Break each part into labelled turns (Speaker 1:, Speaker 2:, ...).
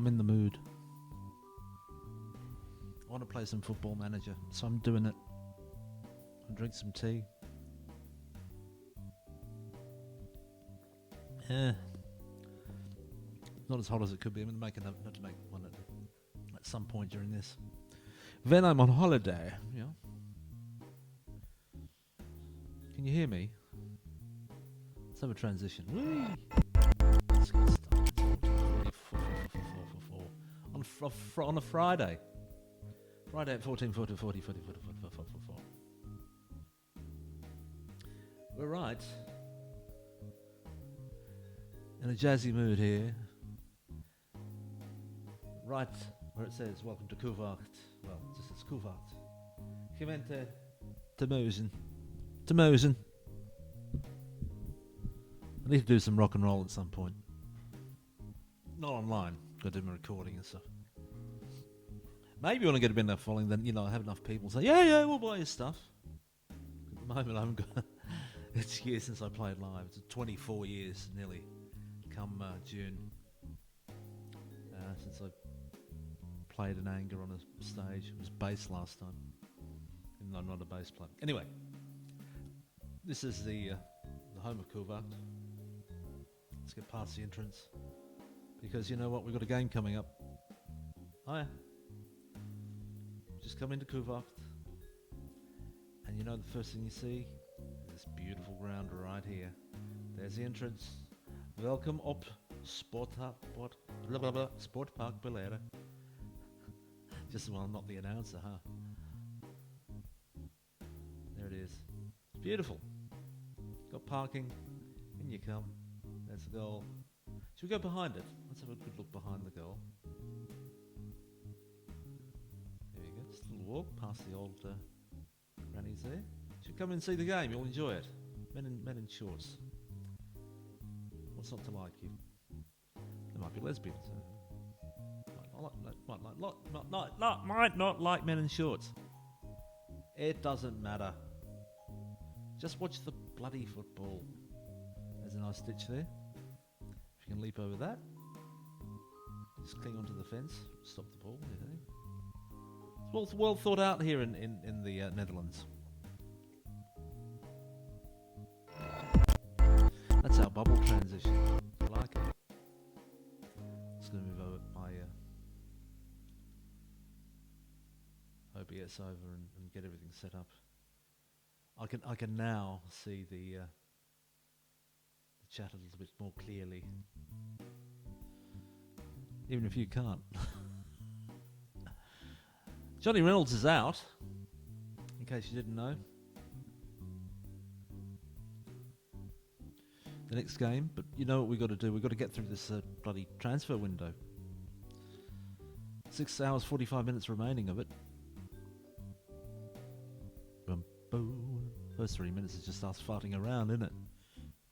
Speaker 1: I'm in the mood. I want to play some Football Manager, so I'm doing it. I'll drink some tea. Yeah. Not as hot as it could be. I'm going to have to make one at some point during this. When I'm on holiday, yeah. Can you hear me? Let's have a transition. Whee! Let's get started. On a Friday. Friday at 14:40. We're right. In a jazzy mood here. Right where it says, welcome to Koewacht. Well, it just says Koewacht. Gemeente te Mozen. I need to do some rock and roll at some point. Not online. Got to do my recording and stuff. Maybe when I get a bit enough following, then, I have enough people say, yeah, we'll buy your stuff. At the moment, I haven't got... It's years since I played live. It's 24 years, nearly, come June. Since I played an anger on a stage. It was bass last time. Even though I'm not a bass player. Anyway, this is the home of Koewacht. Let's get past the entrance. Because you know what? We've got a game coming up. Oh yeah. Just come into Koewacht. And you know the first thing you see? This beautiful ground right here. There's the entrance. Welcome op Sportpark Belair. Just well, I'm not the announcer, huh? There it is. It's beautiful. Got parking. In you come. There's the goal. Should we go behind it? Let's have a good look behind the goal. There you go. Just a little walk past the old grannies there. Should come and see the game. You'll enjoy it. Men in shorts. What's not to like you? There might be lesbians. Might not like men in shorts. It doesn't matter. Just watch the bloody football. There's a nice stitch there. If you can leap over that, just cling onto the fence, stop the ball. It's well thought out here in the Netherlands. That's our bubble transition. I like it. Just going to move over my OBS over and get everything set up. I can now see the chat a little bit more clearly, even if you can't. Johnny Reynolds is out, in case you didn't know. The next game, but you know what we've got to do? We've got to get through this bloody transfer window. 6 hours, 45 minutes remaining of it. Boom, boom. First 3 minutes is just us farting around, isn't it?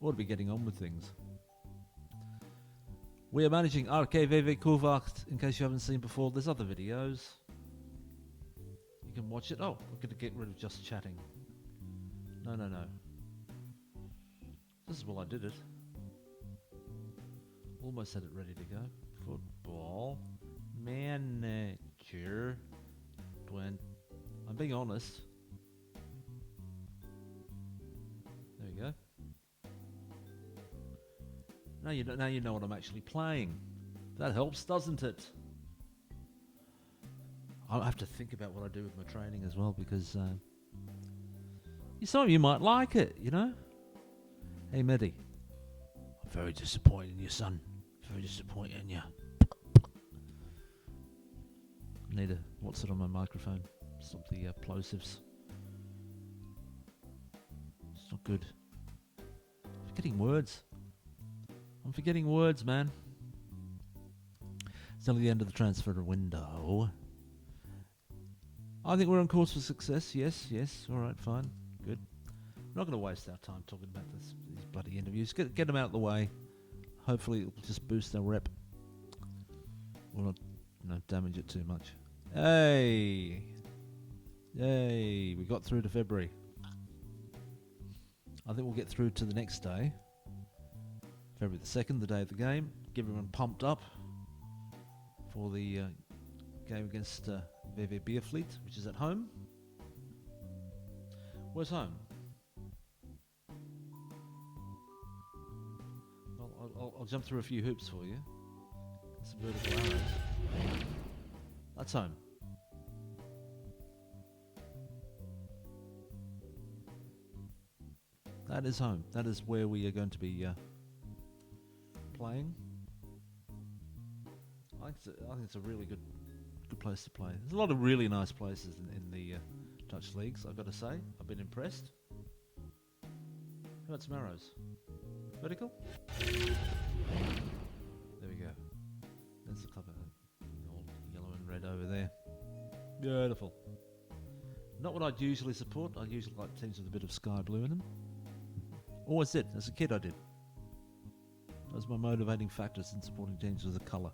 Speaker 1: Ought to be getting on with things. We are managing RKVV Koewacht, in case you haven't seen before. There's other videos. You can watch it. Oh, we're going to get rid of just chatting. No. This is why I did it. Almost had it ready to go. Football Manager. I'm being honest. There we go. Now you know what I'm actually playing. That helps, doesn't it? I'll have to think about what I do with my training as well, because some of you might like it, you know? Hey, Mehdi. I'm very disappointed in you, son. Very disappointed in you. I need what's it on my microphone? Stop the plosives. It's not good. I'm forgetting words, man. It's nearly the end of the transfer window. I think we're on course for success. Yes. All right, fine. Good. We're not going to waste our time talking about these bloody interviews. Get them out of the way. Hopefully it'll just boost our rep. We'll not damage it too much. Hey! Yay! We got through to February. I think we'll get through to the next day. February the 2nd, the day of the game. Get everyone pumped up for the game against VV Beerfleet, which is at home. Where's home? I'll jump through a few hoops for you. Some vertical arrows. That's home. That is home. That is where we are going to be playing. I think it's a really good place to play. There's a lot of really nice places in the Dutch leagues, I've got to say. I've been impressed. How about some arrows? Vertical? There we go. There's the club, all yellow and red over there. Beautiful. Not what I'd usually support. I usually like teams with a bit of sky blue in them. Always did. As a kid, I did. That was my motivating factors in supporting teams with a colour.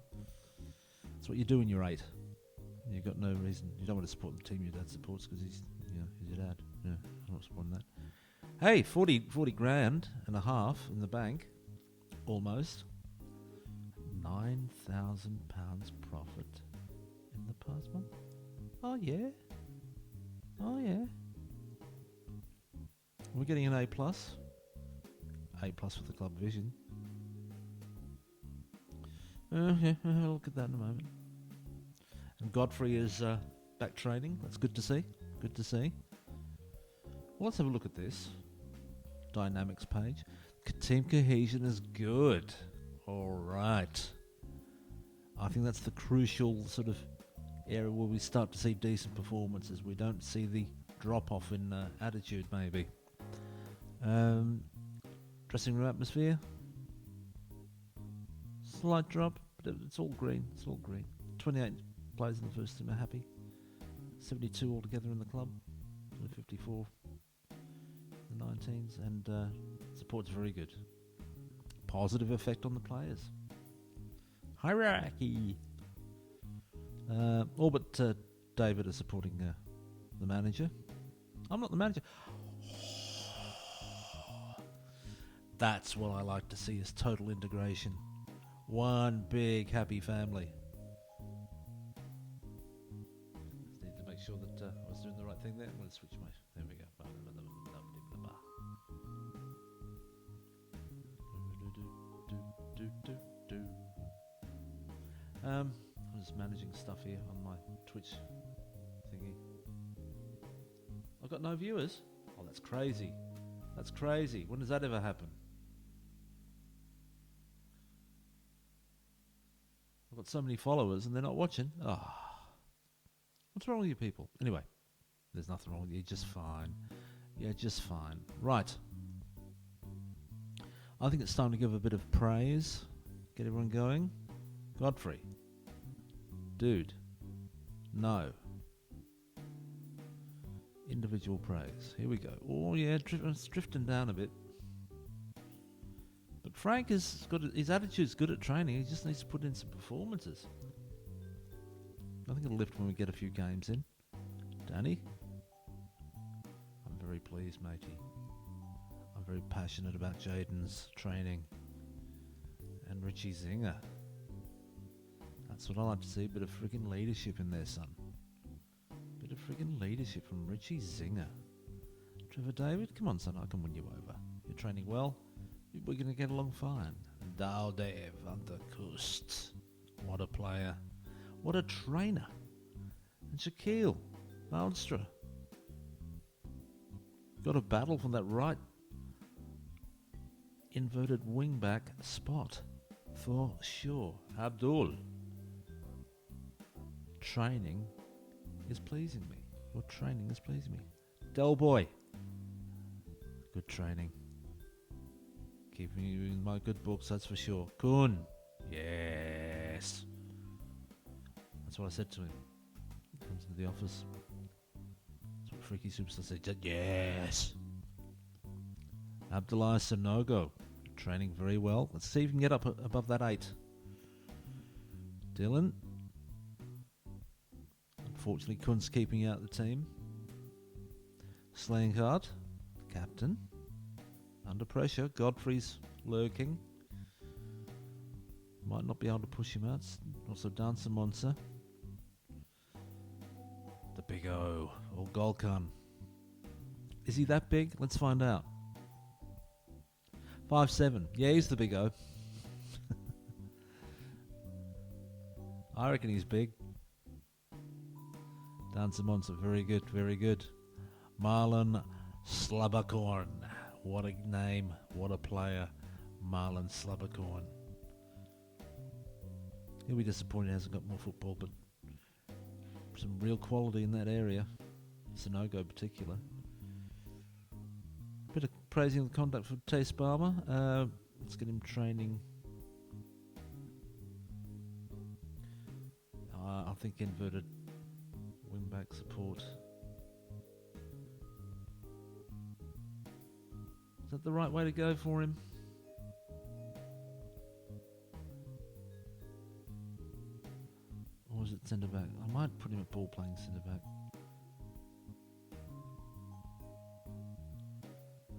Speaker 1: That's what you do when you're 8. You've got no reason. You don't want to support the team your dad supports because he's your dad. Yeah, I'm not supporting that. Hey, 40 grand and a half in the bank, almost. £9,000 profit in the past month. Oh yeah. We're getting an A plus. A plus with the club vision. Okay, I'll look at that in a moment. And Godfrey is back training. That's good to see. Good to see. Well, let's have a look at this dynamics page. Team cohesion is good. All right. I think that's the crucial sort of area where we start to see decent performances. We don't see the drop off in attitude, maybe. Dressing room atmosphere. Slight drop, but it's all green. It's all green. 28 players in the first team are happy. 72 altogether in the club. 54 the 19s, and support's very good. Positive effect on the players. Hierarchy. All but David are supporting the manager. I'm not the manager. That's what I like to see, is total integration. One big happy family. Just need to make sure that I was doing the right thing there. I'm going to switch my... There we go. I'm just managing stuff here on my Twitch thingy. I've got no viewers. Oh, that's crazy. That's crazy. When does that ever happen? I've got so many followers and they're not watching. What's wrong with you people? Anyway, there's nothing wrong with you. You're just fine. You're just fine. Right. I think it's time to give a bit of praise. Get everyone going. Godfrey. Dude. No. Individual praise. Here we go. Oh yeah, it's drifting down a bit. But Frank is good. His attitude's good at training. He just needs to put in some performances. I think it'll lift when we get a few games in. Danny? I'm very pleased, matey. I'm very passionate about Jaden's training. And Richie Zinger. That's what I like to see. A bit of friggin' leadership in there, son. Bit of friggin' leadership from Richie Zinger. Trevor David, come on, son. I can win you over. You're training well. We're going to get along fine. Daldev van der Kust. What a player. What a trainer. And Shaquille Valstra. Got a battle from that right inverted wing back spot. For sure. Abdul. Training is pleasing me. Your training is pleasing me. Del Boy. Good training. Keeping you in my good books, that's for sure. Kun. Yes. That's what I said to him. He comes into the office. That's what Freaky Superstar said. Yes. Abdullah Sanogo. Training very well. Let's see if we can get up above that 8. Dylan. Unfortunately, Kun's keeping out the team. Slangard. Captain. Under pressure. Godfrey's lurking. Might not be able to push him out. Also, Dancer Monster. The big O, or Golkan. Is he that big? Let's find out. 5'7". Yeah, he's the big O. I reckon he's big. Dancer Monster, very good, very good. Marlon Slabbercorn. What a name, what a player. Marlon Slabbercorn. He'll be disappointed he hasn't got more football, but some real quality in that area. Sonogo in particular. Bit of praising the conduct for Tace Barber. Let's get him training. I think inverted wing-back support. Is that the right way to go for him? Or is it centre-back? I might put him at ball-playing centre-back.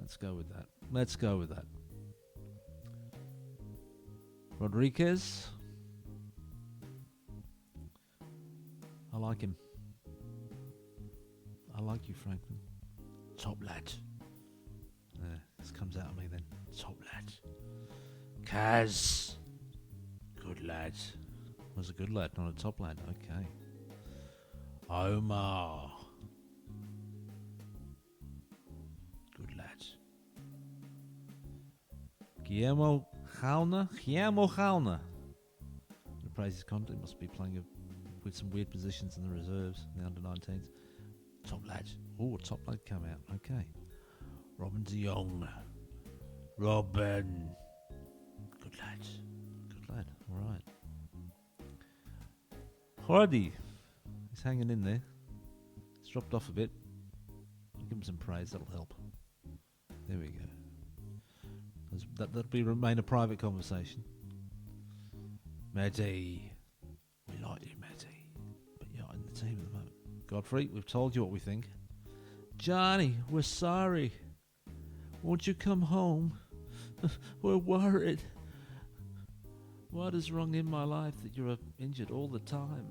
Speaker 1: Let's go with that. Let's go with that. Rodriguez. I like him. I like you, Franklin. Top lad. This comes out of me then. Top lad. Kaz. Good lad. Was a good lad, not a top lad. Okay. Omar. Good lad. Guillermo Jauna. To praise his content, must be playing with some weird positions in the reserves, in the under-19s. Top lad. Oh, top lad come out. Okay. Robin de Jong. Robin. Good lad. Good lad. All right. Hardy. He's hanging in there. He's dropped off a bit. Give him some praise. That'll help. There we go. That'll remain a private conversation. Matty. We like you, Matty. But you're in the team at the moment. Godfrey, we've told you what we think. Johnny, we're sorry. Won't you come home? We're worried. What is wrong in my life that you're injured all the time?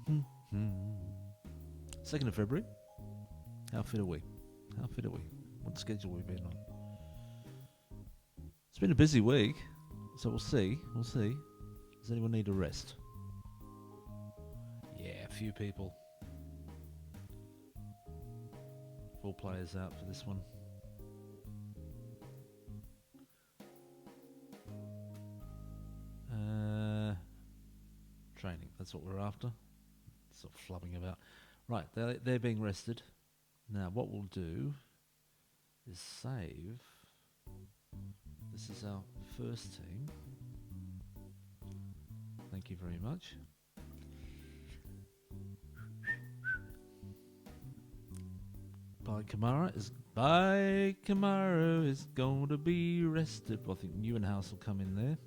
Speaker 1: Mm-hmm. 2nd of February. How fit are we? How fit are we? What schedule have we been on? It's been a busy week, so we'll see. We'll see. Does anyone need a rest? Yeah, a few people. 4 players out for this one. Training, that's what we're after. Sort of flubbing about. Right, they're being rested. Now, what we'll do is save. This is our first team. Thank you very much. Kamara is going to be rested. Well, I think Neuenhaus will come in there.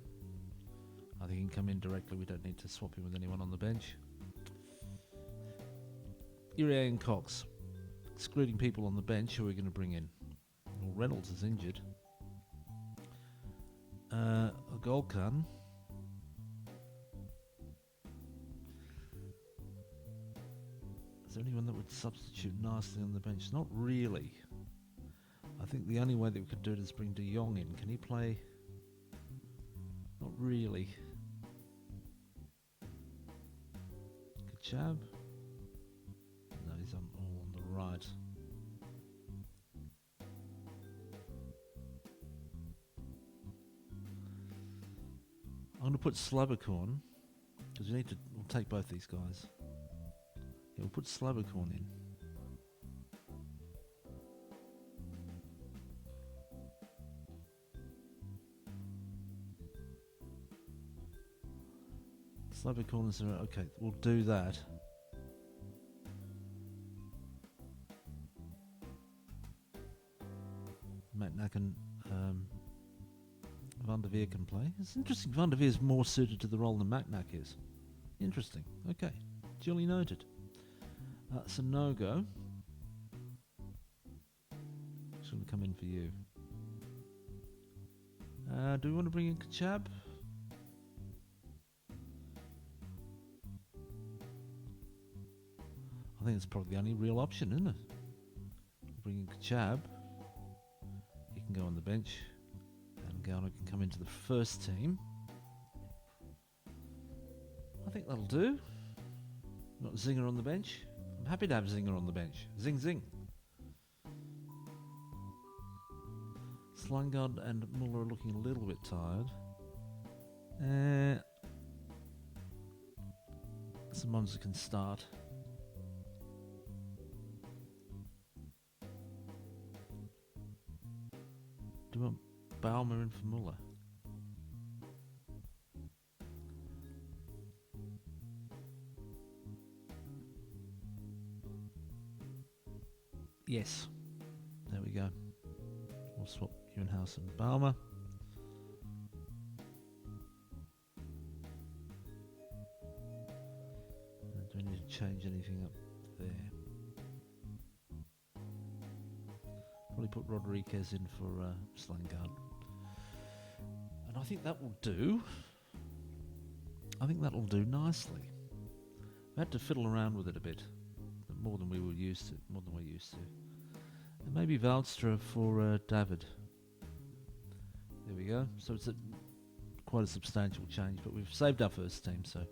Speaker 1: I think he can come in directly. We don't need to swap him with anyone on the bench. Uriah and Cox. Excluding people on the bench who we're going to bring in. Well, Reynolds is injured. Golkan. Is there anyone that would substitute nicely on the bench? Not really. I think the only way that we could do it is bring De Jong in. Can he play? Not really. Kachab? No, he's all on the right. I'm going to put Slabbercorn, because we'll take both these guys. Yeah, we'll put Slabbercorn in. Slabbercorn is there. Okay, we'll do that. McNack and Van der Veer can play. It's interesting. Van der Veer is more suited to the role than McNack is. Interesting. Okay, duly noted. Sonogo. Just going to come in for you. Do we want to bring in Kachab? I think it's probably the only real option, isn't it? Bring in Kachab. He can go on the bench. And Ghana can come into the first team. I think that'll do. Got Zinger on the bench. I'm happy to have Zinger on the bench. Zing zing. Slungard and Muller are looking a little bit tired. Simonza can start. Do you want Baumer in for Muller? Yes. There we go. We'll swap Ewenhouse and Baumer. Do we need to change anything up there? Probably put Rodriguez in for Slangard. And I think that will do. I think that'll do nicely. We had to fiddle around with it a bit. More than we were used to. More than we're used to. And maybe Valstra for David. There we go. So it's quite a substantial change, but we've saved our first team, so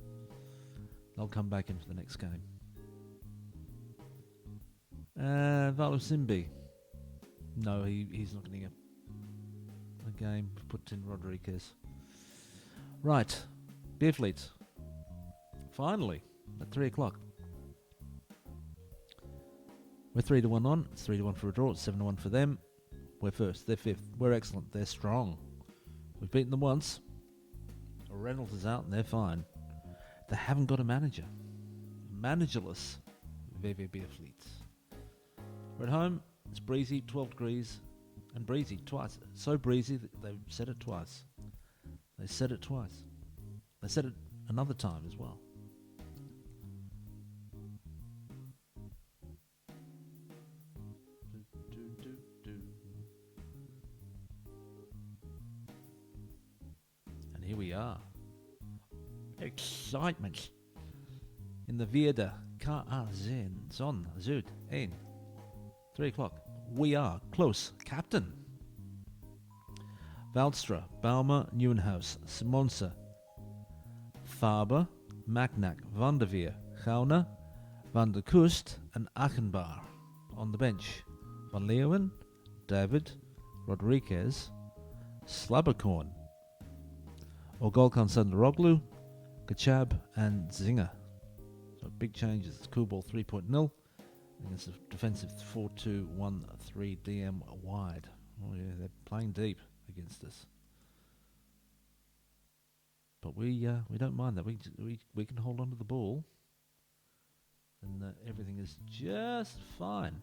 Speaker 1: they'll come back in for the next game. Valusimbi. No, he's not getting a game. We've put in Rodriguez. Right. Beerfleet. Finally, at 3 o'clock. We're 3-1 on. It's 3-1 for a draw. It's 7-1 for them. We're first. They're fifth. We're excellent. They're strong. We've beaten them once. Reynolds is out and they're fine. They haven't got a manager. Managerless VV Beerfleet. We're at home. It's breezy, 12 degrees. And breezy twice. So breezy that they've said it twice. They said it twice. They said it another time as well. And here we are. Excitement. In the Vierde. K-A-Z-N. Zon. Zud. 1. 3 o'clock. We are close. Captain. Valstra, Baumer, Nieuwenhuis, Simonsen, Faber, Magnac, Van der Veer, Gauner, Van der Kust and Achenbar. On the bench, Van Leeuwen, David, Rodriguez, Slabberkorn, Ogolkan Sandaroglu, Kachab and Zinger. So big changes. It's cool ball 3.0 against a defensive 4-2-1-3 DM wide. Oh yeah, they're playing deep against us. But we don't mind that. We can hold on to the ball, and everything is just fine.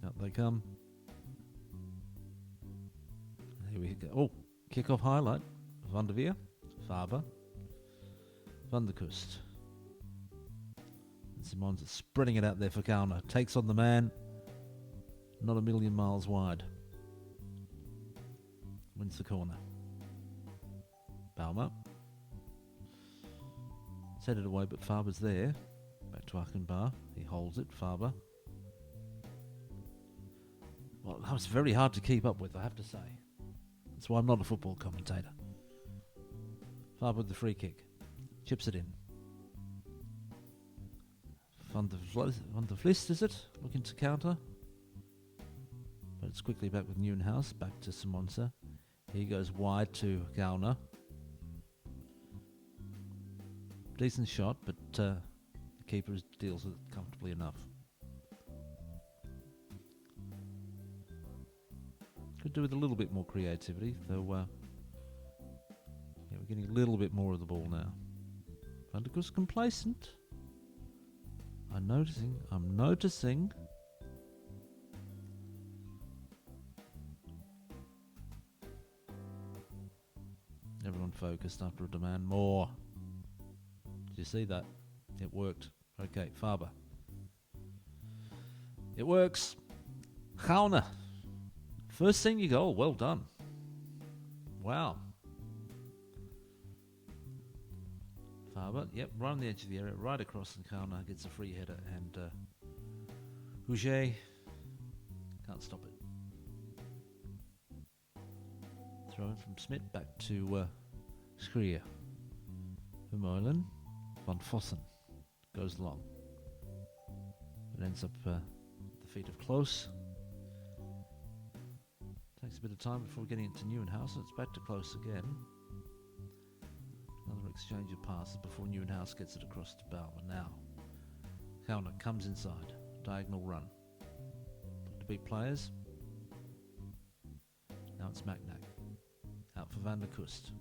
Speaker 1: Out they come. Here we go. Oh, kick-off highlight. Van der Veer, Faber, Van der Kust. And Simons is spreading it out there for Kauner. Takes on the man. Not a million miles wide. Wins the corner. Baumer. Set it away, but Faber's there. Back to Achenbar. He holds it. Faber. Well, that was very hard to keep up with, I have to say. That's why I'm not a football commentator. Faber with the free kick. Chips it in. Van der Vlist, is it? Looking to counter. But it's quickly back with Nieuwenhuis. Back to Simonsen. He goes wide to Gauner. Decent shot, but the keeper deals with it comfortably enough. Could do with a little bit more creativity, though. Yeah, we're getting a little bit more of the ball now. Van der Kust complacent. I'm noticing. Everyone focused after a demand. More. Did you see that? It worked. Okay, Faber. It works. Gauna. First senior goal. Well done. Wow. Faber, yep, right on the edge of the area, right across, and Gauna gets a free header, and Houget can't stop it. Throw in from Smit back to Schrier. Vermeulen. Van Vossen goes long. It ends up the feet of Close. Takes a bit of time before getting it to Neuenhuis. It's back to Close again. Another exchange of passes before Neuenhuis gets it across to Bauer. Now, Gauna comes inside. Diagonal run. To beat players. Now it's Macnac. Out for Van der Kust.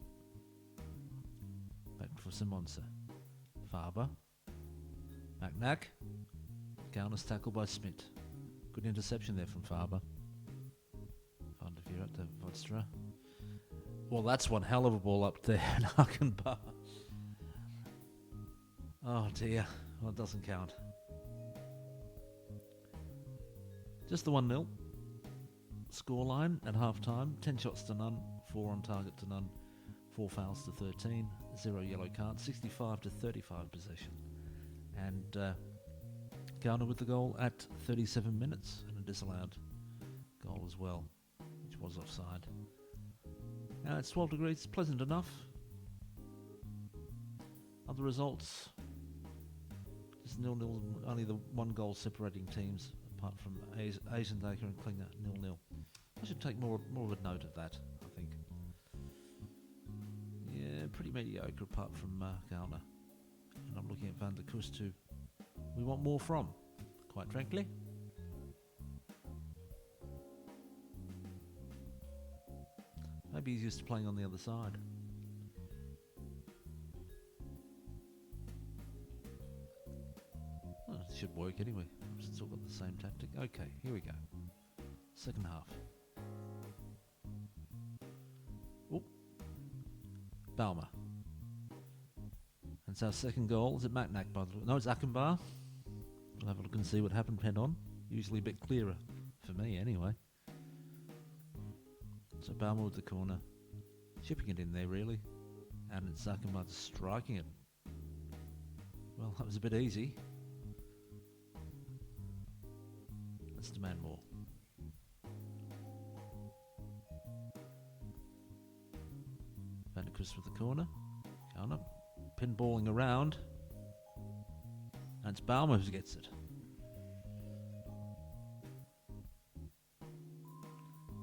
Speaker 1: Back for Simonse. Faber. Macnac. Gauna's tackled by Smit. Good interception there from Faber. Van der Veer up to Vodstra. Well, that's one hell of a ball up there. Hakenbar. Oh dear. Well, it doesn't count. Just the 1-0. Scoreline at half-time. 10 shots to none. 4 on target to none. 4 fouls to 13. 0 yellow cards. 65 to 35 possession. And Gauna with the goal at 37 minutes. And a disallowed goal as well, which was offside. Now it's 12 degrees, pleasant enough. Other results, just 0-0, only the 1 goal separating teams, apart from Eisendaker and Klinger, 0-0. I should take more of a note of that, I think. Yeah, pretty mediocre apart from Gauna. And I'm looking at Van der Kust, who we want more from, quite frankly. Maybe he's used to playing on the other side. Well, it should work anyway. We've still got the same tactic. Okay, here we go. Second half. Oh, Baumer. And it's our second goal. Is it Macnac, by the way? No, it's Achenbar. We'll have a look and see what happened head on. Usually a bit clearer, for me anyway. So Baumer with the corner, chipping it in there really, and it's Achenbar striking it. Well, that was a bit easy. Let's demand more. Van der Kust with the corner. Gauna pinballing around. And it's Baumer who gets it.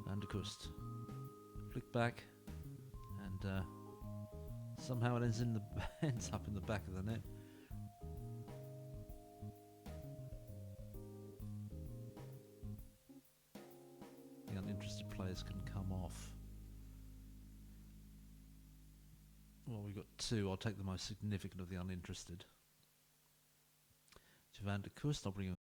Speaker 1: Van der Kust. Flick back. And somehow it ends up in the back of the net. The uninterested players can come off. Well, we've got 2. I'll take the most significant of the uninterested. Van der Kust, I'll bring him.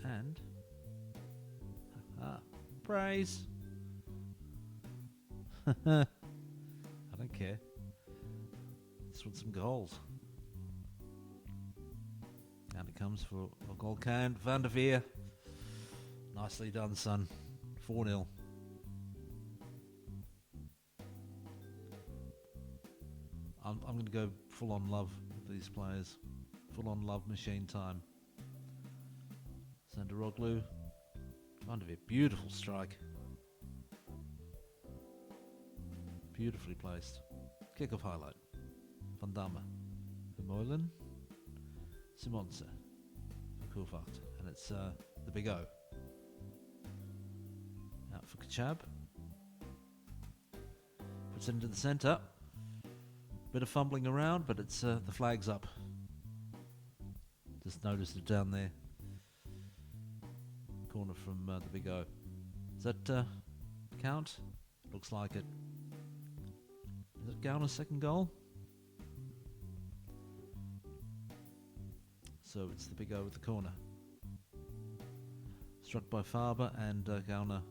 Speaker 1: And praise. I don't care. Just want some goals. And it comes for a goal count. Van der Veer. Nicely done, son. 4-0. I'm going to go full on love with these players. Full on love machine time. Sandaroglu. Van der Veer. Beautiful strike. Beautifully placed. Kick-off highlight. Van Damme. Vermeulen. Simonse. Koewacht. And it's the big O. Out for Kachab. puts it into the centre. Bit of fumbling around, but it's the flag's up. Just noticed it down there. Corner from the big O. Is that count? Looks like it. Is it Gauna's second goal? So it's the big O with the corner. Struck by Faber, and Gauna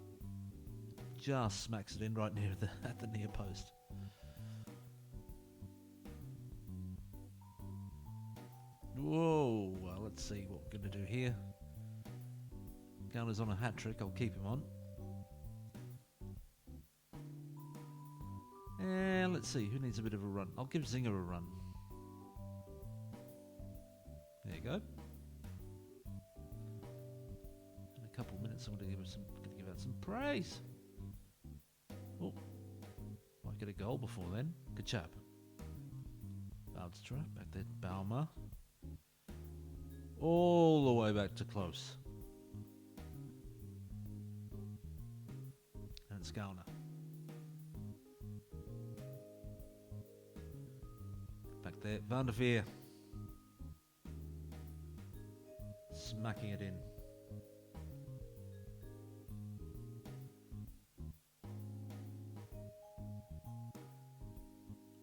Speaker 1: just smacks it in right near at the near post. Whoa, well, let's see what we're going to do here. Gauna's on a hat trick, I'll keep him on. And let's see, who needs a bit of a run? I'll give Zinger a run. There you go. In a couple of minutes, I'm going to give out some praise. Oh, might get a goal before then. Good chap. Boudstra, back there, Baumer. All the way back to close. And it's Gauner. Back there, Van der Veer. Smacking it in.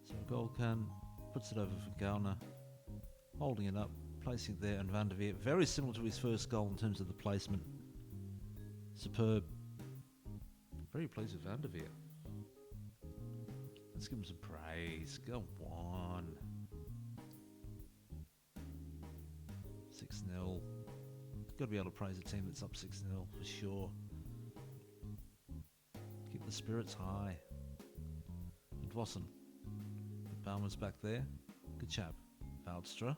Speaker 1: So Goldcan puts it over for Gauner, holding it up, placing it there, and Van der Veer, very similar to his first goal in terms of the placement. Superb. Very pleased with Van der Veer. Let's give him some praise. Go on. 6-0. Got to be able to praise a team that's up 6-0 for sure. Keep the spirits high. And Vossen. Baumer's back there. Good chap. Valdstra.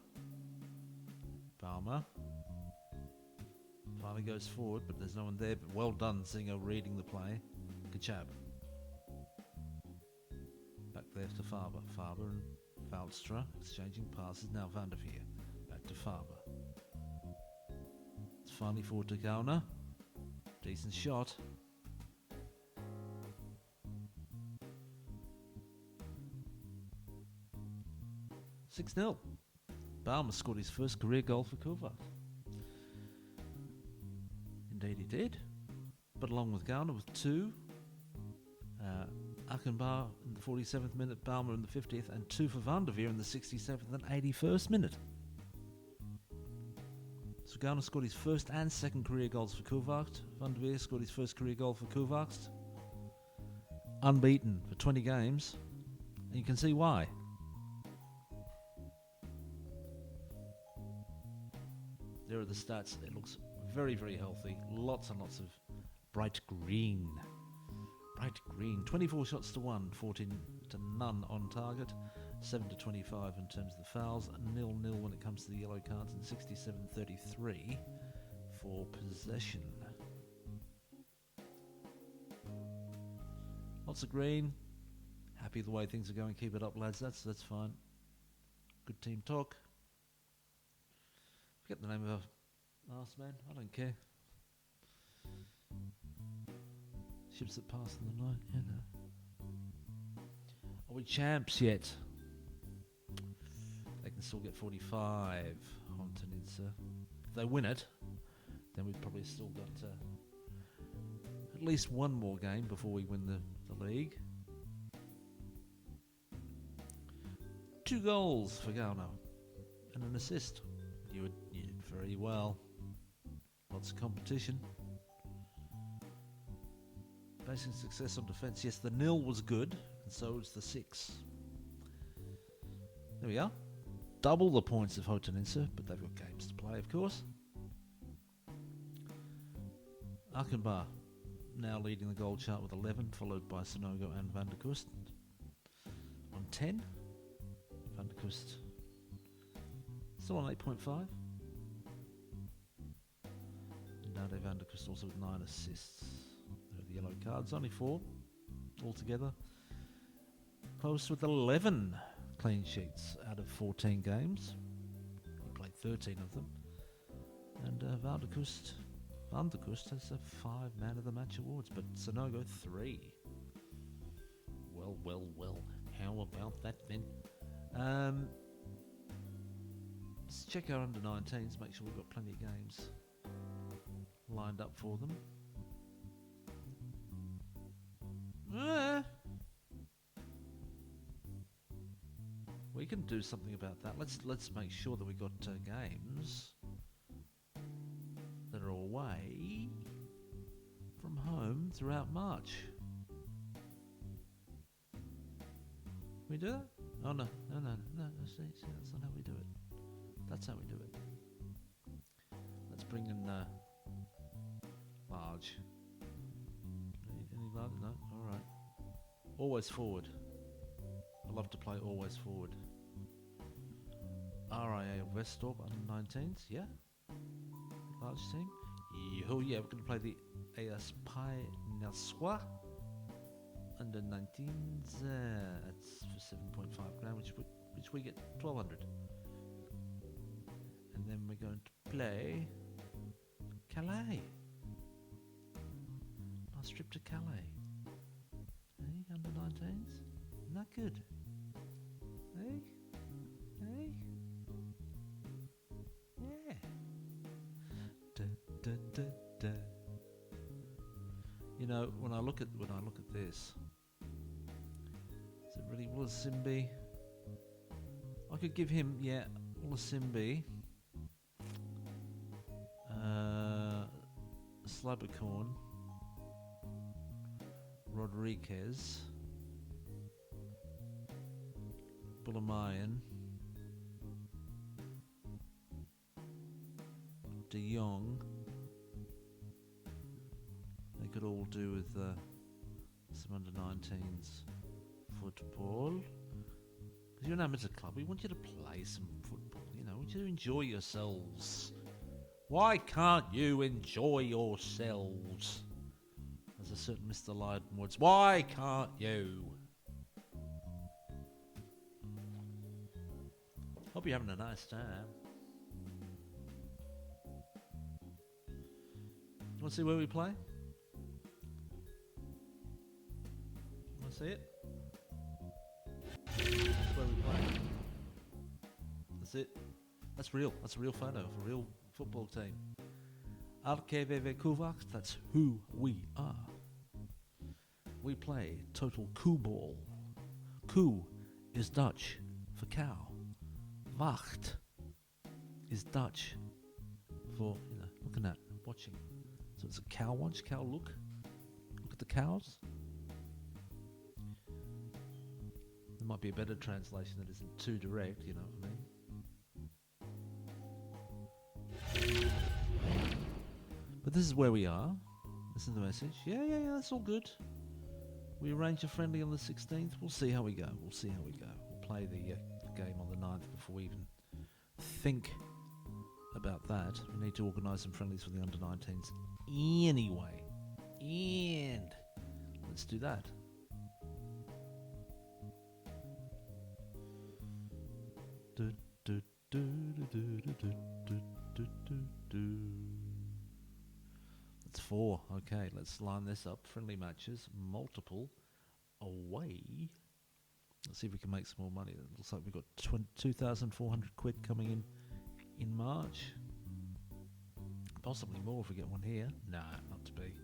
Speaker 1: Baumer. Finally goes forward, but there's no one there. But well done, Zinger, reading the play. Good chap. Back there to Faber. Faber and Valdstra exchanging passes. Now Van der Veer. Back to Faber. It's finally forward to Gauner. Decent shot. $6-0. Baumer scored his first career goal for Koewacht. Indeed he did. But along with Gauner with two. Achenbauer in the 47th minute, Baumer in the 50th, and two for Van der Veer in the 67th and 81st minute. So Gauner scored his first and second career goals for Koewacht. Van der Veer scored his first career goal for Koewacht. Unbeaten for 20 games. And you can see why. There are the stats. It looks very, very healthy. Lots and lots of bright green. Bright green. 24 shots to 1, 14 to none on target, 7 to 25 in terms of the fouls, 0-0 when it comes to the yellow cards, and 67-33 for possession. Lots of green. Happy the way things are going. Keep it up, lads. That's fine. Good team talk. Forget the name of our last man. I don't care. Ships that pass in the night. Yeah, no. Are we champs yet? They can still get 45 on Taninsa. If they win it, then we've probably still got at least one more game before we win the league. 2 goals for Gauner and an assist. You did very well. Lots of competition. Basing success on defence. Yes, the 0 was good, and so was the 6. There we are. Double the points of Hoteninsa, but they've got games to play, of course. Achenbauer now leading the goal chart with 11, followed by Sonogo and Van der Kust on 10. Van der Kust still on 8.5. Nade Van der Kust also with 9 assists. There are the yellow cards, only 4 altogether. Post with 11 clean sheets out of 14 games. He played 13 of them. And Van der Kust has 5 Man of the Match awards, but Sonogo 3. Well. How about that then? Let's check our under 19s, make sure we've got plenty of games lined up for them. We can do something about that. Let's make sure that we got games that are away from home throughout March. We do that? Oh no. See, that's not how we do it. That's how we do it. Let's bring in large. Any large? No. All right. Always forward. I love to play always forward. RIA Westorp under 19s, yeah. Large team. Oh yeah, we're going to play the AS Pi Naswa under 19s. That's for 7.5 grand, which we get 1,200. And then we're going to play Calais. Nice trip to Calais. Hey, under 19s. Not good. Hey? Yeah. Da. You know, when I look at this, is it really Simbi? I could give him, yeah, Simbi, Slabacorn, Rodriguez, Bulamayan, De Jong. They could all do with some under 19s football. Because you're an amateur club, we want you to play some football. You know, we want you to enjoy yourselves. Why can't you enjoy yourselves? As a certain Mr. Lydon Woods. Why can't you? Hope you're having a nice time. You want to see where we play? You want to see it? That's where we play. That's it. That's real. That's a real photo of a real football team. RKVV Koewacht, that's who we are. We play total Koe-ball. Koe is Dutch for cow. Wacht is Dutch for, you know, looking at, watching. So it's a cow watch, cow look. Look at the cows. There might be a better translation that isn't too direct, you know what I mean? But this is where we are. This is the message. Yeah, that's all good. We arrange a friendly on the 16th. We'll see how we go. We'll play the game on the 9th before we even think about that. We need to organise some friendlies for the under 19s anyway. And let's do that. That's 4. Okay, let's line this up. Friendly matches, multiple away. Let's see if we can make some more money. It looks like we've got 2,400 quid coming in March. Possibly more if we get one here. Nah, not to be.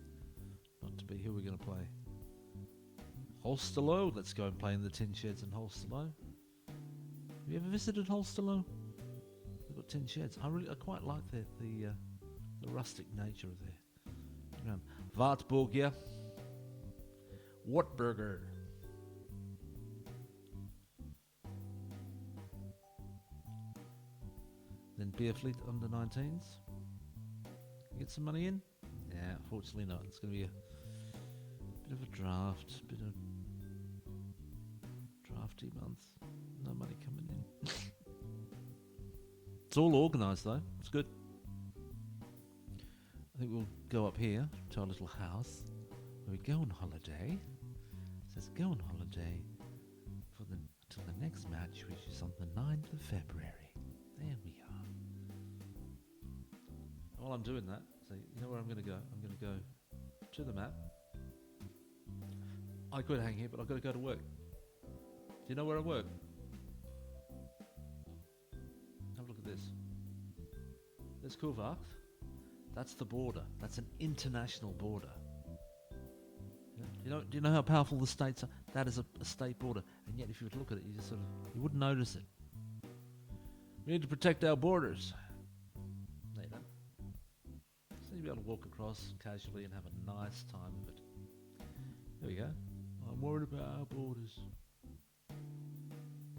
Speaker 1: Not to be. Who are we going to play? Holsterlow. Let's go and play in the tin sheds in Holsterlow. Have you ever visited Holsterlow? They've got tin sheds. I quite like the rustic nature of there. Wartburg, Wartburger. Then Beerfleet under 19s. Get some money in? Yeah, fortunately not. It's going to be a bit of a drafty month. No money coming in. It's all organised though. It's good. I think we'll go up here to our little house where we go on holiday. It says go on holiday until the next match, which is on the 9th of February. There we are. While I'm doing that, so you know where I'm going to go? I'm going to go to the map. I could hang here, but I've got to go to work. Do you know where I work? Have a look at this. There's Koewacht. That's the border. That's an international border. Do you know how powerful the states are? That is a state border. And yet if you would look at it, you just you wouldn't notice it. We need to protect our borders. No, you don't. So you'll be able to walk across casually and have a nice time of it. There we go. I'm worried about our borders.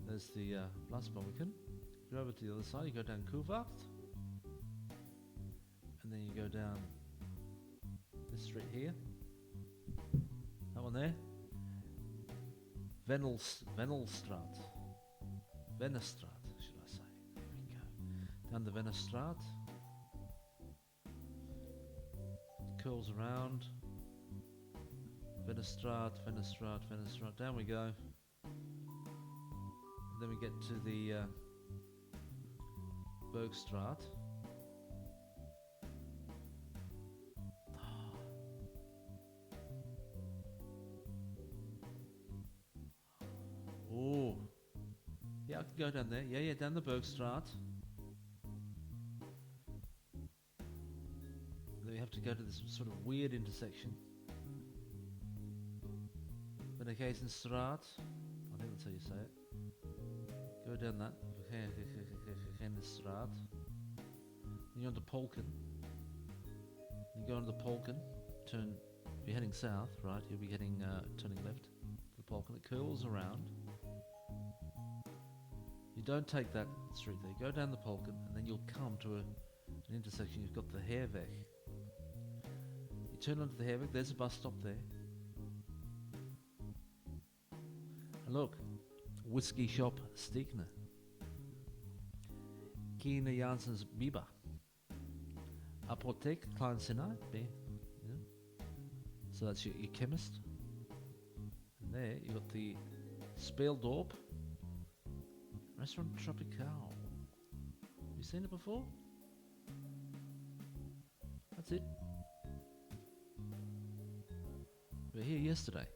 Speaker 1: There's the last Barbican. Go over to the other side, you go down Koewacht. And then you go down this street here. That one there. Venelstraat. Vennestraat, should I say. There we go. Down the Vennestraat. Curls around. Vennestraat. Down we go. And then we get to the Bergstraat. Oh, yeah, I can go down there. Yeah, down the Bergstraat. Then we have to go to this sort of weird intersection. Bennekezenstraat. I think that's how you say it. Go down that. Bennekezenstraat. Then you're onto Polken. You go onto the Polken. Turn. If you're heading south, right? You'll be heading turning left to the Polken. It curls around. You don't take that street there. Go down the Polken, and then you'll come to an intersection. You've got the Herweg. You turn onto the Herweg. There's a bus stop there. And look, whiskey shop Stiekne. Kine Janssens Biba. Apotheek Klein Senai. So that's your chemist. And there you got the Speeldorp Restaurant Tropical. Have you seen it before? That's it. We were here yesterday.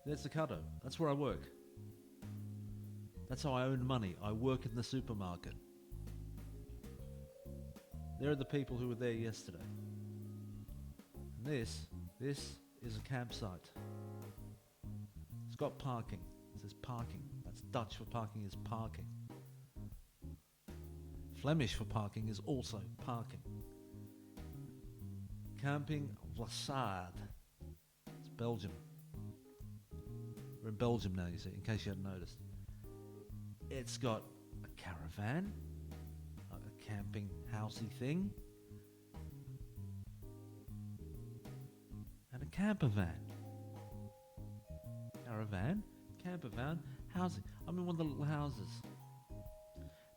Speaker 1: There's the Cuddo. That's where I work. That's how I earn money. I work in the supermarket. There are the people who were there yesterday. And this is a campsite. It's got parking. It says parking. That's Dutch for parking is parking. Flemish for parking is also parking. Camping Vlassade. It's Belgium. We're in Belgium now, you see, in case you hadn't noticed. It's got a caravan, like a camping housey thing, and a camper van. Caravan, camper van, housing. I'm in one of the little houses.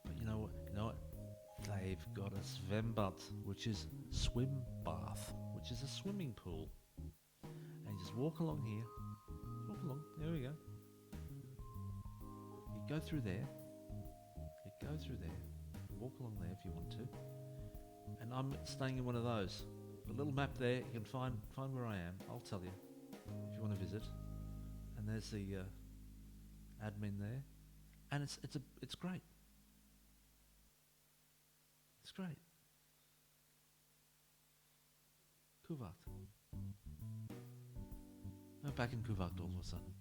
Speaker 1: But you know what? They've got a zwembad, which is swim bath, which is a swimming pool. And you just walk along here. Walk along. There we go. You go through there. Walk along there if you want to. And I'm staying in one of those. A little map there. You can find where I am. I'll tell you if you want to visit. And there's the admin there. And it's great. It's great. Koewacht. I'm back in Koewacht all of a sudden.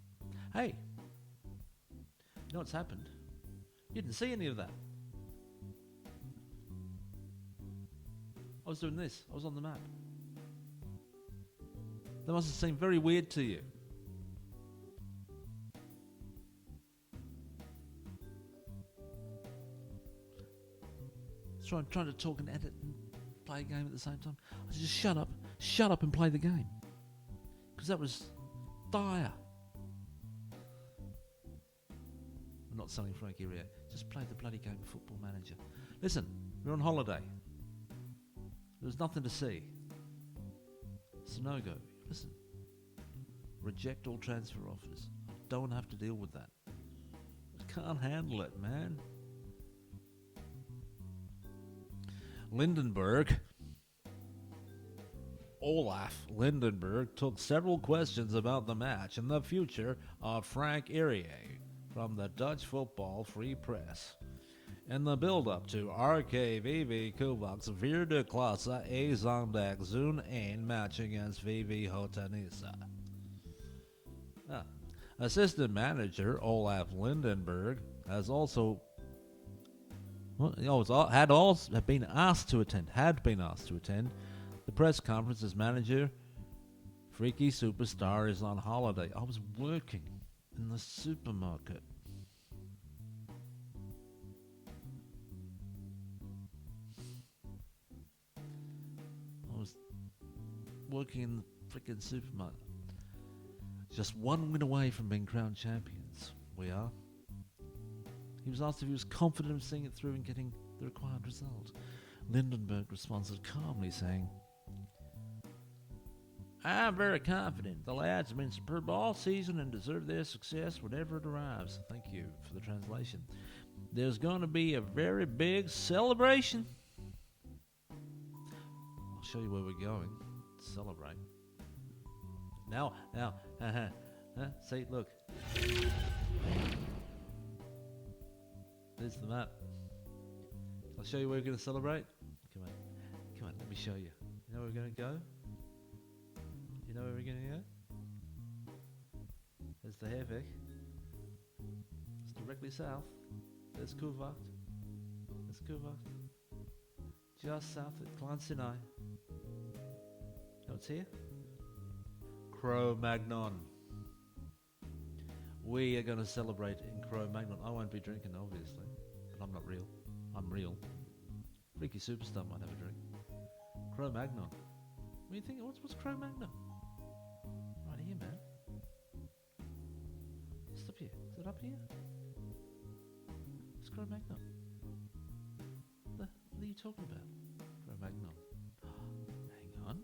Speaker 1: Hey, you know what's happened? You didn't see any of that. I was doing this. I was on the map. That must have seemed very weird to you. Trying to talk and edit and play a game at the same time. I said, just shut up and play the game. Because that was dire. I'm not selling Frankie Rio. Just play the bloody game of Football Manager. Listen, we're on holiday. There's nothing to see. It's a no-go. Listen, reject all transfer offers. I don't want to have to deal with that. I can't handle it, man. Lindenberg. Olaf Lindenberg took several questions about the match and the future of Frank Erier from the Dutch Football Free Press. In the build-up to RKVV Koewacht's Vier de Klasse A Zondag Zoon 1 match against VV Hotanisa. Assistant manager Olaf Lindenberg has also had been asked to attend the press conference as manager. Freaky Superstar is on holiday. I was working in the supermarket. I was working in the freaking supermarket. Just one win away from being crowned champions. We are. He was asked if he was confident of seeing it through and getting the required result. Lindenberg responded calmly, saying, I'm very confident. The lads have been superb all season and deserve their success whenever it arrives. Thank you for the translation. There's going to be a very big celebration. I'll show you where we're going to celebrate. Now, see, look. There's the map. I'll show you where we're going to celebrate. Come on, let me show you. You know where we're going to go? You know where we're going to go? There's the Herweg. It's directly south. There's Koewacht. Just south at Klein Sinai. You know what's here? Cro-Magnon. We are going to celebrate in Cro-Magnon. I won't be drinking, obviously, but I'm not real. I'm real. Freaky Superstar might have a drink. Cro-Magnon. What do you think? What's Cro-Magnon? Right here, man. Just up here. Is it up here? What's Cro-Magnon? What are you talking about? Cro-Magnon. Hang on.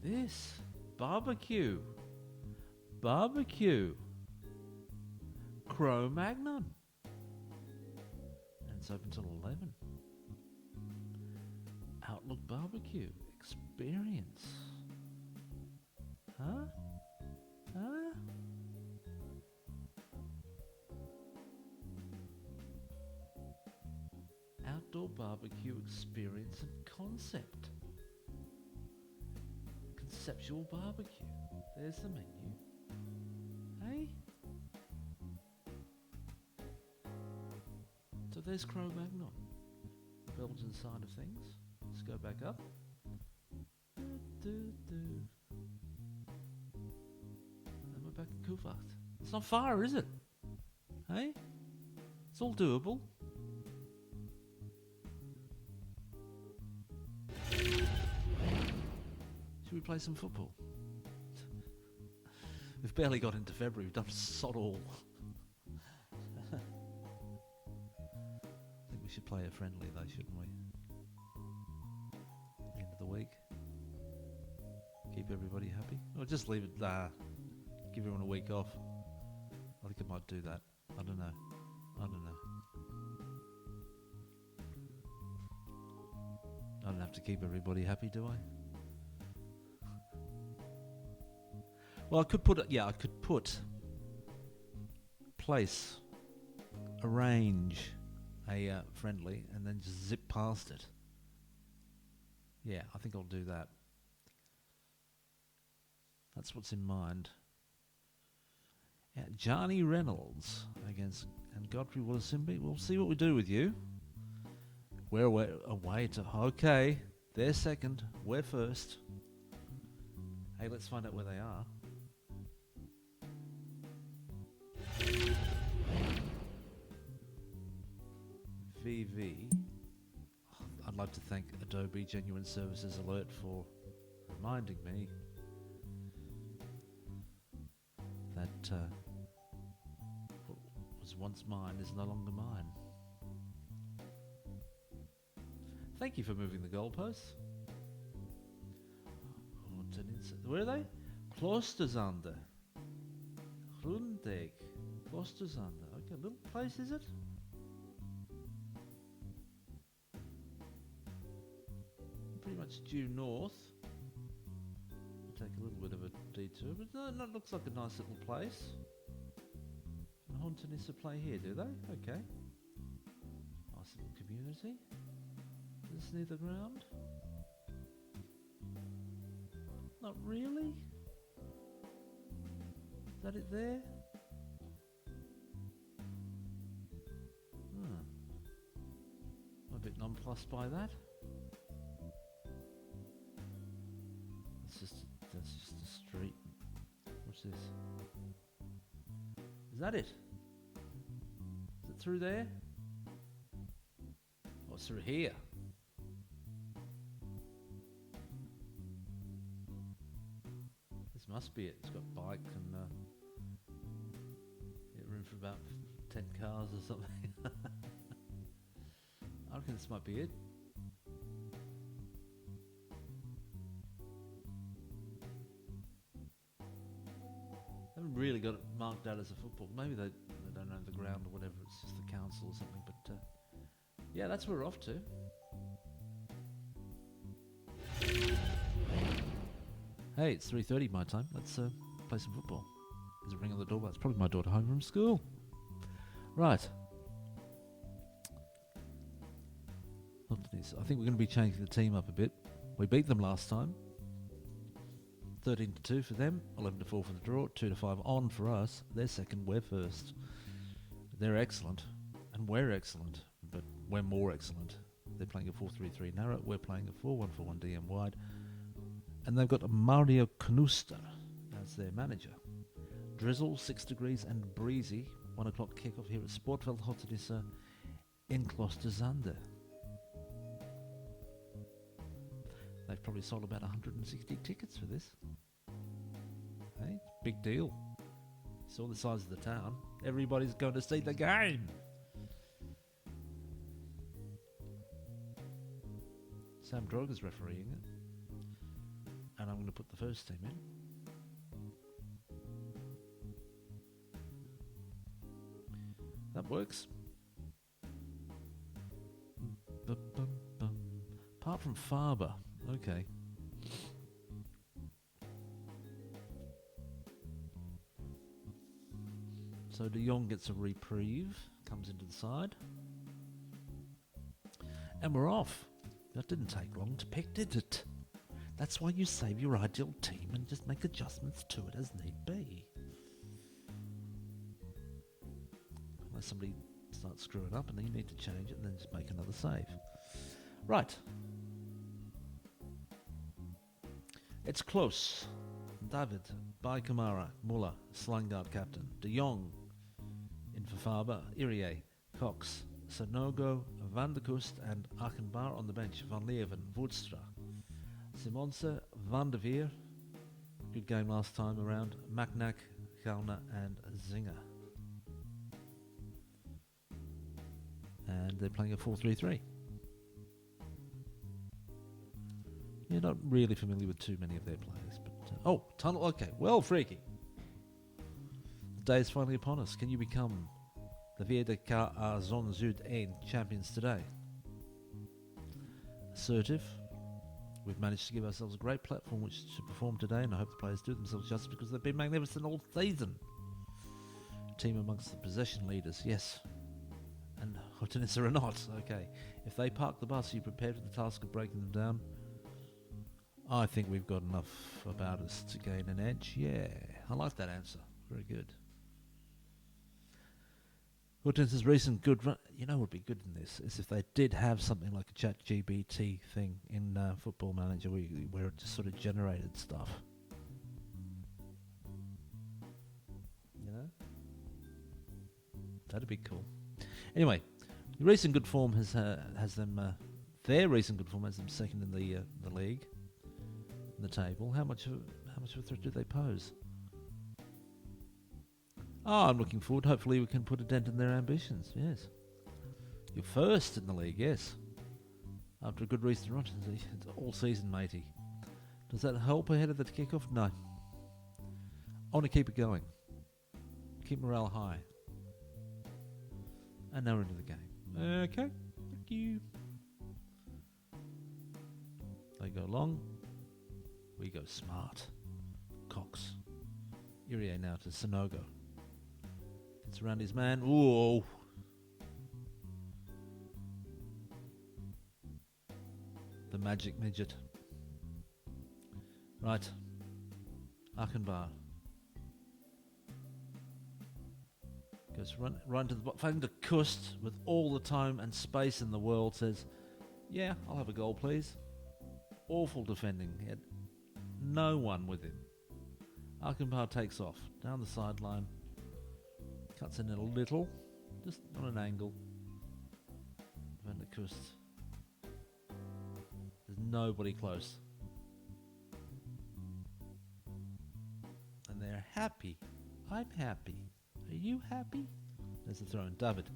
Speaker 1: This barbecue Cro-Magnon, and it's open till 11. Outlook barbecue experience. Huh? Outdoor barbecue experience and concept. Conceptual barbecue. There's the menu. Hey? So there's Cro-Magnon. The Belgian side of things. Let's go back up. And we're back in Koewacht. It's not far, is it? Hey? It's all doable. Should we play some football? We've barely got into February. We've done sod all. I think we should play a friendly though, shouldn't we? End of the week. Keep everybody happy. Or just leave it, give everyone a week off. I think I might do that. I don't know. I don't have to keep everybody happy, do I? Well, I could arrange a friendly, and then just zip past it. Yeah, I think I'll do that. That's what's in mind. Yeah, Johnny Reynolds and Godfrey Wallasimbi. We'll see what we do with you. We're away to... Okay, they're second. We're first. Hey, let's find out where they are. VV. I'd like to thank Adobe Genuine Services Alert for reminding me that what was once mine is no longer mine. Thank you for moving the goalposts. Where are they? Klosterzande. Grundig. Klosterzande. Okay, little place is it? It's due north. We'll take a little bit of a detour, but no, it looks like a nice little place. Hontanissa play here, do they? Okay. Nice little community. Is this near the ground? Not really. Is that it there? I'm a bit nonplussed by that. That's just a street. What's this? Is that it? Is it through there? Oh, it's through here. This must be it. It's got bike and room for about 10 cars or something. I reckon this might be it. I haven't really got it marked out as a football. Maybe they don't own the ground or whatever. It's just the council or something. But yeah, that's where we're off to. Hey, it's 3:30 my time. Let's play some football. There's a ring on the doorbell. It's probably my daughter home from school. Right. I think we're going to be changing the team up a bit. We beat them last time. 13-2 for them, 11-4 for the draw, 2-5 on for us. They're second, we're first. They're excellent, and we're excellent, but we're more excellent. They're playing a 4-3-3 narrow, we're playing a 4-1-4-1 DM wide. And they've got Mario Knuster as their manager. Drizzle, 6 degrees and breezy. 1 o'clock kickoff here at Sportveld Hottenisse in Klosterzander. They've probably sold about 160 tickets for this. Hey, big deal. Saw the size of the town. Everybody's going to see the game. Sam Droger's refereeing it. And I'm going to put the first team in. That works. Apart from Faber. Okay. So De Jong gets a reprieve, comes into the side. And we're off. That didn't take long to pick, did it? That's why you save your ideal team and just make adjustments to it as need be. Unless somebody starts screwing up and then you need to change it and then just make another save. Right. It's close. David, by Kamara, Muller, Slangard captain. De Jong, in for Faber, Irie, Cox, Sanogo, Van der Kust and Achenbar on the bench. Van Leeuwen, Woedstra, Simonse, Van der Veer. Good game last time around. Maknak, Galna and Zinger. And they're playing a 4-3-3. You're not really familiar with too many of their players, but Tunnel. Okay, well, freaky. The day is finally upon us. Can you become the Vierde K.A. Zon Zuid 1 champions today? Assertive. We've managed to give ourselves a great platform which to perform today, and I hope the players do themselves justice because they've been magnificent all season. Team amongst the possession leaders, yes. And Hottenisse are not. Okay. If they park the bus, are you prepared for the task of breaking them down? I think we've got enough about us to gain an edge. Yeah, I like that answer. Very good. Hottennisse's recent good run. You know what would be good in this is if they did have something like a ChatGPT thing in Football Manager where it just sort of generated stuff. You know? That'd be cool. Anyway, the recent good form has them. Their recent good form has them second in the league. The table. How much of a threat do they pose? I'm looking forward. Hopefully we can put a dent in their ambitions. Yes. You're first in the league, yes. After a good recent run, it's all season, matey. Does that help ahead of the kickoff? No. I want to keep it going. Keep morale high. And now we're into the game. Okay. Thank you. They go long. We go smart. Cox. Irie now to Sonogo. Gets around his man. Whoa. The magic midget. Right. Achenbar. Goes run to the Van der Kust with all the time and space in the world. Says, yeah, I'll have a goal, please. Awful defending. He had no one with him. Achenbar takes off down the sideline. Cuts in a little. Just on an angle. Van der Kust. There's nobody close. And they're happy. I'm happy. Are you happy? There's the throw in. David.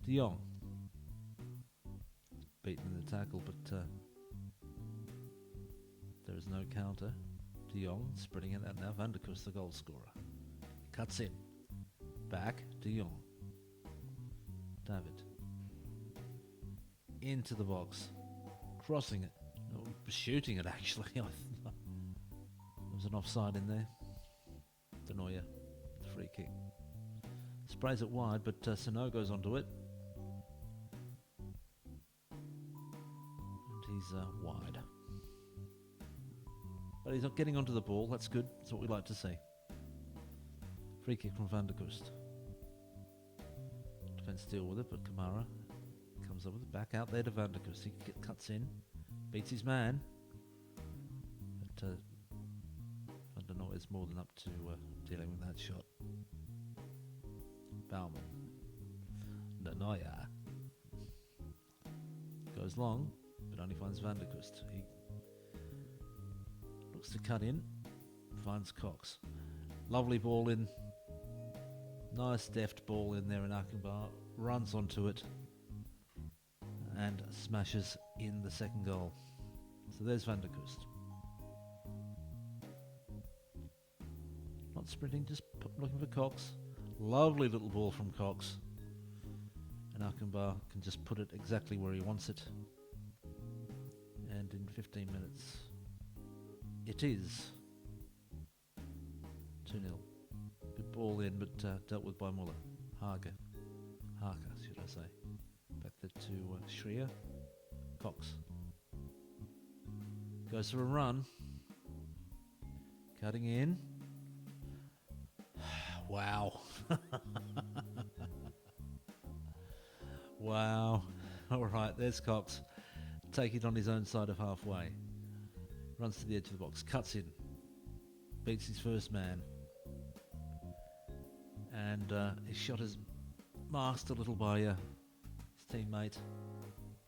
Speaker 1: De Jong. Beaten in the tackle, but there is no counter. De Jong spreading it out now. Van der Kust, the goal scorer. Cuts in. Back. De Jong. David. Into the box. Crossing it. No, shooting it, actually. There was an offside in there. De Neuer. The free kick. Sprays it wide, but Sano goes onto it. And he's wide. But he's not getting onto the ball. That's good. That's what we like to see. Free kick from Van der Kust. Defense deal with it, but Kamara comes up with it. Back out there to Van der Kust. He cuts in. Beats his man. But Van der Neuer is more than up to dealing with that shot. Baumann. De Neuer. Goes long, but only finds Van der Kust. He looks to cut in. Finds Cox. Lovely ball in. Nice deft ball in there in Achenbar. Runs onto it. And smashes in the second goal. So there's Van der Kust. Not sprinting, just looking for Cox. Lovely little ball from Cox. And Achenbar can just put it exactly where he wants it. And in 15 minutes, it is 2-0. Good ball in, but dealt with by Muller. Harker, should I say. Back there to Schreier. Cox. Goes for a run. Cutting in. Wow. Wow. All right, there's Cox. Take it on his own side of halfway. Runs to the edge of the box. Cuts in. Beats his first man. And his shot is masked a little by his teammate.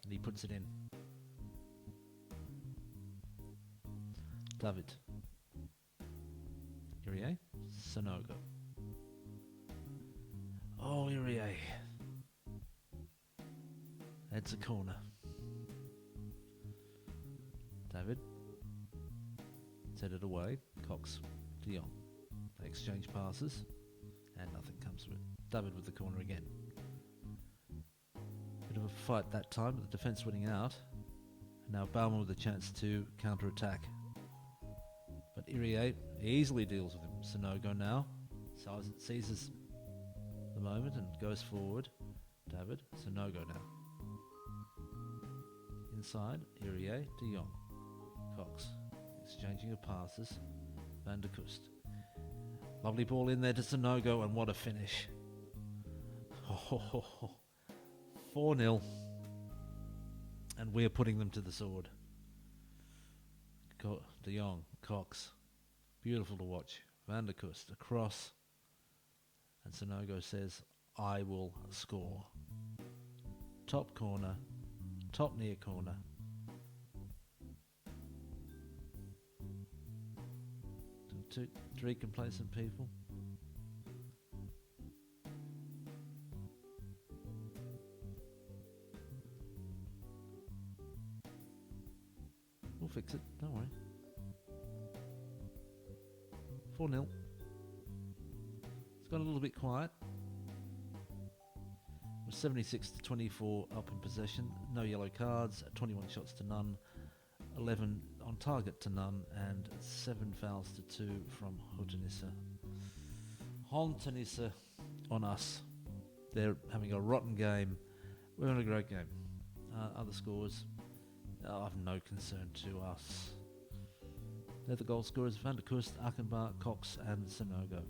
Speaker 1: And he puts it in. David. Irie. Sonogo. Oh, Irie. It's a corner. David. Set it away. Cox. De Jong. They exchange passes. And nothing comes of it. David with the corner again. Bit of a fight that time, but the defence winning out. And now Baumann with a chance to counter-attack. But Irie easily deals with him. Sonogo now seizes the moment and goes forward. David, Sonogo now. Inside, Irie, De Jong. Cox. Exchanging of passes. Van der Kust. Lovely ball in there to Sonogo, and what a finish. 4-0. And we're putting them to the sword. De Jong, Cox. Beautiful to watch. Van der Kust across. And Sonogo says, I will score. Top corner. Top near corner. Three complacent people. We'll fix it, don't worry. 4-0. It's got a little bit quiet. We're 76-24 up in possession. No yellow cards, 21 shots to none. 11 on target to none, and 7 fouls to 2 from Hontenisse. Hontenisse on us. They're having a rotten game. We're having a great game. Other scores are of no concern to us. They're the goal scorers: Van der Kust, Achenbach, Cox and Sonogo.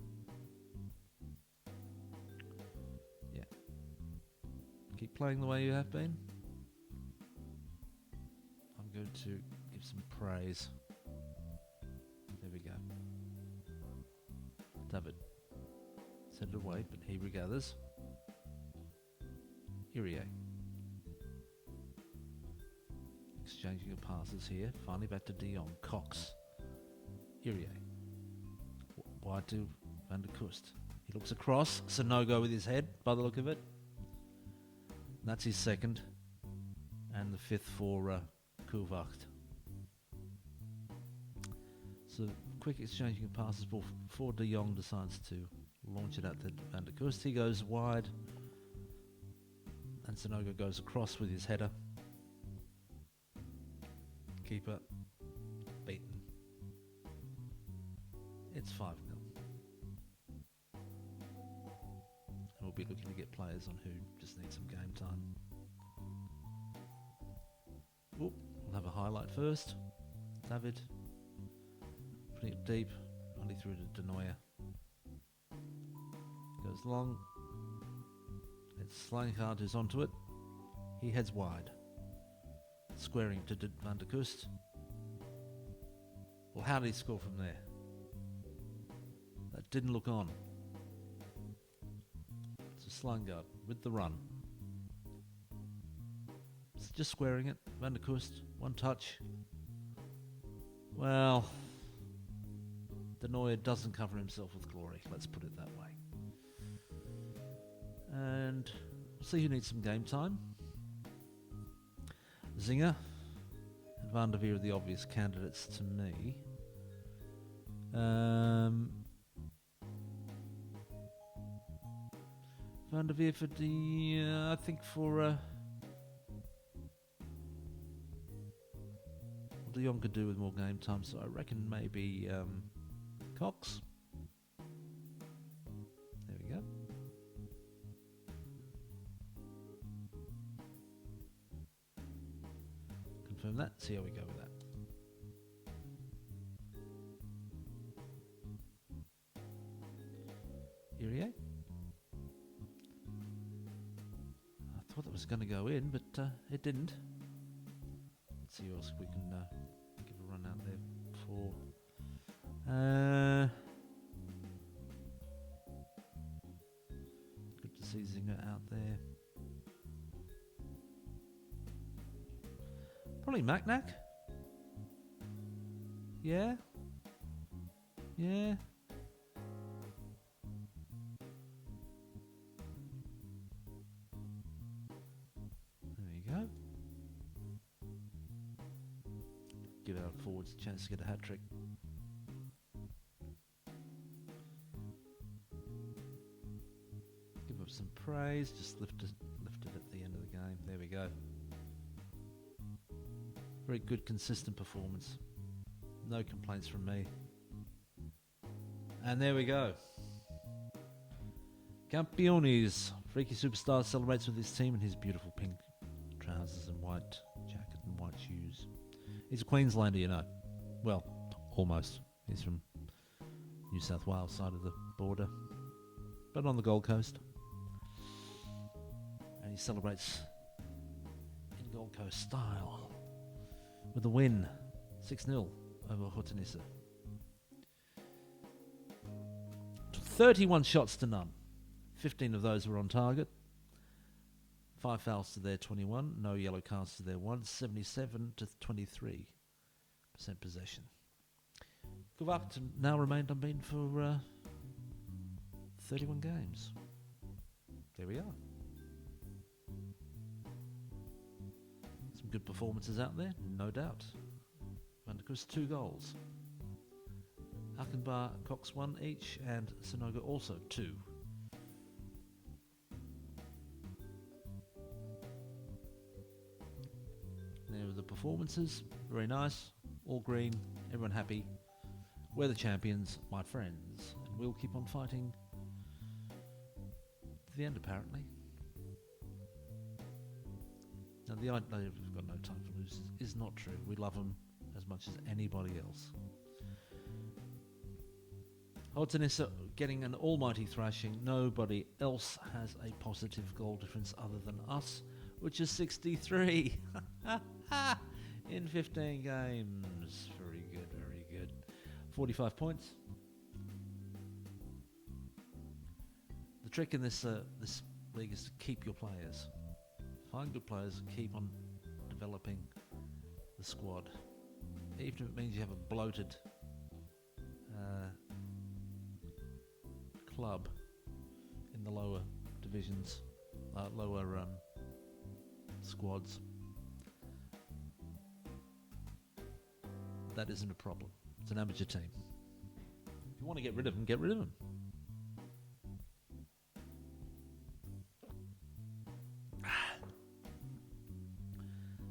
Speaker 1: Yeah. Keep playing the way you have been. I'm going to give some praise. There we go. David sent it away, but he regathers. Irie. Exchanging of passes here. Finally back to De Jong. Cox. Irie. Wide to Van der Kust. He looks across. Sonogo with his head, by the look of it. And that's his second. And the fifth for Koewacht. So quick exchanging of passes before De Jong decides to launch it out to Van der Kust. He goes wide. And Sonogo goes across with his header. Keeper beaten. It's 5-0. And we'll be looking to get players on who just need some game time. We'll have a highlight first. David putting it deep, only through to Denoyer. Goes long. It's Slangard who's onto it. He heads wide. Squaring to Van der Kust. Well, how did he score from there? That didn't look on. So Slangard with the run. It's just squaring it. Van der Kust, one touch. Well, Denoyer doesn't cover himself with glory. Let's put it that way. And we'll see who needs some game time. Zinger and Van der Veer are the obvious candidates to me. Van der Veer for I think for what De Jong could do with more game time, so I reckon maybe Cox. There we go. Confirm that, see how we go with that. Irie. I thought that was going to go in, but it didn't. Let's see who else we can give a run out there for. Good to see Zinger out there. Probably Macnack. Yeah. Yeah. There you go. Give our forwards a chance to get a hat trick. Give up some praise. Just lift it at the end of the game. There we go. Very good, consistent performance. No complaints from me. And there we go. Campiones. Freaky Superstar celebrates with his team in his beautiful pink trousers and white jacket and white shoes. He's a Queenslander, you know. Well, almost. He's from New South Wales side of the border, but on the Gold Coast. And he celebrates in Gold Coast style with a win, 6-0 over Hontenisse. 31 shots to none. 15 of those were on target. 5 fouls to their 21. No yellow cards to their 1. 77 to 23% possession. Koewacht now remained unbeaten for 31 games. There we are. Some good performances out there, no doubt. Van der Kust 2 goals. Achenbach, Cox 1 each, and Sonogo also 2. There were the performances, very nice, all green, everyone happy. We're the champions, my friends, and we'll keep on fighting to the end, apparently. Now, the idea we've got no time for losers is not true. We love them as much as anybody else. Hodgson getting an almighty thrashing. Nobody else has a positive goal difference other than us, which is 63 in 15 games. Very good, very good. 45 points. The trick in this league is to keep your players. Find good players and keep on developing the squad. Even if it means you have a bloated club in the lower divisions, lower squads. That isn't a problem. It's an amateur team. If you want to get rid of them, get rid of them.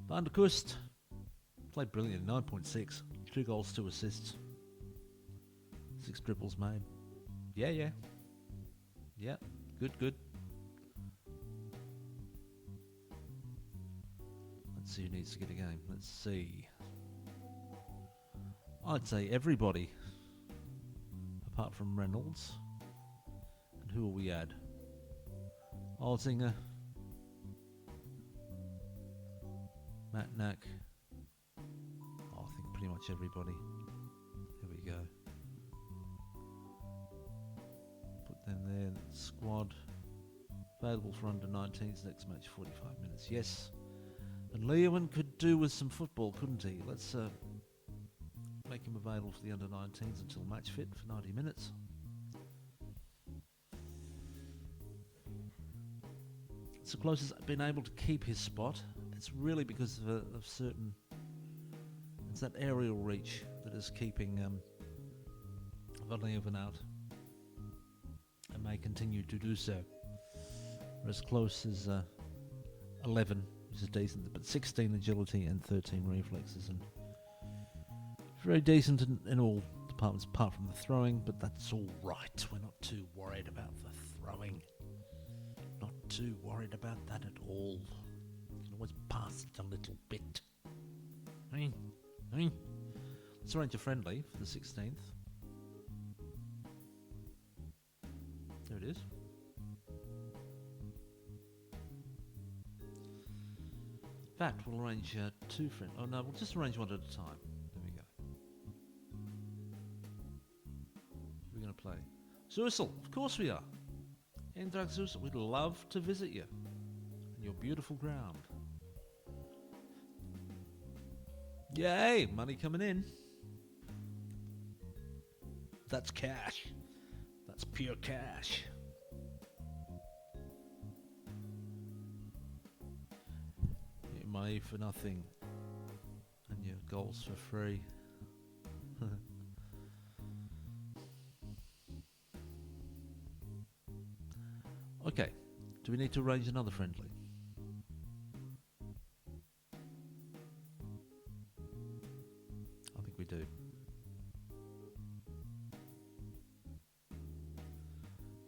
Speaker 1: Van der Kust played brilliant, 9.6. 2 goals, 2 assists. 6 dribbles made. Yeah. Good. Let's see who needs to get a game. Let's see. I'd say everybody, apart from Reynolds. And who will we add? Olsinger, Matt Nack. I think pretty much everybody. Here we go. Put them there. Squad available for under 19s. Next match, 45 minutes. Yes. And Leeuwen could do with some football, couldn't he? Let's make him available for the under 19s until match fit for 90 minutes. So close as been able to keep his spot. It's really because of certain. It's that aerial reach that is keeping Van Leeuwen out, and may continue to do so. We're as close as 11, which is decent, but 16 agility and 13 reflexes, and very decent in all departments apart from the throwing. But that's all right. We're not too worried about the throwing. Not too worried about that at all. You can always pass it a little bit. Let's arrange a friendly for the 16th. There it is. In fact, we'll arrange 2 friends. Oh no, we'll just arrange one at a time. There we go. We're going to play Zussel. Of course we are. Embark Zussel. We'd love to visit you in your beautiful ground. Yay! Money coming in. That's cash. That's pure cash. Your money for nothing. And your goals for free. Okay. Do we need to arrange another friendly? I think we do.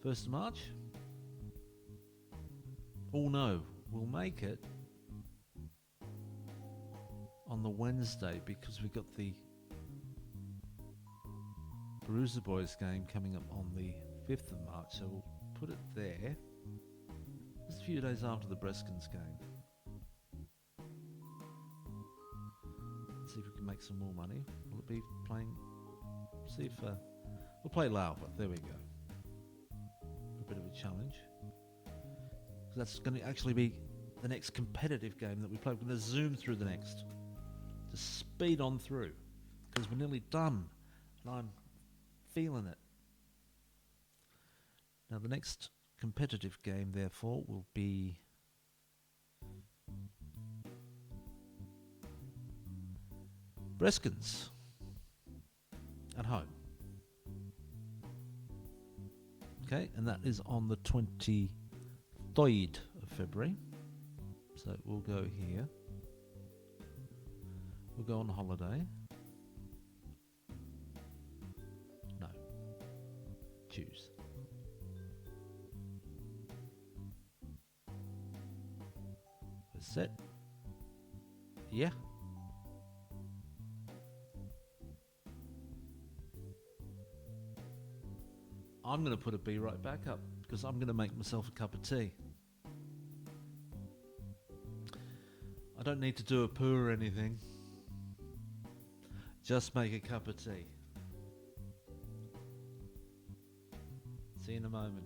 Speaker 1: 1st of March? Oh no, we'll make it on the Wednesday because we got the Bruiser Boys game coming up on the 5th of March, so we'll put it there. Just a few days after the Breskens game. Let's see if we can make some more money. Will it be playing? See if we'll play Lauva. There we go. A bit of a challenge. That's going to actually be the next competitive game that we play. We're going to zoom through the next. Just speed on through. Because we're nearly done. And I'm feeling it. Now the next competitive game, therefore, will be Breskens at home. Okay, and that is on the 23rd of February. So we'll go here. We'll go on holiday. No. Choose. That's it. Yeah. I'm going to put a B right back up because I'm going to make myself a cup of tea. I don't need to do a poo or anything. Just make a cup of tea. See you in a moment.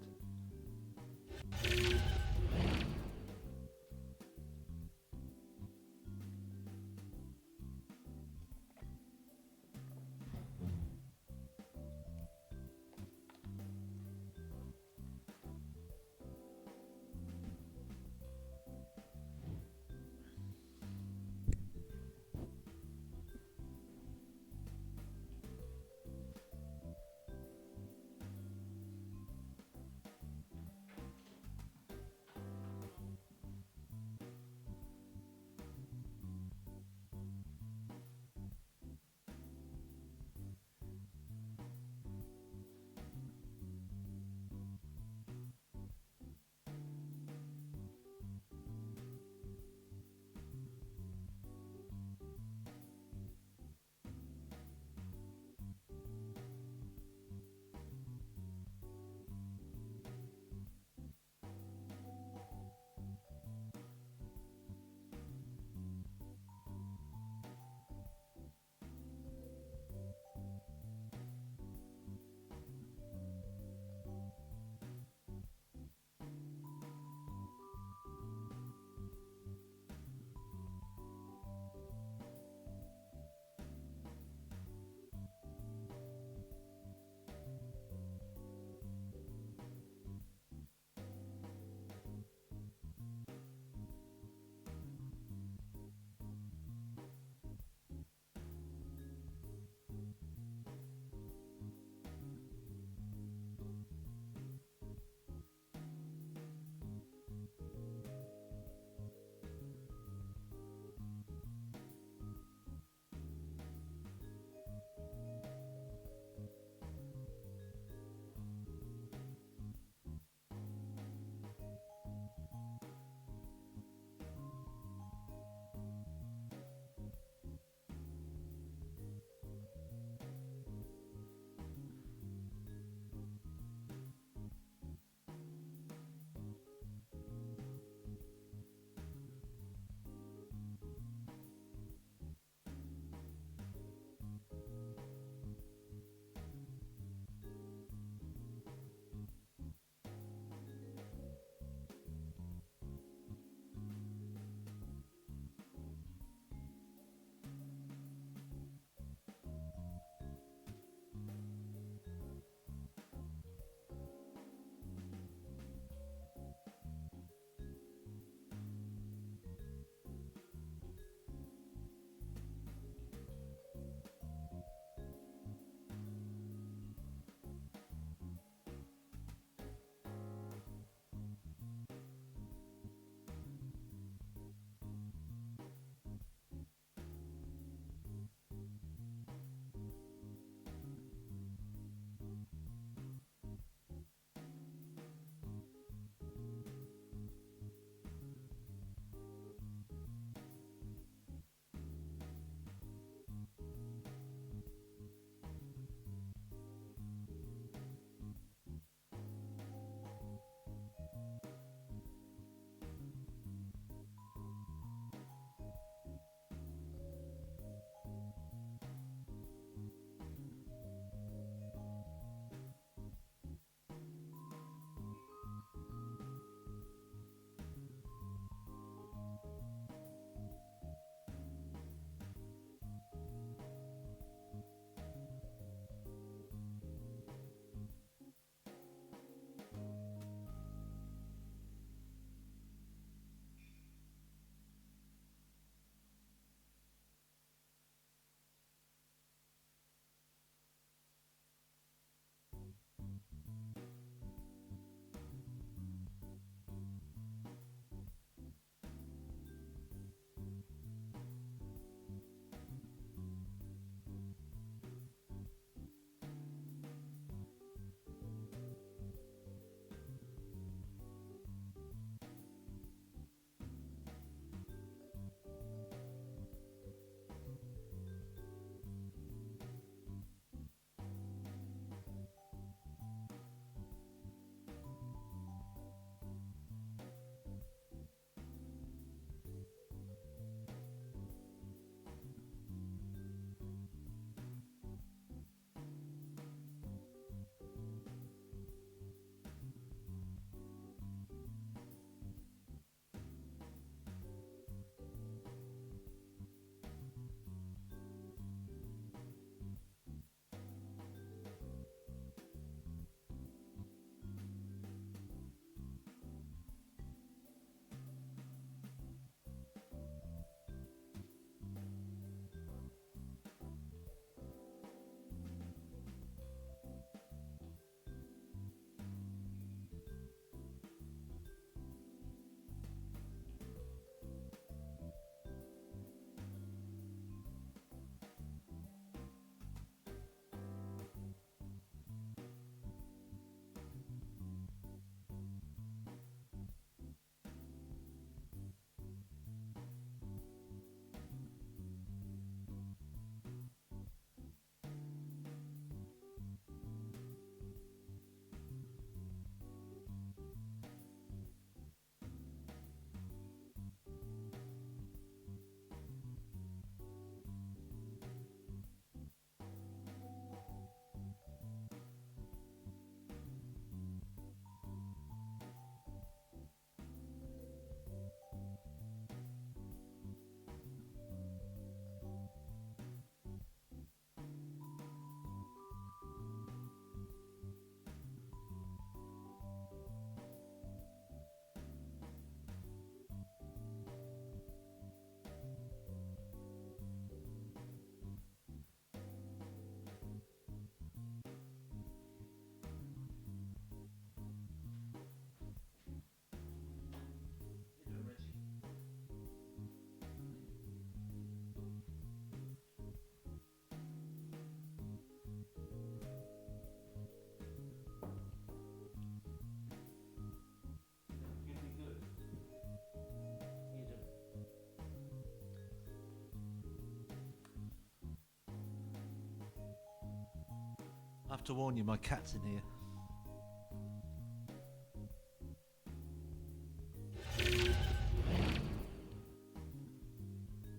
Speaker 1: have to warn you, my cat's in here.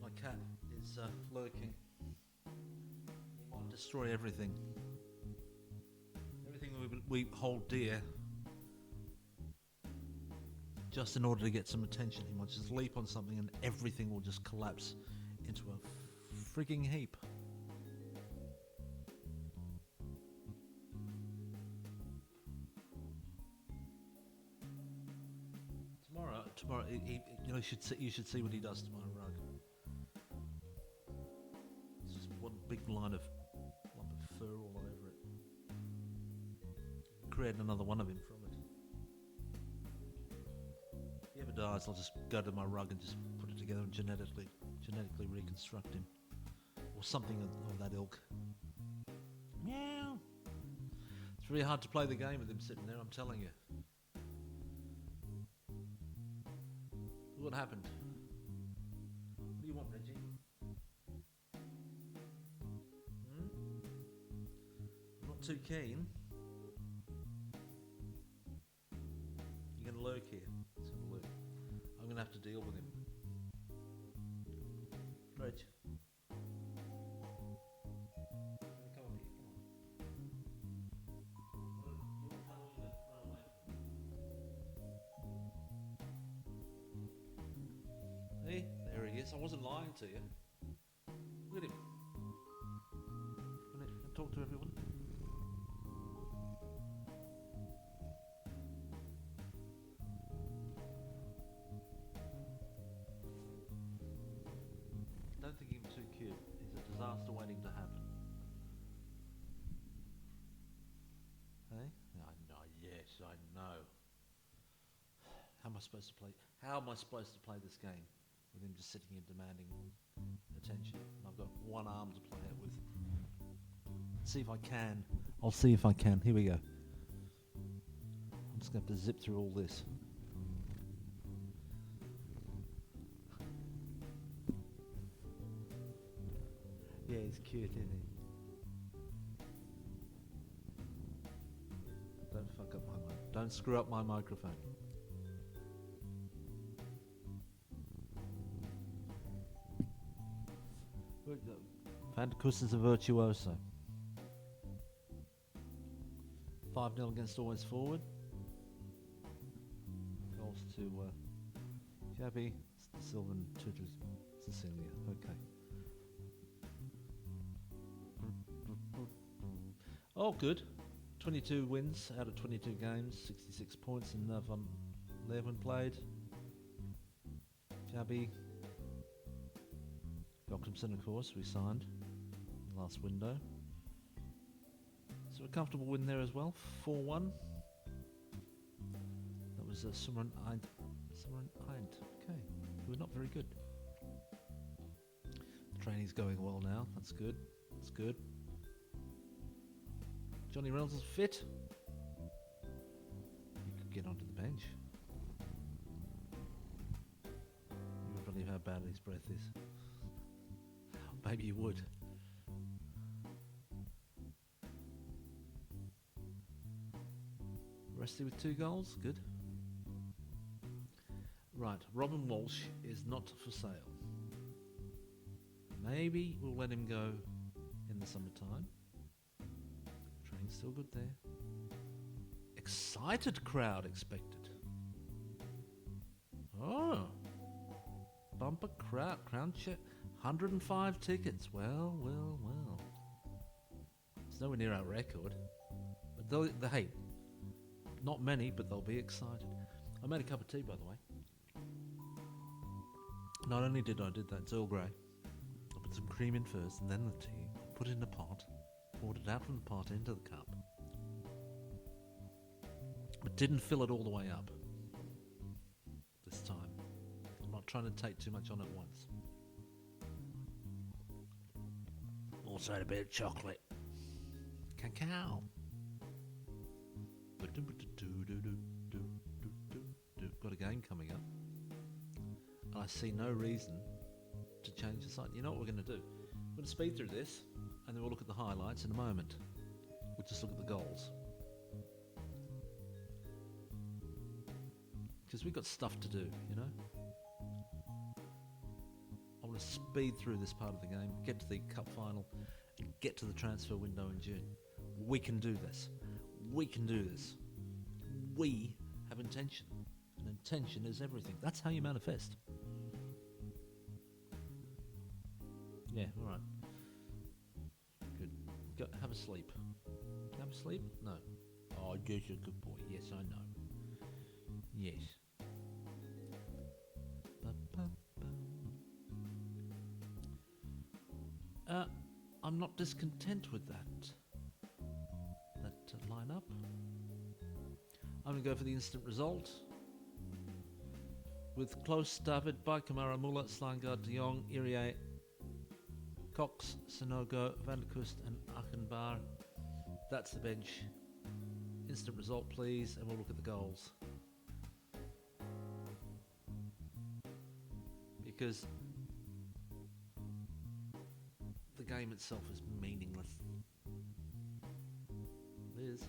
Speaker 1: My cat is lurking. He might destroy everything. Everything we hold dear. Just in order to get some attention, he might just leap on something and everything will just collapse into a frigging heap. Tomorrow, you should see what he does to my rug. It's just one big lump of fur all over it. Create another one of him from it. If he ever dies, I'll just go to my rug and just put it together and genetically reconstruct him, or something of that ilk. Meow. It's really hard to play the game with him sitting there. I'm telling you. What happened? What do you want, Reggie? I'm not too keen. You're gonna lurk here. It's gonna lurk. I'm gonna have to deal with him. Reg. Come on here, Hey, there he is. I wasn't lying to you. Look at him. Can I talk to everyone? Don't think him too cute. He's a disaster waiting to happen. Hey? I know. Yes, I know. How am I supposed to play this game? With him just sitting here demanding attention. And I've got one arm to play it with. Let's see if I can. I'll see if I can. Here we go. I'm just going to have to zip through all this. Yeah, he's cute, isn't he? Don't fuck up my mic. Don't screw up my microphone. Vandicus is a virtuoso. 5-0 against Always Forward. Goals to Jabby, Sylvan, Tutu, Cecilia. Okay. Oh, good. 22 wins out of 22 games, 66 points in 11 played. Jabby. Jockimson, of course, we signed last window. So a comfortable win there as well, 4-1. That was Summer Eint. Okay, we're not very good. The training's going well now. That's good. That's good. Johnny Reynolds is fit. You could get onto the bench. You would believe how bad his breath is. Maybe you would. Rusty with 2 goals, good. Right, Robin Walsh is not for sale. Maybe we'll let him go in the summertime. Training's still good there. Excited crowd expected. Oh, bumper crowd, crown check. 105 tickets. Well. It's nowhere near our record. But hey, not many, but they'll be excited. I made a cup of tea, by the way. Not only did I do that, it's Earl Grey. I put some cream in first, and then the tea. Put it in a pot. Poured it out from the pot into the cup. But didn't fill it all the way up. This time. I'm not trying to take too much on at once. Also had a bit of chocolate. Cacao. Got a game coming up. I see no reason to change the site. You know what we're going to do? We're going to speed through this, and then we'll look at the highlights in a moment, which just look at the goals. Because we've got stuff to do, you know? I want to speed through this part of the game, get to the cup final, and get to the transfer window in June. We can do this. We can do this. We have intention. And intention is everything. That's how you manifest. Yeah, all right. Good. Go, have a sleep. Have a sleep? No. Oh, you're a good boy. Yes, I know. Yes. I'm not discontent with that lineup. I'm going to go for the instant result. With Close, David, Kamara, Muller, Slangard, De Jong, Irier, Cox, Sanogo, Van der Kust and Achenbar. That's the bench. Instant result, please, and we'll look at the goals. Because the game itself is meaningless. It is.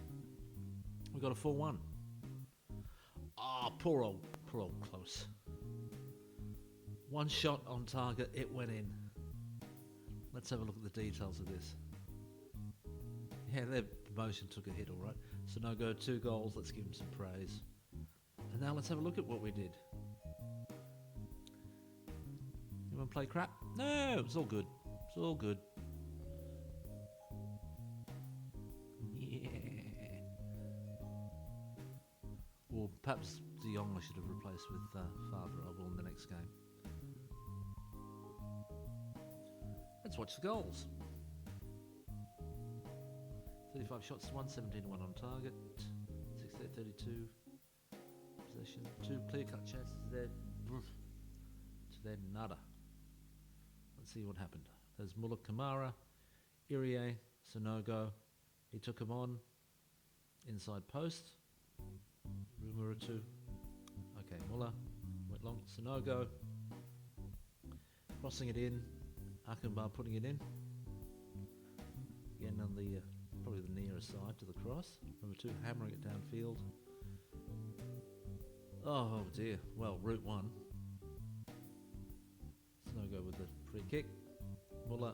Speaker 1: We got a 4-1. Ah, poor old Close. One shot on target, it went in. Let's have a look at the details of this. Yeah, their promotion took a hit, all right. So now go 2 goals. Let's give him some praise. And now let's have a look at what we did. You want to play crap? No, it's all good. It's all good. Yeah. Or perhaps De Jong I should have replaced with Favre. I will in the next game. Let's watch the goals. 35 shots to 1, 17 1 on target. 68 32. Possession. 2 clear-cut chances there. To their nada. Let's see what happened. There's Muller, Kamara, Irier, Sanogo. He took him on. Inside post. Rumuratu. Okay, Muller. Went long. Sanogo. Crossing it in. Achenbar putting it in. Again on the probably the nearest side to the cross. Number 2 hammering it downfield. Oh dear. Well, route 1. Sanogo with the free kick. Muller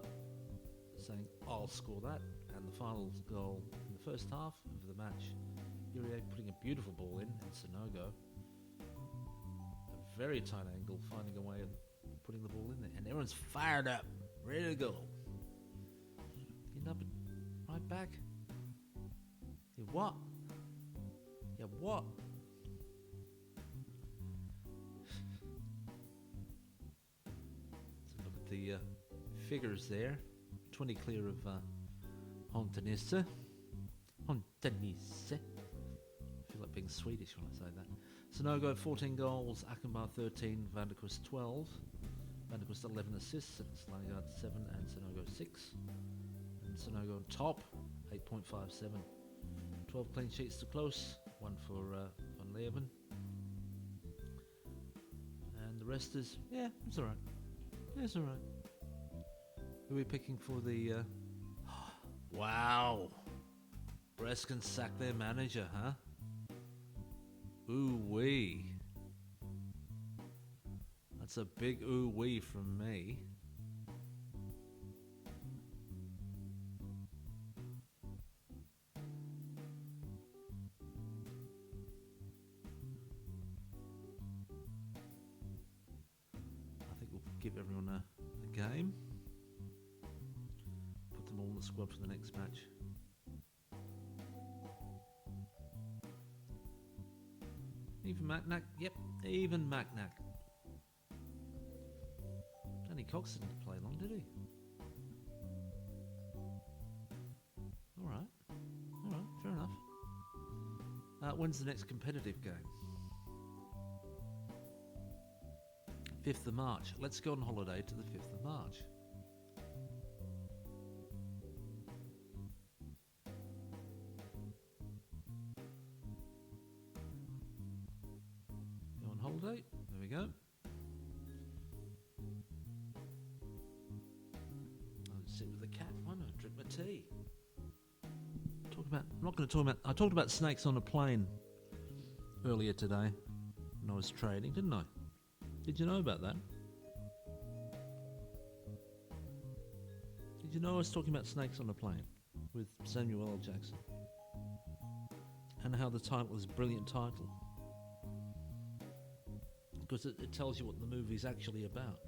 Speaker 1: saying, I'll score that. And the final goal in the first half of the match. Urier putting a beautiful ball in, and Sanogo. A very tight angle, finding a way of putting the ball in there. And everyone's fired up, ready to go. Getting up and right back. Yeah, what? Yeah, what? Let's look at the figures there. 20 clear of Hontanisse. Hontanisse. I feel like being Swedish when I say that. Sanogo 14 goals, Achenbar 13, Van der Kust 12. Van der Kust 11 assists, and Slangard 7 and Sanogo 6. And Sanogo on top, 8.57. 12 clean sheets to Close, 1 for Van Leeuwen. And the rest is, yeah, it's alright. Yeah, it's alright. Who are we picking for the... Wow! Breskin sacked their manager, huh? Ooh-wee. That's a big ooh-wee from me. I think we'll give everyone a game. Put them all in the squad for the next match. Even Macnack, yep, even Macnack. Danny Cox didn't play long, did he? Alright, fair enough. When's the next competitive game? 5th of March. Let's go on holiday to the 5th of March. Holiday. There we go. I'll sit with the cat. Why not drink my tea? Talking I talked about snakes on a plane earlier today when I was trading, didn't I? Did you know about that? Did you know I was talking about snakes on a plane with Samuel L. Jackson? And how the title is a brilliant title. Because it tells you what the movie's actually about.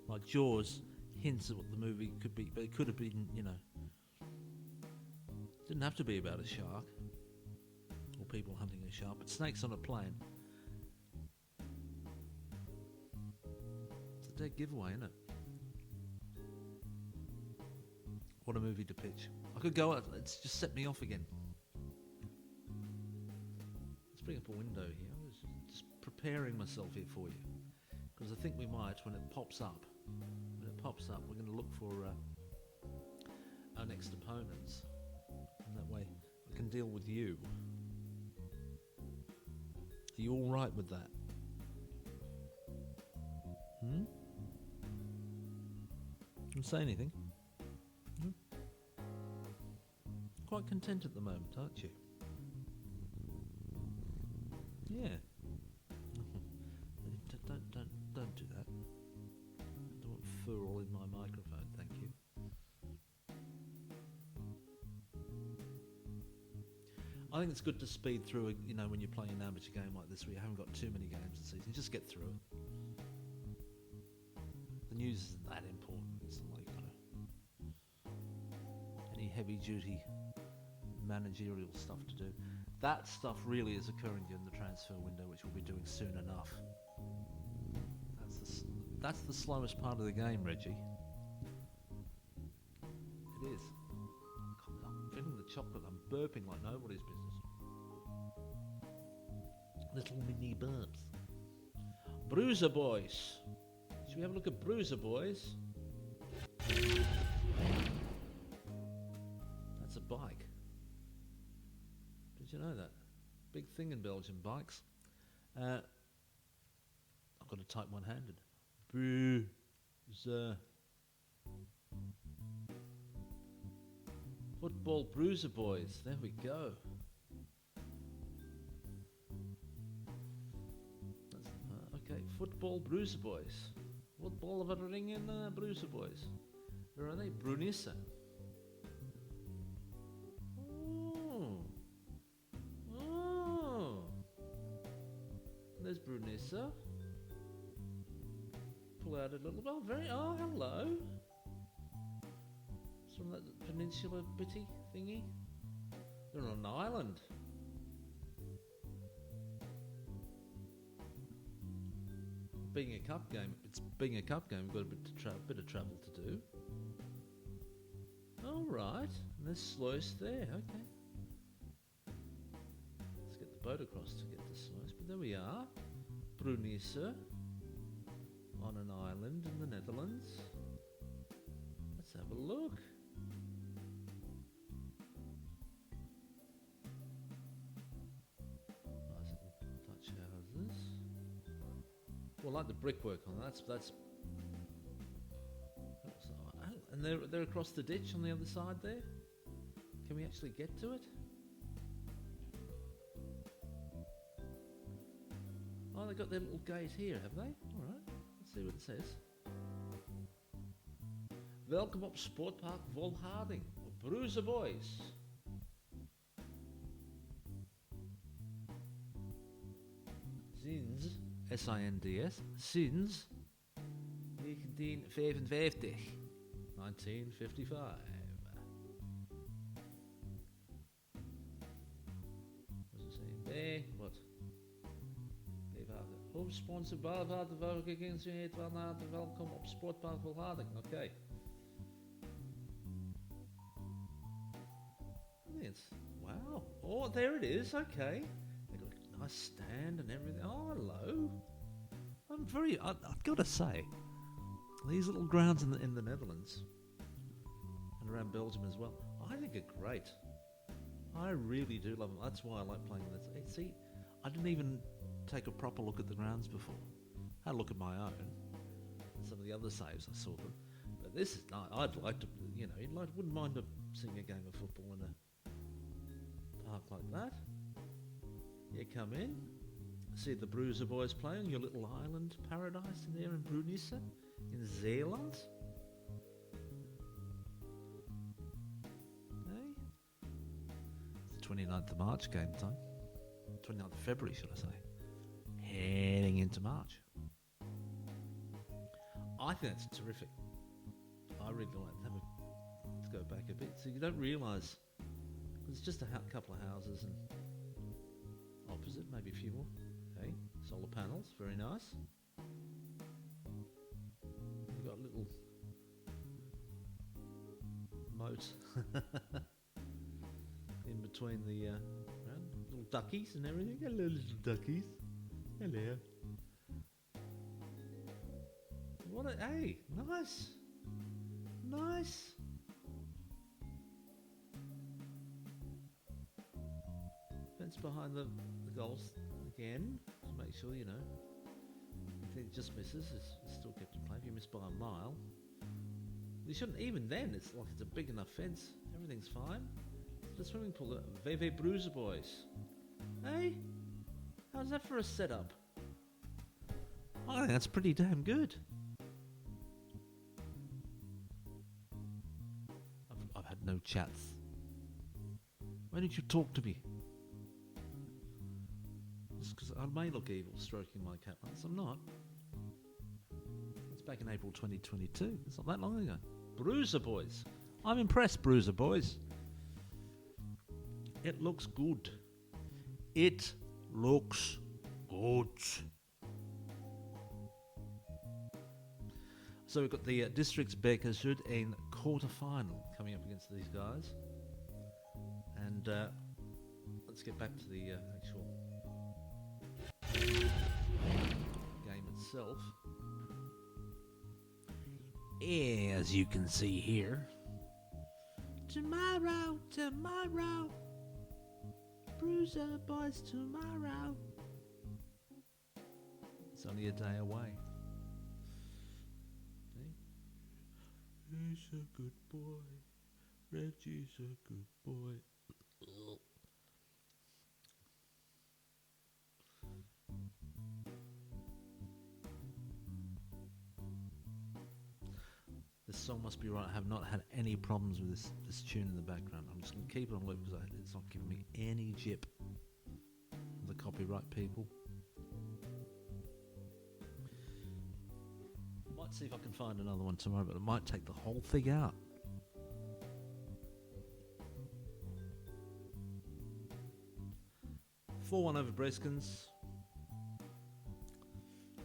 Speaker 1: Like Jaws hints at what the movie could be, but it could have been, didn't have to be about a shark or people hunting a shark, but snakes on a plane. It's a dead giveaway, isn't it? What a movie to pitch. I could go out, it's just set me off again. Let's bring up a window here. I was just preparing myself here for you. Because I think we might, when it pops up, we're going to look for our next opponents. And that way I can deal with you. Are you all right with that? Don't say anything. Quite content at the moment, aren't you? Yeah. Don't do that. Don't want fur all in my microphone, thank you. I think it's good to speed through it, when you're playing an amateur game like this where you haven't got too many games this season. Just get through it. The news isn't that important. It's not like any heavy duty managerial stuff to do. That stuff really is occurring during the transfer window, which we'll be doing soon enough. That's the slowest part of the game, Reggie. It is. I'm getting the chocolate. I'm burping like nobody's business. Little mini burps. Bruiser Boys. Should we have a look at Bruiser Boys? That's a bike. Did you know that? Big thing in Belgium, bikes. I've got to type one-handed. Bruiser. Football Bruiser Boys. There we go. Okay, Football Bruiser Boys. Football of a ring in Bruiser Boys. Where are they? Brunisse. There's Brunisse. Pull out a little. Hello. It's from that peninsula bitty thingy. They're on an island. Being a cup game, we've got a bit of travel to do. All right, and there's Sluice there. Okay. Let's get the boat across to get to Sluice. But there we are. Brunisse on an island in the Netherlands. Let's have a look. Nice little Dutch houses. Well, I like the brickwork on that. That's and they're across the ditch on the other side there. Can we actually get to it? Oh, they've got their little gate here, have they? All right, let's see what it says. Welkom op Sportpark Volharding, Bruiser Boys. Sinds, S-I-N-D-S, sinds 1955. 1955. What's it saying there? What? Hoofdsponsor Balvaart, de welke geïnitieerd van harte welkom op Sportpark Volharding. Okay. Wow. Oh, there it is. Okay. They've got a nice stand and everything. Oh, hello. I've got to say, these little grounds in the Netherlands and around Belgium as well, I think are great. I really do love them. That's why I like playing this. See, I didn't even take a proper look at the grounds before. I had a look at my own. Some of the other saves I saw them. But this is nice. I'd like to, wouldn't mind seeing a game of football in park like that. You come in, see the Bruiser Boys play on your little island paradise in there in Brunisse, in Zeeland. Hey? It's the 29th of March game time. 29th of February, should I say. Heading into March. I think that's terrific. I really like to go back a bit. So you don't realise, it's just a couple of houses and opposite, maybe a few more. Okay, solar panels, very nice. You've got a little moat in between the little duckies and everything. Hello, little duckies. Hello. Hey, nice. Nice. Fence behind the goals again, to make sure, you know, if it just misses, it's still kept in play. If you miss by a mile, you shouldn't, even then, it's like it's a big enough fence, everything's fine. The swimming pool, the VV Bruiser Boys. Hey, how's that for a setup? I think that's pretty damn good. I've had no chats. Why don't you talk to me? Just because I may look evil stroking my cat once. I'm not. It's back in April 2022. It's not that long ago. Bruiser Boys. I'm impressed, Bruiser Boys. It looks good. It looks good. So we've got the Districts Beckershood in quarter-final coming up against these guys. And let's get back to the actual game itself. As you can see here. Tomorrow, tomorrow. Bruiser Boys tomorrow. It's only a day away. He's a good boy. Reggie's a good boy. This song must be right. I have not had any problems with this tune in the background. I'm just going to keep it on loop because it's not giving me any jip. The copyright people. Might see if I can find another one tomorrow, but it might take the whole thing out. (4-1) over Breskens.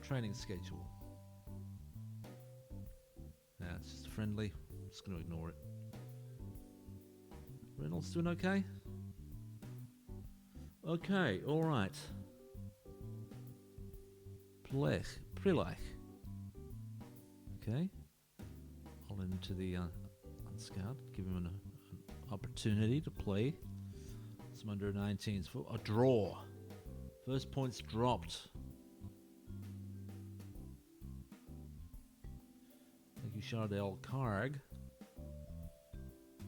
Speaker 1: Training schedule. Nah, it's just friendly. I'm just going to ignore it. Reynolds doing okay? Okay, alright. Prilach. Okay. I'll into the unscout. Give him an opportunity to play. Some under 19s for a draw. First points dropped. Thank you, Chardell Karg.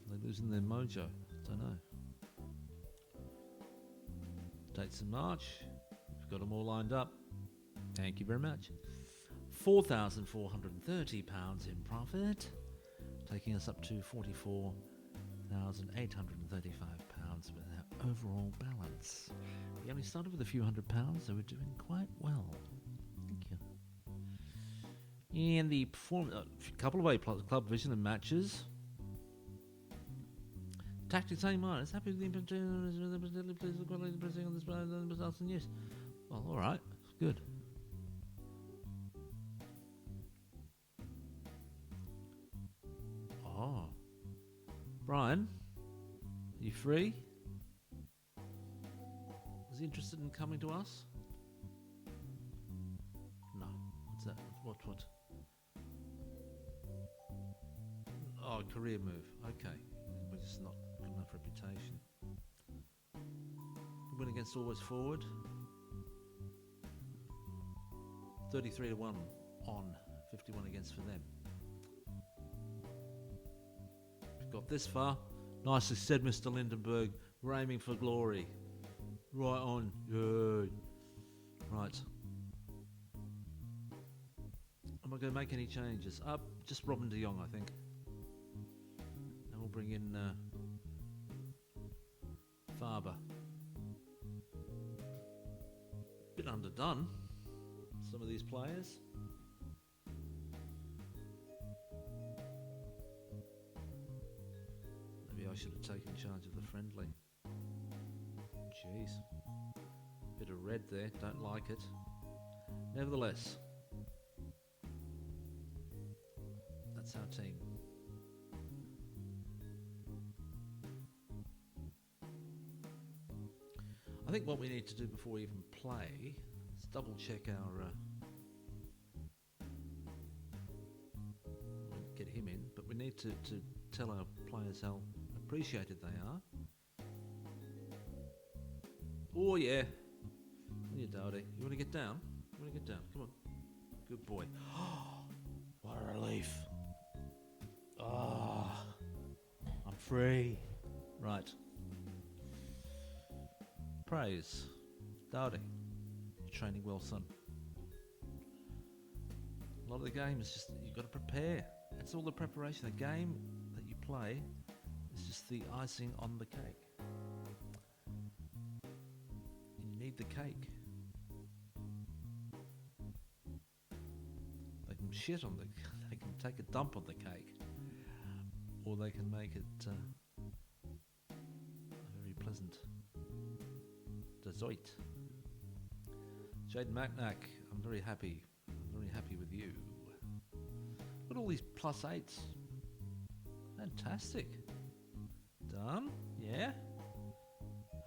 Speaker 1: They're losing their mojo. I don't know. Dates in March. We've got them all lined up. Thank you very much. £4,430 in profit, taking us up to £44,835 with our overall balance. We only started with a few £100, so we're doing quite well. Thank you. And the couple of A club vision and matches. Tactics A minus. Happy with the pressing on this results in use. Well, all right, good. Oh, Brian, are you free? Is he interested in coming to us? No. What's that? What? Oh, career move. Okay. We're just not good enough reputation. Win against Always Forward. 33-1 on, 51 against for them. We've got this far. Nicely said, Mr. Lindenberg. We're aiming for glory. Right on. Yay. Right. Am I going to make any changes? Just Robin de Jong, I think. And we'll bring in Faber. Bit underdone, some of these players. Maybe I should have taken charge of the friendly. Jeez. Bit of red there, don't like it. Nevertheless, that's our team. I think what we need to do before we even play is double check our get him in, but we need to tell our players how appreciated they are. Oh yeah. You Dowdy. You want to get down? You want to get down? Come on. Good boy. What a relief. I'm free. Right. Praise. Dowdy. You're training well, son. A lot of the game is just, you've got to prepare. It's all the preparation. The game that you play is just the icing on the cake. You need the cake. They can shit on they can take a dump on the cake, or they can make it a very pleasant dessert. Jade Macnack, I'm very happy with you. Look at all these +8s. Fantastic. Done, yeah.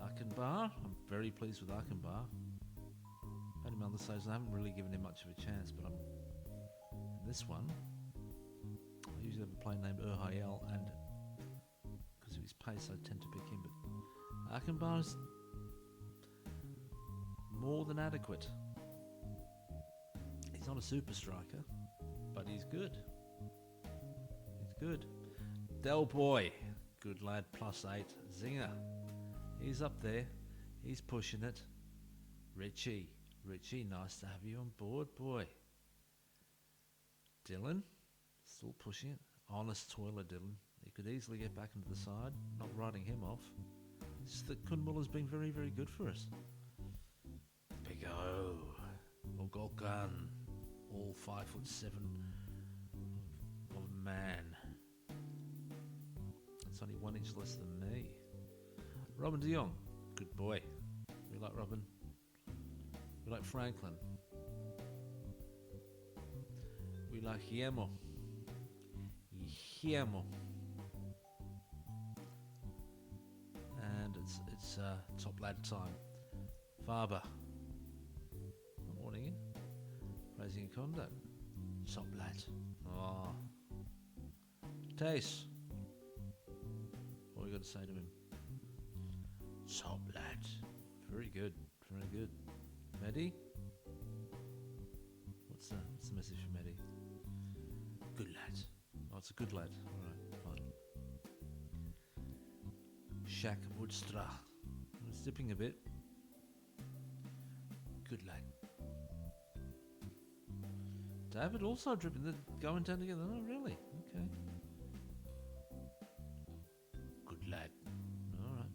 Speaker 1: Arkenbar, I'm very pleased with Arkenbar. Had him on the stage, I haven't really given him much of a chance, but I'm in this one. I usually have a player named Urhael, and because of his pace I tend to pick him, but Arkenbar is more than adequate. He's not a super striker, but he's good. He's good. Del Boy, good lad, +8. Zinger, he's up there. He's pushing it. Richie, nice to have you on board, boy. Dylan, still pushing it. Honest toiler, Dylan. He could easily get back into the side. Not writing him off. It's just that Kunmuller's been very, very good for us. Big O, Ogolkan, all 5'7" of a man. That's only 1 inch less than me. Robin de Jong, good boy. We like Robin. We like Franklin. We like Hiemo. And it's top lad time. Faber. I'm warning you. Praising your conduct. Top lad. Oh. Tace. What have you got to say to him? Top lad. Very good. Very good. Mehdi? What's the message for Mehdi? Good lad. Oh, it's a good lad. Alright, fine. Shaq Woodstra. It's dipping a bit. Good lad. David also dripping. They're going down together. Oh, really? Okay. Good lad. Alright.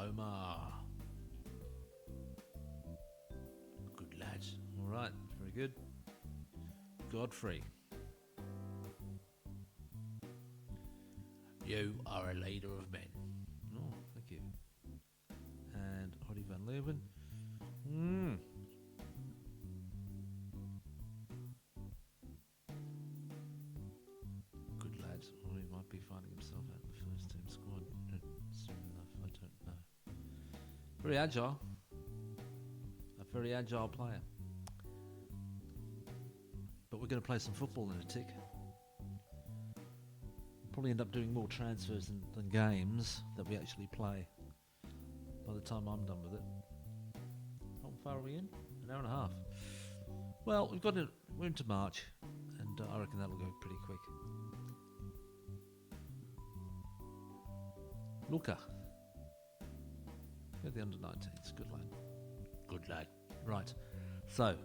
Speaker 1: Omar. Good lad. Alright, very good. Godfrey. You are a leader of men. Oh, thank you. And Hoddy van Leeuwen. Good lad. Or he might be finding himself out in the first team squad soon enough. I don't know. Very agile. A very agile player. But we're going to play some football in a tick. We'll probably end up doing more transfers than games that we actually play by the time I'm done with it. How far are we in? An hour and a half. Well, we're into March, and I reckon that'll go pretty quick. Luca. Go the under-19s. Good lad. Good lad. Right. So,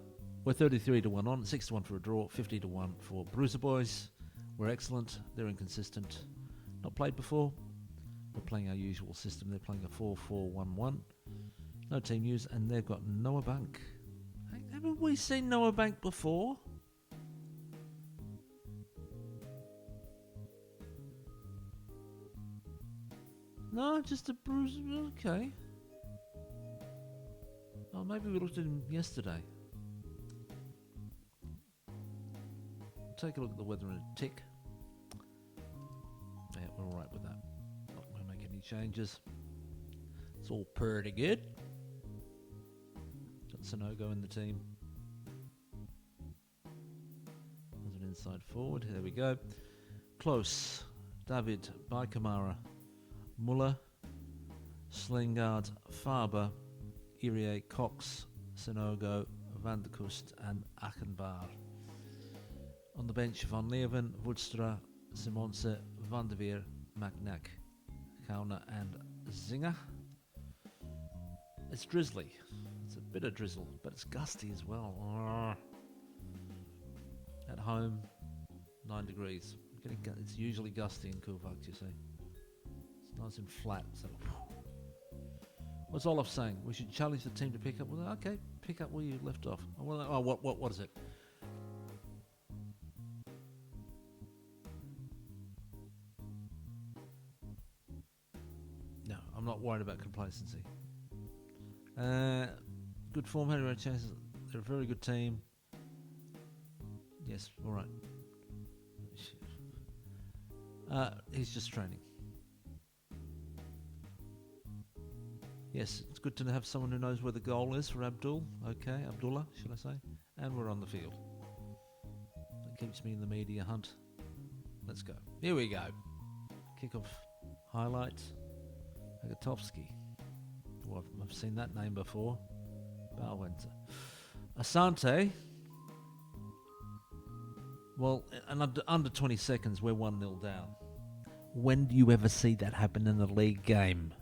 Speaker 1: we're 33 to 1 on, 6 to 1 for a draw, 50 to 1 for Bruiser Boys. We're excellent. They're inconsistent. Not played before. We're playing our usual system. They're playing a 4-4-1-1. No team news, and they've got Noah Bank. Haven't we seen Noah Bank before? No, just a Bruiser. Okay. Oh, maybe we looked at him yesterday. Take a look at the weather in a tick. Yeah, we're alright with that. Not going to make any changes. It's all pretty good. Got Sonogo in the team. As an inside forward. There we go. Close. David, Baikamara, Muller, Slingard, Faber, Irie, Cox, Sonogo, Van der Kust and Achenbar. On the bench, Van Leeuwen, Woedstra, Simonse, Van der Veer, Magnac, Kauner and Zinger. It's drizzly. It's a bit of drizzle, but it's gusty as well. At home, 9 degrees. It's usually gusty in Koewacht, you see. It's nice and flat. So, what's Olaf saying? We should challenge the team to pick up. Well, okay, pick up where you left off. Oh, what is it? No, I'm not worried about complacency. Good form, Harry Red chances. They're a very good team. Yes, all right. He's just training. Yes, it's good to have someone who knows where the goal is for Abdul. Okay, Abdullah, should I say? And we're on the field. That keeps me in the media hunt. Let's go. Here we go. Kickoff highlights. Agatovsky. Oh, I've seen that name before. Balwenter. Asante. Well, under 20 seconds, we're 1-0 down. When do you ever see that happen in a league game?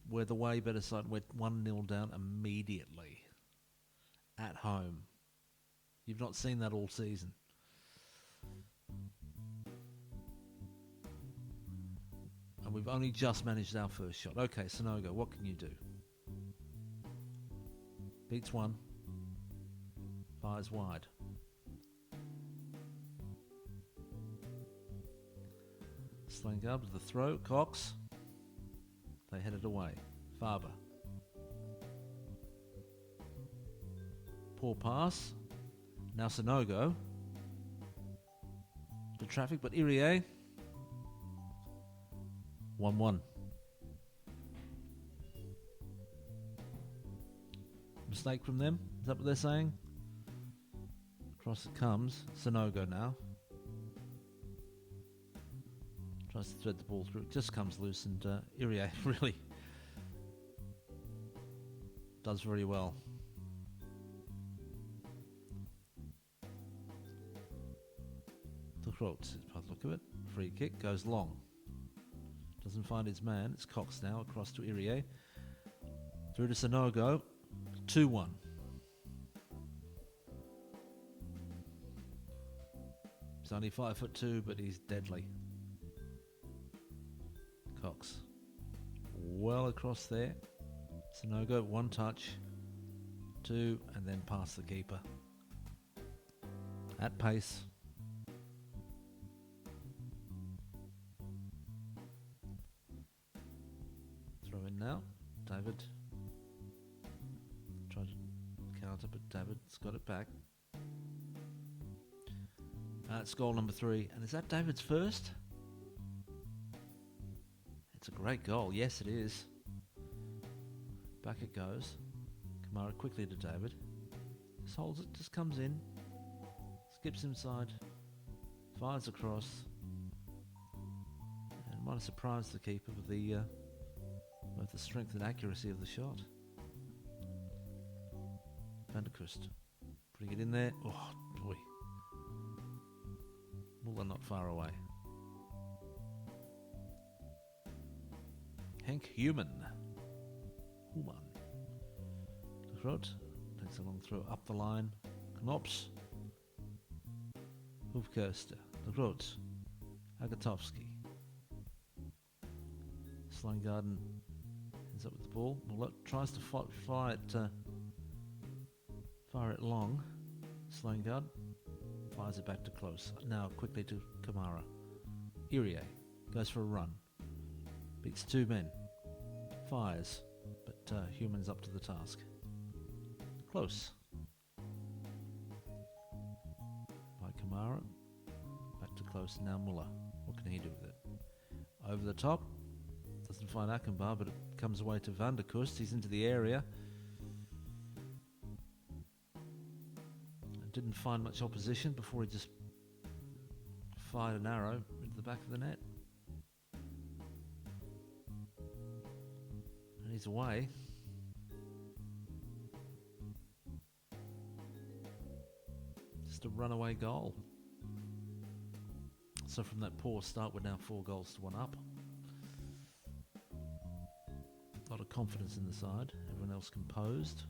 Speaker 1: We're the way better side. We're 1-0 down immediately. At home. You've not seen that all season. And we've only just managed our first shot. Okay, Sonogo, what can you do? Beats one. Fires wide. Slingard with the throw. Cox. They headed away. Faber. Poor pass. Now Sonogo. The traffic, but Irie. 1-1. Mistake from them? Is that what they're saying? Across it comes. Sonogo now. Tries to thread the ball through. It just comes loose, and Irie really does very well. The Groot, by the look of it. Free kick goes long. Doesn't find his man. It's Cox now across to Irie. Through to Sonogo. 2-1. He's only 5'2", but he's deadly. Cox. Well across there. Sonogo, one touch. 2, and then past the keeper. At pace. Throw in now. David. Tried to counter, but David's got it back. It's goal number 3. And is that David's first? It's a great goal. Yes, it is. Back it goes. Kamara quickly to David. Just holds it, just comes in. Skips inside. Fires across. And might have surprised the keeper with the both the strength and accuracy of the shot. Van der Kust. Putting it in there. Oh, boy. Muller not far away. Henk Human. De Groot takes a long throw up the line. Knops. Hoefkerster. De Groot. Agatovsky. Slangarden ends up with the ball. Muller tries to fire it long. Slangard fires it back to close. Now quickly to Kamara. Irie goes for a run. Beats two men. Fires, but Human's up to the task. Close. By Kamara. Back to close. Now Muller. What can he do with it? Over the top. Doesn't find Achenbach, but it comes away to Van der Kust. He's into the area. Didn't find much opposition before he just fired an arrow into the back of the net. And he's away. Just a runaway goal. So from that poor start, we're now 4 goals to 1 up. A lot of confidence in the side. Everyone else composed.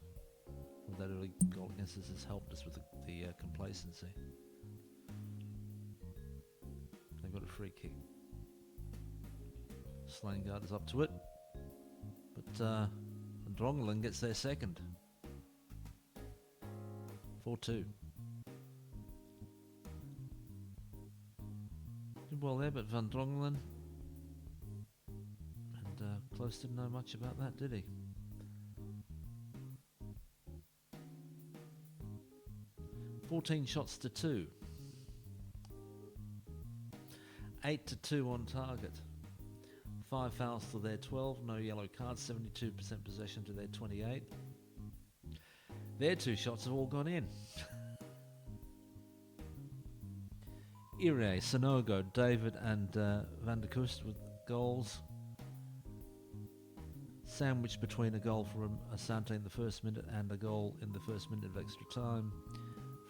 Speaker 1: That early goal against us has helped us with the complacency. They've got a free kick. Slangard is up to it. But Drongelen gets their second. 4-2. Did well there, but Van Drongelen and Close didn't know much about that, did he? 14 shots to 2. 8-2 on target. 5 fouls to their 12. No yellow cards. 72% possession to their 28. Their 2 shots have all gone in. Irie, Sonogo, David and Van der Kust with goals. Sandwiched between a goal from Asante in the first minute and a goal in the first minute of extra time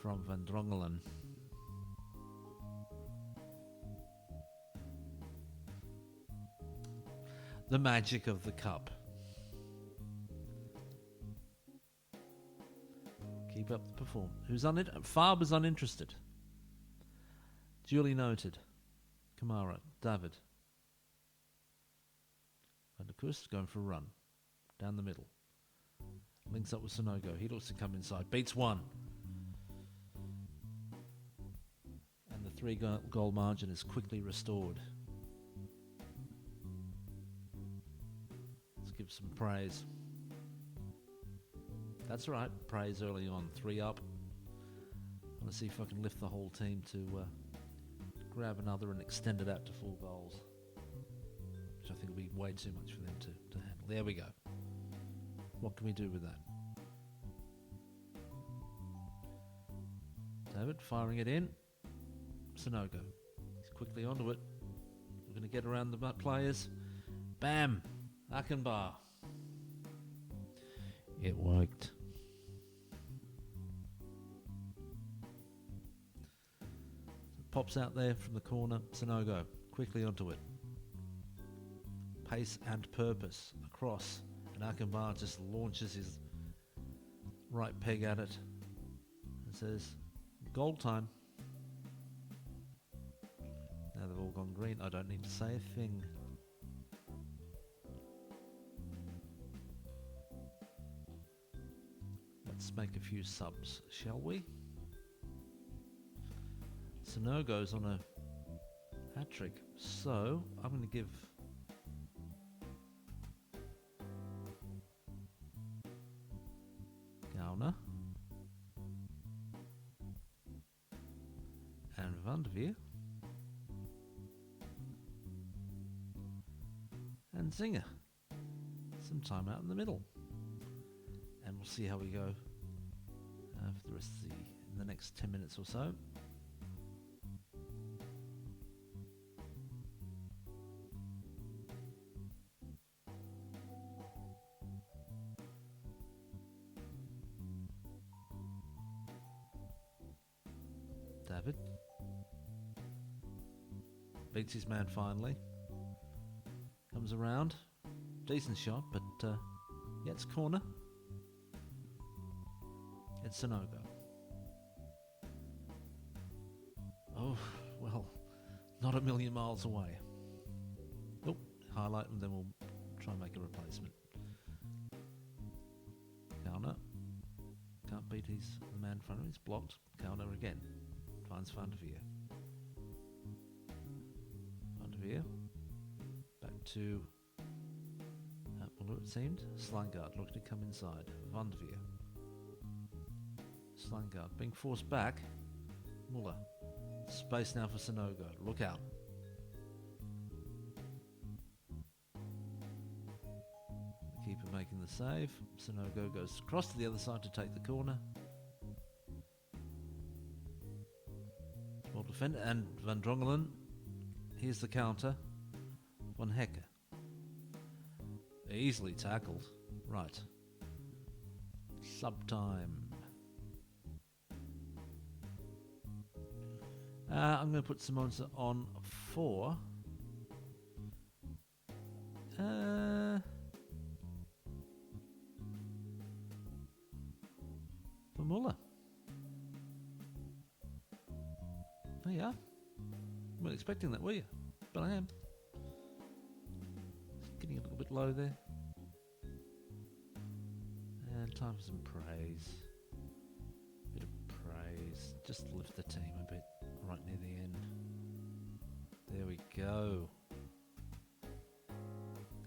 Speaker 1: from Van Drongelen. The magic of the cup. Keep up the performance. Who's on it? Faber's uninterested. Duly noted. Kamara, David. Van der Kust going for a run. Down the middle. Links up with Sonogo. He looks to come inside. Beats one. And the 3-goal margin is quickly restored. Let's give some praise. That's right. Praise early on. 3 up. I want to see if I can lift the whole team to grab another and extend it out to 4 goals. Which I think will be way too much for them to handle. There we go. What can we do with that? David firing it in. Sonogo. He's quickly onto it. We're going to get around the players. Bam! Achenbach. It worked. Pops out there from the corner. Sonogo quickly onto it. Pace and purpose across. And Achenbach just launches his right peg at it and says, goal time. Now they've all gone green. I don't need to say a thing. Let's make a few subs, shall we? Sonogo's on a hat-trick, so I'm going to give Gauner and Van der Veer and Zinger some time out in the middle, and we'll see how we go for the rest of the next 10 minutes or so. Beats his man finally. Comes around. Decent shot, but yeah, it's corner. It's a no-go. Oh, well, not a million miles away. Oh, highlight and then we'll try and make a replacement. Counter. Can't beat the man in front of him. It's blocked. Counter again. Finds Van der Veer. Van der Veer. Back to Muller, it seemed. Slangard looking to come inside. Van der Veer. Slangard being forced back. Muller. Space now for Sonogo. Look out. The keeper making the save. Sonogo goes across to the other side to take the corner. Well defended. And Van Drongelen. Here's the counter. Van Hecker. Easily tackled. Right. Sub time. I'm going to put Simonsa on 4. For Muller. Oh yeah. Weren't expecting that, were you? But I am. Getting a little bit low there. And time for some praise. Bit of praise. Just to lift the team a bit. Right near the end. There we go.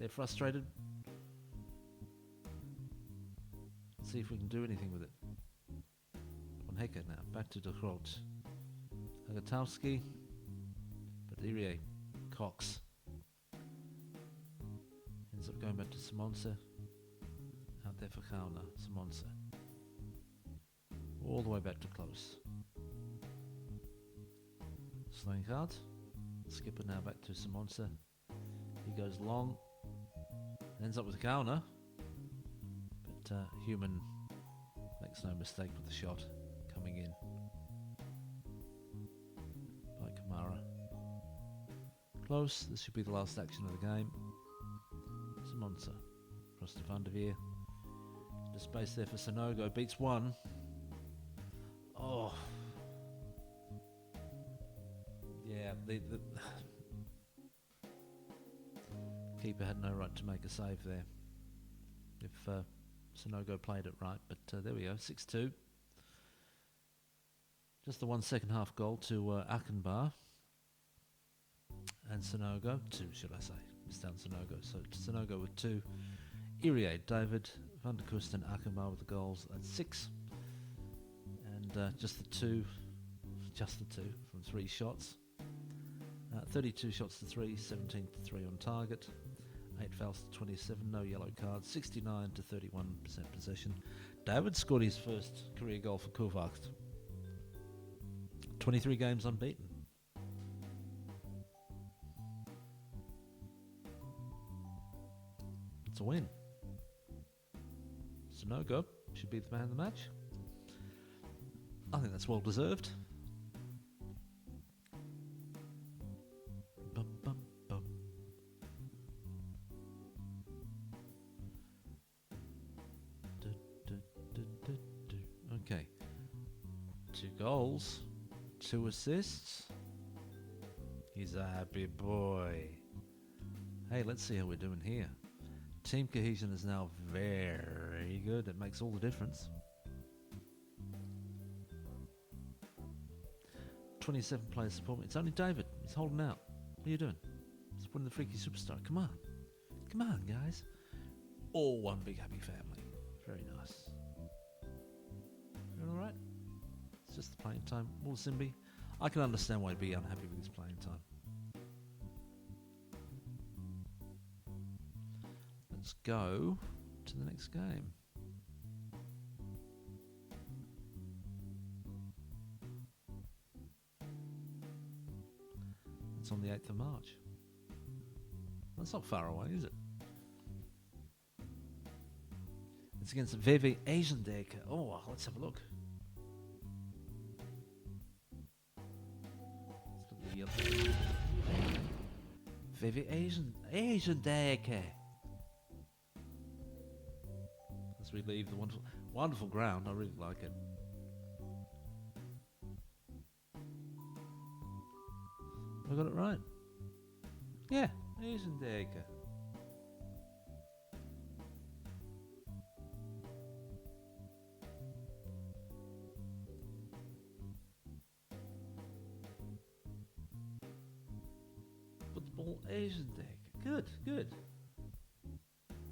Speaker 1: They're frustrated. Let's see if we can do anything with it. Von Hecker now. Back to De Groot. Agatowski. Badirier. Cox. Ends up going back to Simonsa. Out there for Kauner. Simonsa. All the way back to close. Slangard. Skipper now back to Simonsa. He goes long. Ends up with a counter. But Human makes no mistake with the shot coming in by Kamara. Close. This should be the last action of the game. Simonsa. Across to Van der Veer. Into space there for Sonogo. Beats one. Oh. Yeah, the keeper had no right to make a save there if Sonogo played it right, but there we go, 6-2. Just the 1 second half goal to Achenbar and Sonogo, 2 should I say, missed down Sonogo, so Sonogo with 2, Irie, David, Van der Kust and Achenbar with the goals at 6, and just the two from 3 shots. 32 shots to 3, 17 to 3 on target, 8 fouls to 27, no yellow cards, 69 to 31% possession. David scored his first career goal for Koewacht. 23 games unbeaten. It's a win. Sonogo should be the man of the match. I think that's well deserved. Okay. 2 goals, 2 assists. He's a happy boy. Hey, let's see how we're doing here. Team cohesion is now very good. It makes all the difference. 27 players support me. It's only David. He's holding out. What are you doing? Supporting the freaky superstar. Come on. Come on, guys. All one big happy family. Very nice. You alright? It's just the playing time. Simbi. I can understand why he'd be unhappy with his playing time. Let's go to the next game. It's on the 8th of March. That's not far away, is it? It's against VV Asiendijk. Oh, let's have a look. It's got the Very Asian Decke. As we leave the wonderful ground, I really like it. I got it right. Yeah, Asian Decke. Football Asian Decke. Good, good.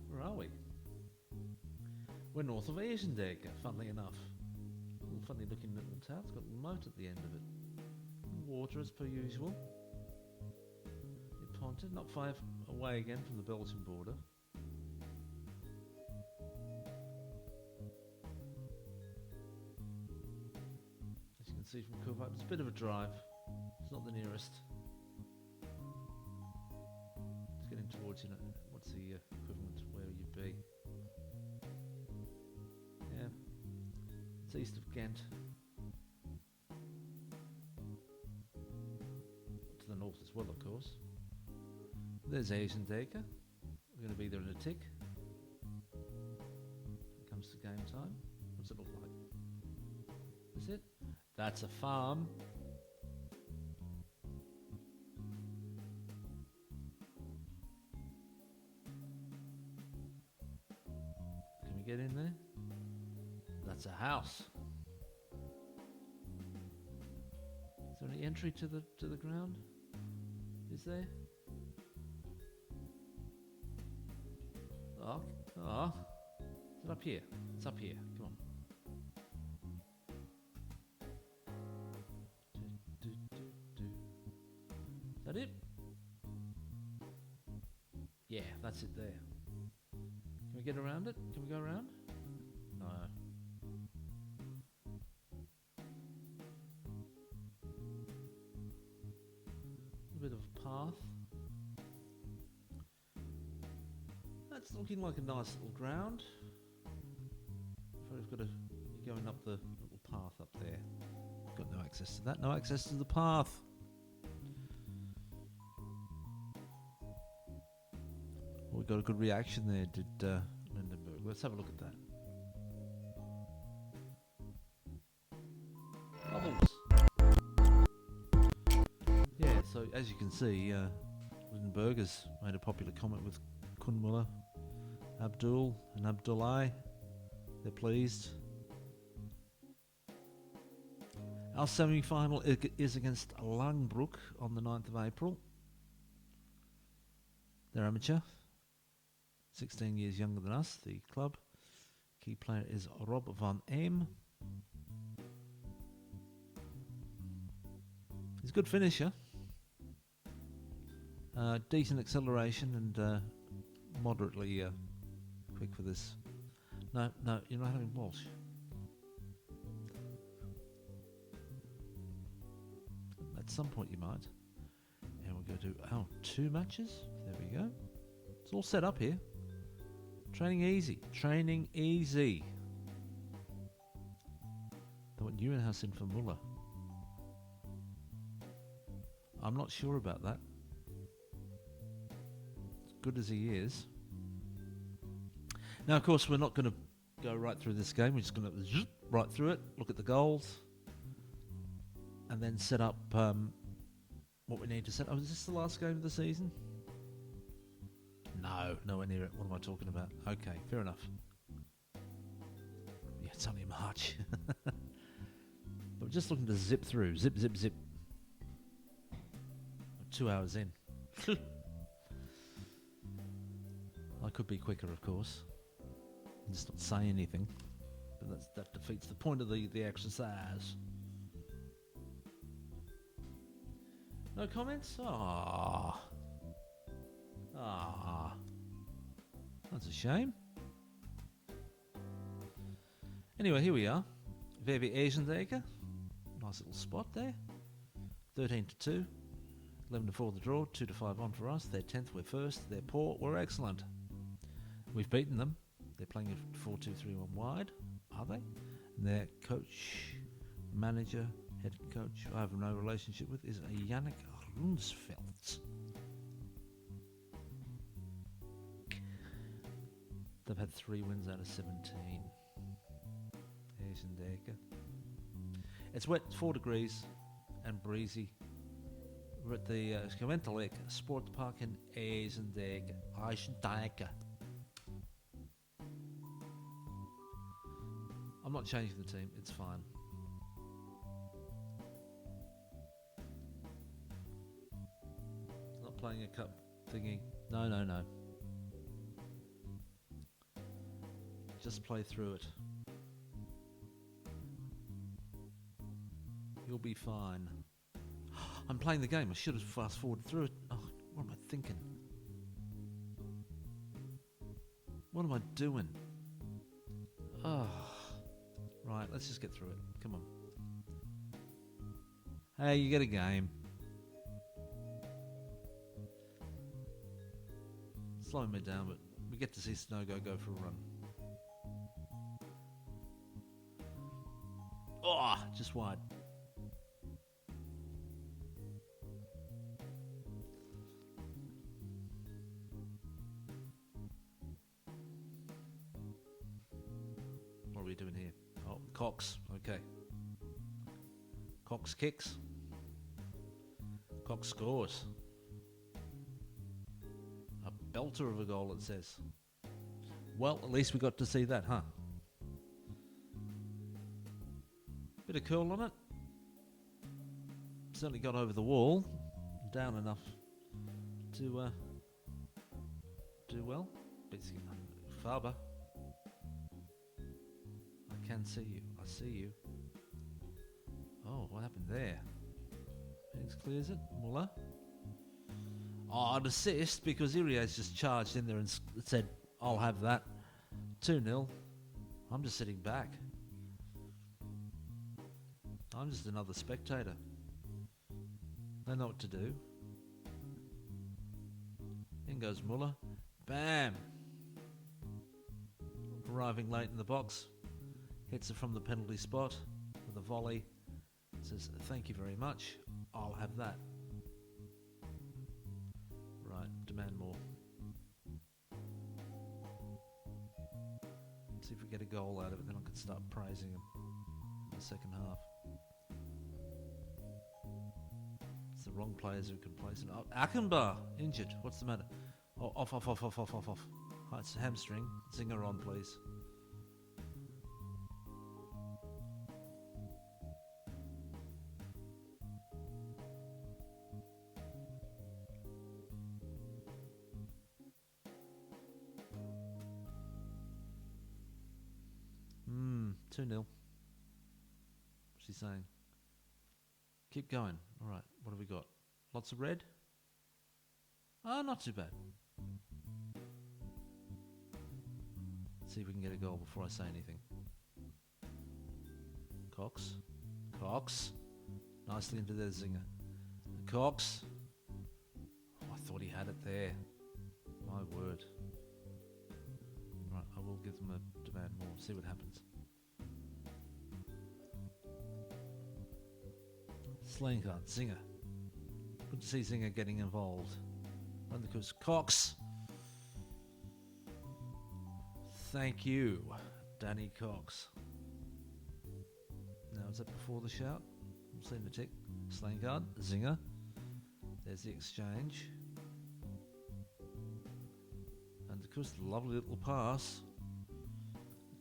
Speaker 1: Where are we? We're north of Asian Decke, funnily enough. A little funny looking little town. It's got a moat at the end of it. Water as per usual. In Ponte, not far away again from the Belgian border. As you can see from Koewacht, it's a bit of a drive. It's not the nearest. It's getting towards, what's the equivalent where you'd be? Yeah, it's east of Ghent. To the north as well, of course. There's Asian Decke. We're going to be there in a tick. When it comes to game time. What's it look like? Is it? That's a farm. Can we get in there? That's a house. Is there any entry to the ground? Is there? Oh. Is it up here? It's up here. Come on. Is that it? Yeah, that's it there. Can we get around it? Can we go around? No. A bit of a path. That's looking like a nice little ground. We've got you're going up the little path up there. Got no access to that. No access to the path. Well, we got a good reaction there, did Lindenberg. Let's have a look at that. Bubbles. Yeah, so as you can see, Lindenberg has made a popular comment with Kunmula, Abdul and Abdullah. They're pleased. Our semi-final is against Langbroek on the 9th of April. They're amateur. 16 years younger than us, the club. Key player is Rob van Eem. He's a good finisher. Decent acceleration and moderately quick for this. No, you're not having Walsh. At some point you might. And we're going to do 2 matches. There we go. It's all set up here. Training easy. Training easy. They want Nieuwenhuis in for Muller. I'm not sure about that. As good as he is. Now, of course, we're not going to go right through this game. We're just going to zip right through it, look at the goals, and then set up what we need to set up. Is this the last game of the season? No, nowhere near it. What am I talking about? Okay, fair enough. Yeah, it's only March. But we're just looking to zip through. Zip, zip, zip. 2 hours in. I could be quicker, of course. Just not say anything, but that defeats the point of the exercise. No comments? That's a shame. Anyway, here we are. Very Asian Decke. Nice little spot there. 13-2. 11-4 the draw. 2-5 on for us. They're 10th. We're first. They're poor. We're excellent. We've beaten them. They're playing a 4-2-3-1 wide, are they? And their coach, manager, Head coach I have no relationship with is Yannick Runsfeldt. They've had 3 wins out of 17. Eisendecker. It's wet, 4 degrees, and breezy. We're at the Skwentelik Sport Park in Eisendecker. I'm not changing the team, it's fine. Not playing a cup thingy. No. Just play through it. You'll be fine. I'm playing the game. I should have fast forwarded through it. Oh, what am I thinking? What am I doing? Oh. Right, let's just get through it. Come on. Hey, you get a game. Slowing me down, but we get to see Snogo go for a run. Oh, just wide. What are we doing here? Oh, Cox. Okay. Cox kicks. Cox scores. A belter of a goal, it says. Well, at least we got to see that, huh? Bit of curl on it. Certainly got over the wall. Down enough to do well. Basically, Faber. I can see you. I see you. Oh, what happened there? Phoenix clears it. Muller. Oh, an assist because Irias just charged in there and said, I'll have that. 2-0. I'm just sitting back. I'm just another spectator. They know what to do. In goes Muller. Bam! Arriving late in the box. Hits it from the penalty spot with a volley. Says, thank you very much. I'll have that. Right, demand more. See if we get a goal out of it, then I can start praising him in the second half. It's the wrong players who can place it. Oh, Achenbach, injured. What's the matter? Oh, off. Oh, it's a hamstring. Zinger on, please. Hmm, 2-0. What's she saying? Keep going. All right, what have we got? Lots of red? Oh, not too bad. Let's see if we can get a goal before I say anything. Cox. Nicely into their Zinger. Cox. Oh, I thought he had it there. My word. Right, I will give them a demand more. See what happens. Slankhart, Zinger. Good to see Zinger getting involved. And because Cox. Thank you, Danny Cox. Now, is that before the shout? I'm seeing the tick. Slankhart, Zinger. There's the exchange. And of course, the lovely little pass.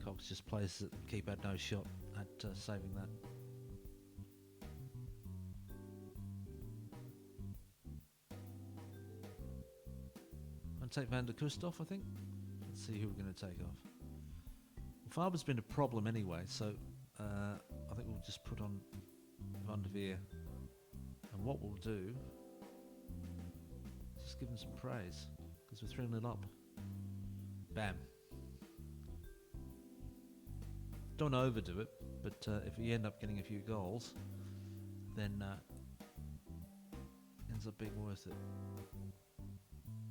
Speaker 1: Cox just plays it. Keeper had no shot at saving that. I'll take Van der Kust off, I think. Let's see who we're going to take off. Well, Faber's been a problem anyway, so I think we'll just put on Van der Veer. And what we'll do is just give him some praise, because we're 3-0 up. Bam. Don't overdo it, but if we end up getting a few goals, then ends up being worth it.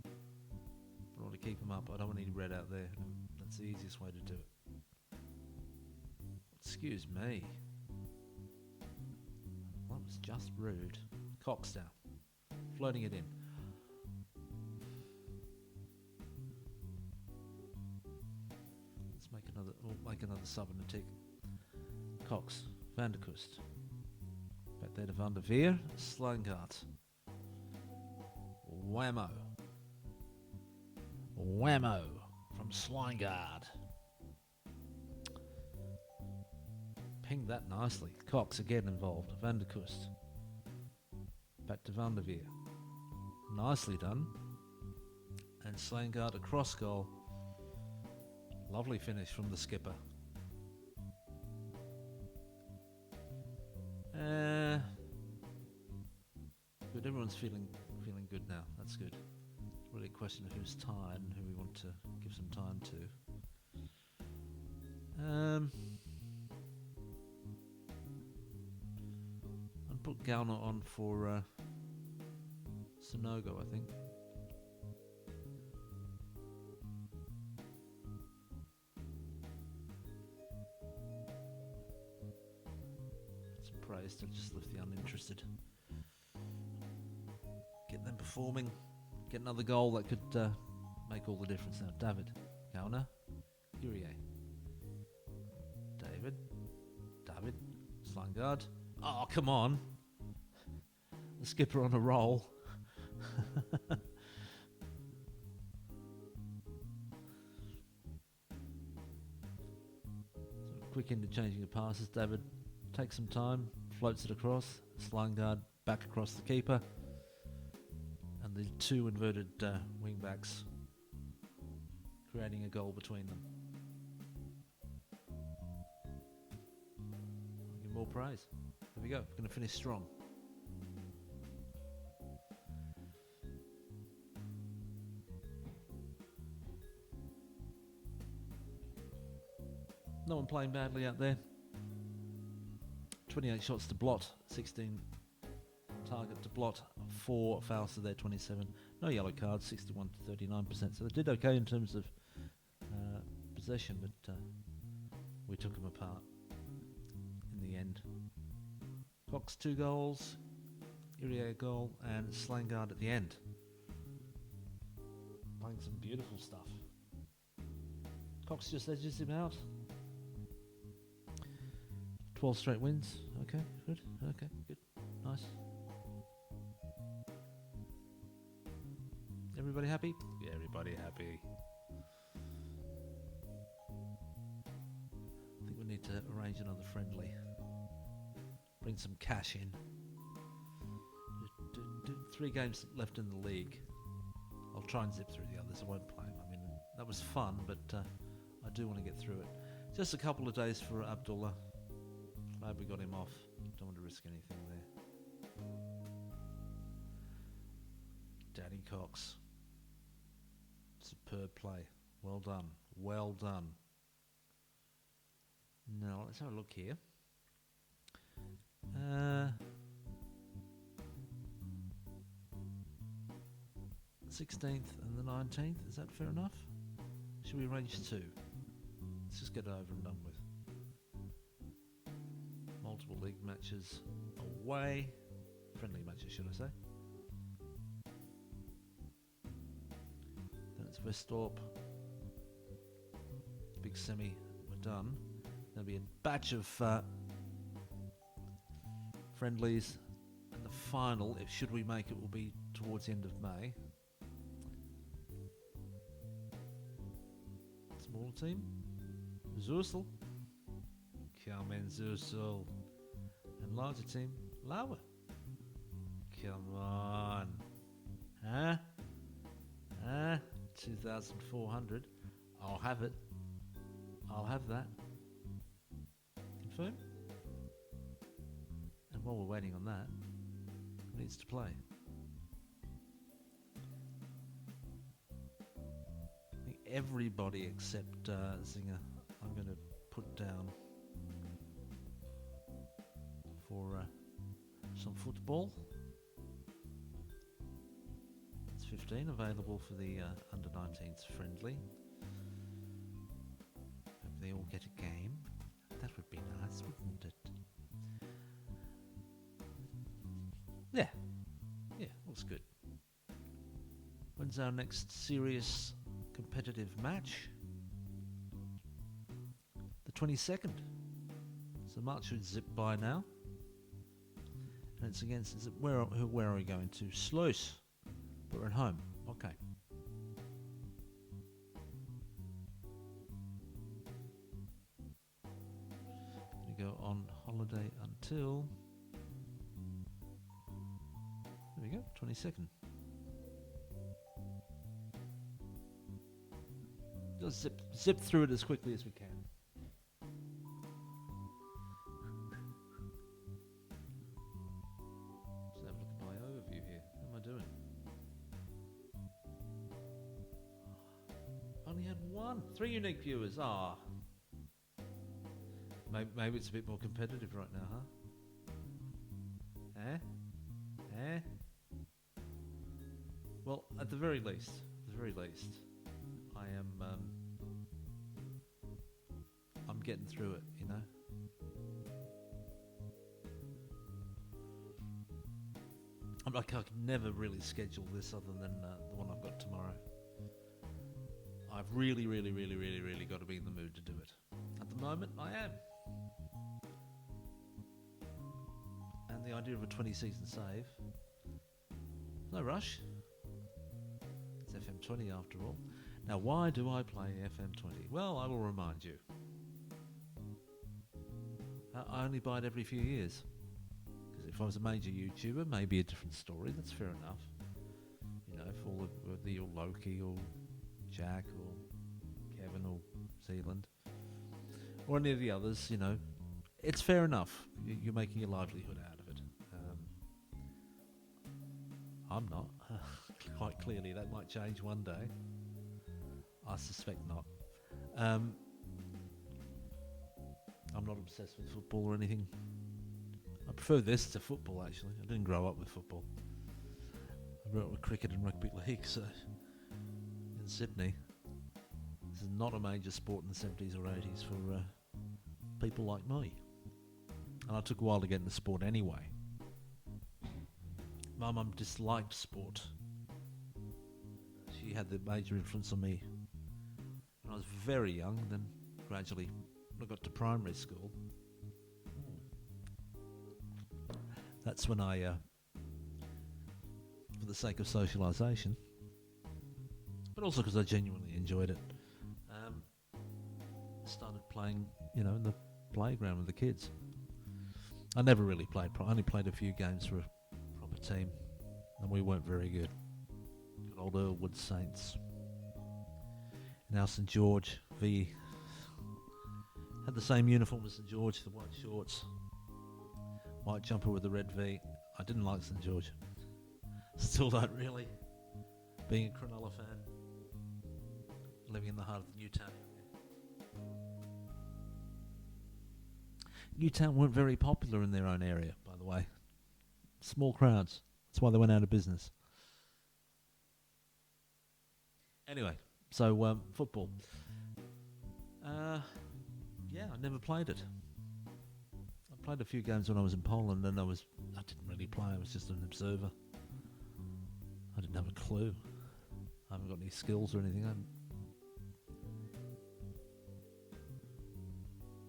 Speaker 1: But I want to keep him up. I don't want any red out there. That's the easiest way to do it. Excuse me. Just rude. Cox down. Floating it in. Let's we'll make another sub and a tick. Cox. Van der Kust. Back there to Van der Veer. Slangart. Whammo. Whammo from Slangard. Pinged that nicely. Cox again involved. Van der Kust. Back to Van der Veer. Nicely done. And Slangard across goal. Lovely finish from the skipper. Good. Everyone's feeling good now. That's good. It's really a question of who's tired and who we want to give some time to. I'd put Gauner on for Sonogo, I think. Some praise to just lift the uninterested. Get them performing. Get another goal that could make all the difference now. David, Gauner, Urie. David, Slangard. Oh, come on. The skipper on a roll. Quick interchanging of passes. David takes some time, floats it across. Slangard back across the keeper. And the two inverted wing backs creating a goal between them. I'll give more praise. There we go. We're going to finish strong. No one playing badly out there. 28 shots to blot, 16 target to blot, 4 fouls to their 27. No yellow cards, 61 to 39%. So they did okay in terms of possession, but we took them apart in the end. Cox 2 goals, Urie a goal, and Slangard at the end. Playing some beautiful stuff. Cox just edges him out. 12 straight wins. Okay, good. Okay, good. Nice. Everybody happy? Yeah, everybody happy. I think we need to arrange another friendly. Bring some cash in. 3 games left in the league. I'll try and zip through the others. I won't play them. I mean, that was fun, but I do want to get through it. Just a couple of days for Abdullah. Glad we got him off. Don't want to risk anything there. Danny Cox. Superb play. Well done. Well done. Now, let's have a look here. 16th and the 19th. Is that fair enough? Should we arrange 2? Let's just get it over and done with. Multiple league matches away. Friendly matches, should I say. Then it's Vestorp. Big semi. We're done. There'll be a batch of friendlies. And the final, if should we make it, will be towards the end of May. Small team. Zursel. Carmen Zursel. And larger team, Lauer. Come on. Huh? 2,400. I'll have it. I'll have that. Confirm? And while we're waiting on that, who needs to play? I think everybody except Zinger I'm going to put down for some football. It's 15 available for the under-19s friendly. Hope they all get a game. That would be nice, wouldn't it? Yeah, yeah, looks good. When's our next serious competitive match? The 22nd. So March should zip by now. And it's against, where are we going to? Sluice. But we're at home. Okay. We go on holiday until, there we go, 22nd. Just zip through it as quickly as we can. Just have a look at my overview here. How am I doing? Only had 3 unique viewers. Maybe it's a bit more competitive right now, huh? Eh? Well, at the very least, I am. I'm getting through it, you know. I can never really schedule this other than the one I've got tomorrow. I've really got to be in the mood to do it. At the moment, I am. And the idea of a 20-season save, no rush. It's FM20 after all. Now, why do I play FM20? Well, I will remind you. I only buy it every few years. Because if I was a major YouTuber, maybe a different story. That's fair enough. You know, if whether you're Loki or Jack or Kevin or Zealand or any of the others, you know, it's fair enough. You're making a livelihood out of it. I'm not. Quite clearly, that might change one day. I suspect not. I'm not obsessed with football or anything. I prefer this to football, actually. I didn't grow up with football. I grew up with cricket and rugby league, so in Sydney. This is not a major sport in the 70s or 80s for people like me. And I took a while to get into sport anyway. My mum disliked sport. She had the major influence on me when I was very young, then gradually when I got to primary school. That's when I, for the sake of socialisation, but also because I genuinely enjoyed it, started playing, you know, in the playground with the kids. I never really played I only played a few games for a proper team, and we weren't very good. Good old Earlwood Saints. Now St George V had the same uniform as St George, the white shorts, white jumper with the red V. I didn't like St George. Still don't really. Being a Cronulla fan, living in the heart of the Newtown area. Newtown weren't very popular in their own area, by the way. Small crowds. That's why they went out of business. Anyway, so football. Yeah, I never played it. I played a few games when I was in Poland, and I didn't really play. I was just an observer. I didn't have a clue. I haven't got any skills or anything.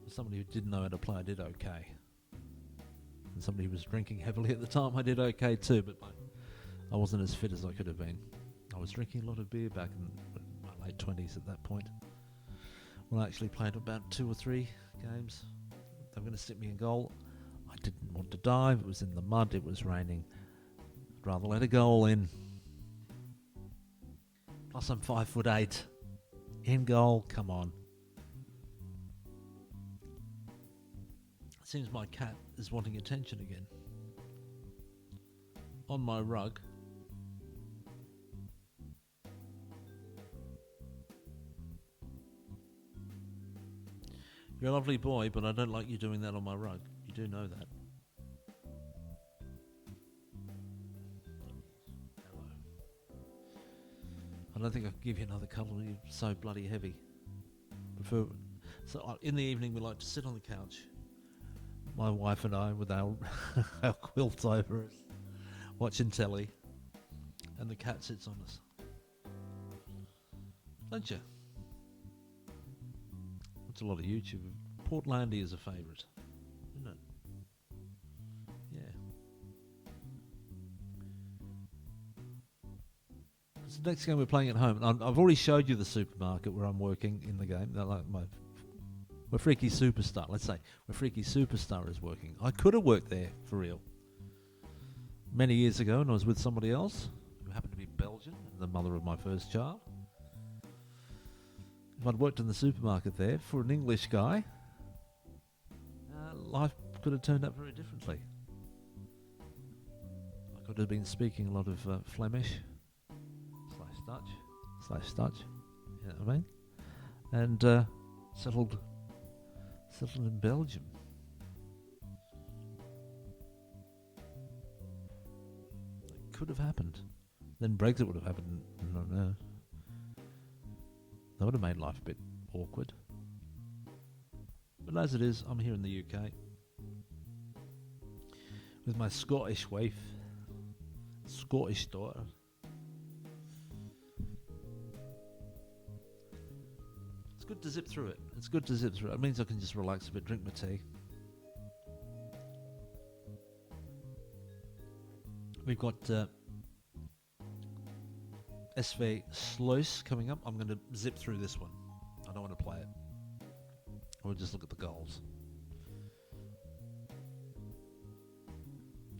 Speaker 1: Somebody who didn't know how to play, I did okay. And somebody who was drinking heavily at the time, I did okay too, but I wasn't as fit as I could have been. I was drinking a lot of beer back in my late 20s at that point. When I actually played about 2 or 3 games, they were going to stick me in goal. I didn't want to dive. It was in the mud. It was raining. I'd rather let a goal in. Plus I'm 5'8". In goal, come on. Seems my cat is wanting attention again. On my rug. You're a lovely boy, but I don't like you doing that on my rug. You do know that. Hello. I don't think I can give you another cuddle. You're so bloody heavy. So in the evening we like to sit on the couch, my wife and I, with our, our quilt over us, watching telly, and the cat sits on us. Don't you? Watch a lot of YouTube. Portlandia is a favourite, isn't it? Yeah. It's the next game we're playing at home. I've already showed you the supermarket where I'm working in the game. Like where Freaky Superstar, let's say, where Freaky Superstar is working. I could have worked there for real. Many years ago, and I was with somebody else who happened to be Belgian, and the mother of my first child. If I'd worked in the supermarket there for an English guy, life could have turned out very differently. I could have been speaking a lot of Flemish /Dutch, you know what I mean? And settled in Belgium. It could have happened. Then Brexit would have happened. No. That would have made life a bit awkward. But as it is, I'm here in the UK with my Scottish wife, Scottish daughter. It's good to zip through it. It means I can just relax a bit, drink my tea. We've got SV Sluice coming up. I'm going to zip through this one. I don't want to play it. We'll just look at the goals.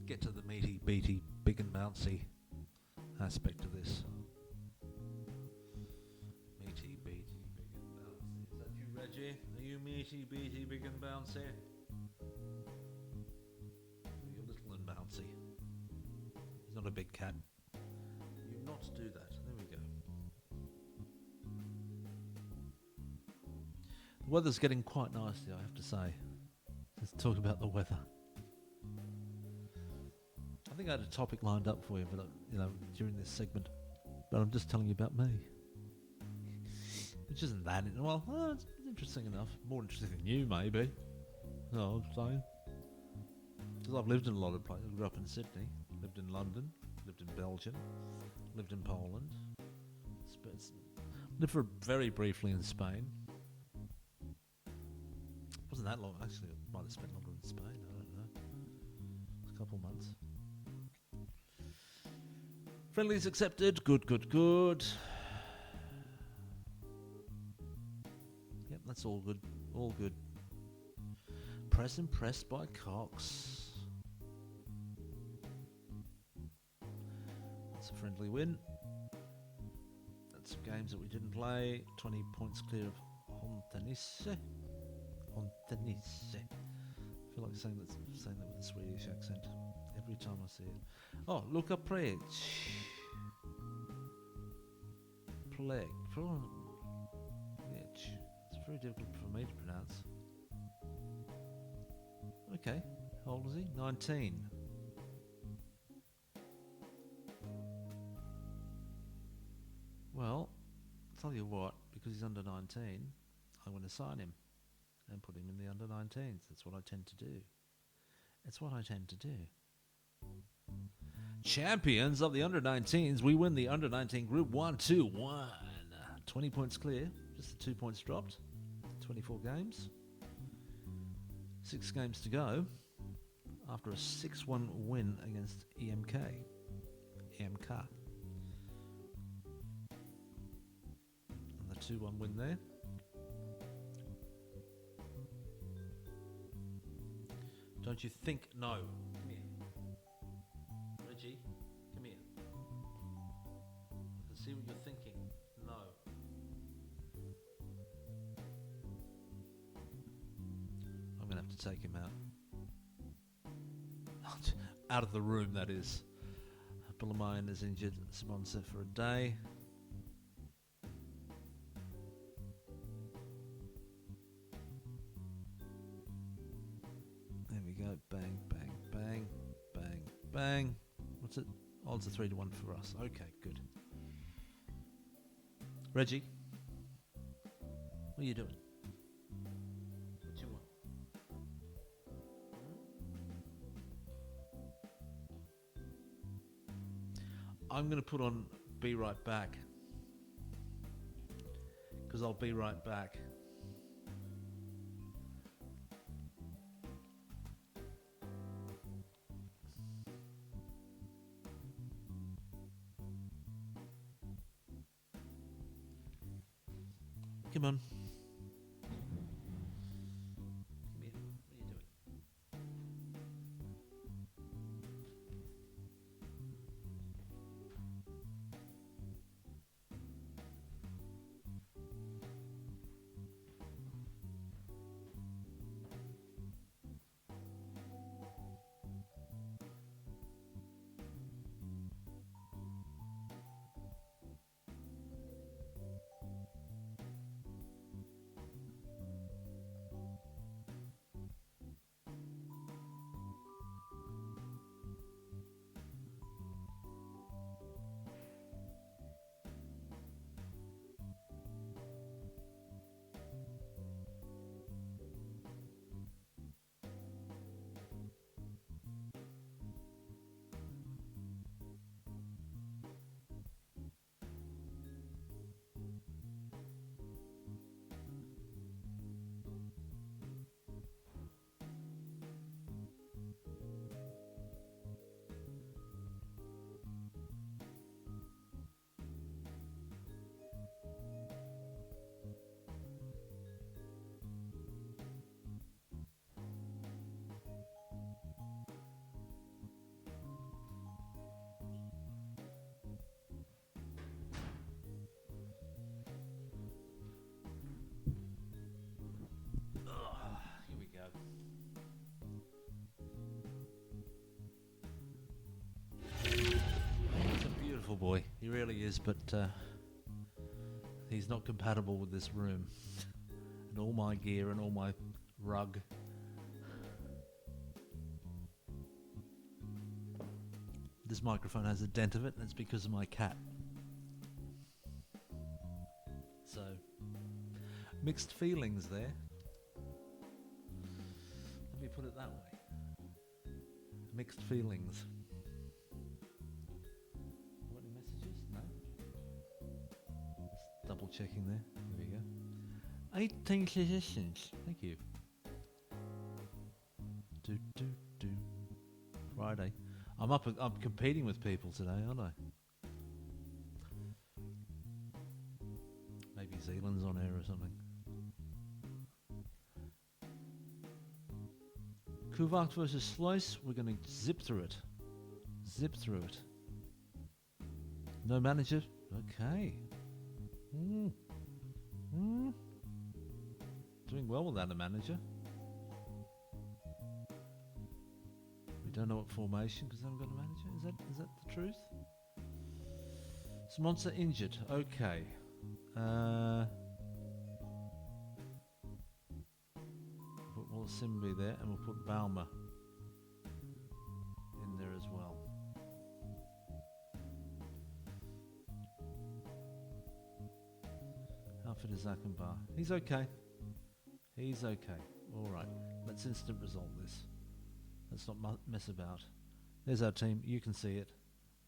Speaker 1: Get to the meaty, beaty, big and bouncy aspect of this. Meaty, beaty, big and bouncy. Is that you, Reggie? Are you meaty, beaty, big and bouncy? You're little and bouncy. He's not a big cat. You not do that. There we go. The weather's getting quite nasty, I have to say. Let's talk about the weather. I think I had a topic lined up for you, but during this segment, but I'm just telling you about me, which isn't that. Well, it's interesting enough. More interesting than you, maybe. No, I'm saying, because I've lived in a lot of places. I grew up in Sydney, lived in London, lived in Belgium, lived in Poland, lived for very briefly in Spain. Wasn't that long, actually. I might have spent longer in Spain. I don't know. A couple months. Friendlies accepted. Good. Yep, that's all good. All good. Press impressed by Cox. That's a friendly win. That's some games that we didn't play. 20 points clear of Hontenisse. I feel like saying that with a Swedish accent every time I see it. Oh, Luka Prec. It's very difficult for me to pronounce. Okay, how old is he? 19. Well, I'll tell you what, because he's under 19, I'm going to sign him and put him in the under 19s. That's what I tend to do. Champions of the under 19s. We win the under 19 group 1-2-1. 20 points clear. Just the 2 points dropped. 24 games. 6 games to go after a 6-1 win against EMK. And the 2-1 win there. Don't you think? No. Come here. Reggie, come here. I can see what you're thinking. No. I'm going to have to take him out. Out of the room, that is. Bullemine is injured. Sponsor for a day. There we go. Bang, bang, bang, bang, bang. What's it? Odds are 3-1 for us. Okay, good. Reggie, what are you doing? What do you want? I'm going to put on Be Right Back. Because I'll be right back. Come on. Come here. What are you doing? Here we go. He's a beautiful boy. He really is, but he's not compatible with this room. And all my gear and all my rug. This microphone has a dent of it, and it's because of my cat. So, mixed feelings there. Let me put it that way. Mixed feelings. Got any messages? No? Just double checking there. Here we go. 18 suggestions. Thank you. Friday. I'm competing with people today, aren't I? Maybe Zealand's on air or something. Koewacht versus Slice. We're going to zip through it. Zip through it. No manager. Okay. Doing well without a manager. We don't know what formation because they haven't got a manager. Is that the truth? Monster injured. Okay. Put Simbi there, and we'll put Balmer in there as well. How fit is Akenbar? He's okay. He's okay. All right. Let's instant resolve this. Let's not mess about. There's our team. You can see it.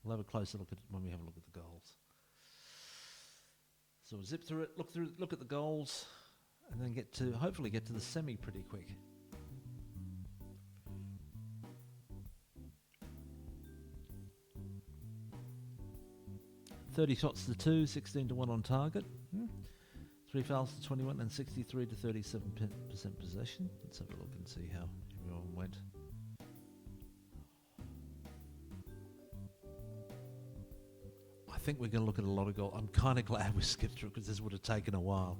Speaker 1: We'll have a closer look at it when we have a look at the goals. So we'll zip through it, look at the goals, and then hopefully get to the semi pretty quick. $30 shots to 2, 16 to 1 on target. 3 fouls to 21 and 63 to 37% possession. Let's have a look and see how everyone went. I think we're going to look at a lot of goals. I'm kind of glad we skipped through because this would have taken a while.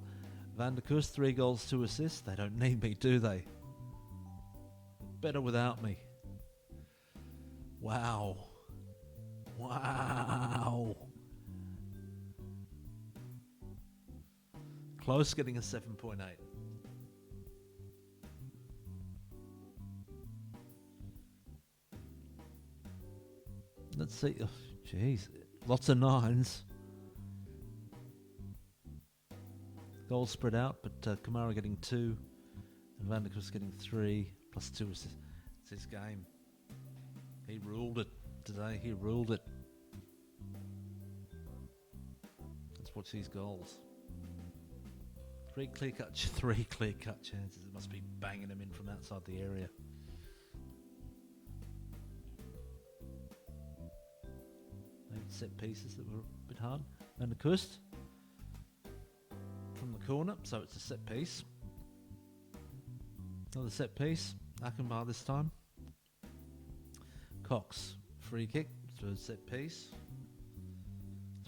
Speaker 1: Van der Kust, 3 goals, 2 assists. They don't need me, do they? Better without me. Wow. Wow. Close getting a 7.8. Let's see. Oh, jeez. Lots of 9s. Goals spread out, but Kamara getting 2 and Van der Kust getting 3 plus 2 assists. It's his game. He ruled it today. He ruled it. Portuguese goals. Three clear-cut chances. It must be banging them in from outside the area. Maybe set pieces that were a bit hard. And the Kust from the corner, so it's a set piece. Another set piece. Achenbach this time. Cox, free kick, third set piece.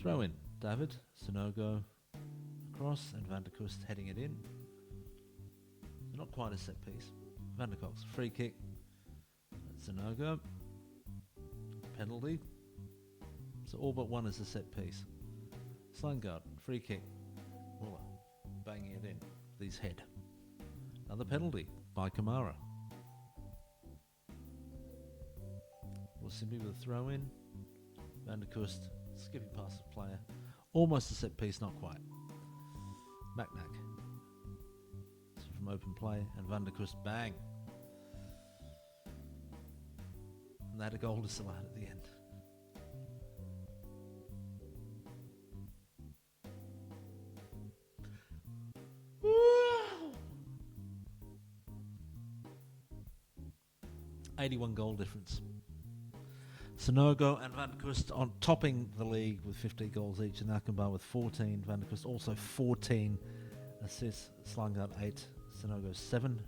Speaker 1: Throw in. David, Sonogo, across, and Van der Kust heading it in. Not quite a set piece. Van der Cox, free kick. Sonogo. Penalty. So all but one is a set piece. Slangard, free kick. Muller, banging it in. These head. Another penalty by Kamara. Simbi with a throw in. Van der Kust skipping past the player. Almost a set piece, not quite. Macnack. So from open play, and Van der Kust bang. And they had a goal to sell out at the end. Woo! 81 goal difference. Sonogo and Van der Kust on topping the league with 15 goals each, and Achenbach with 14. Van der Kust also 14 assists. Slangard 8. Sonogo 7.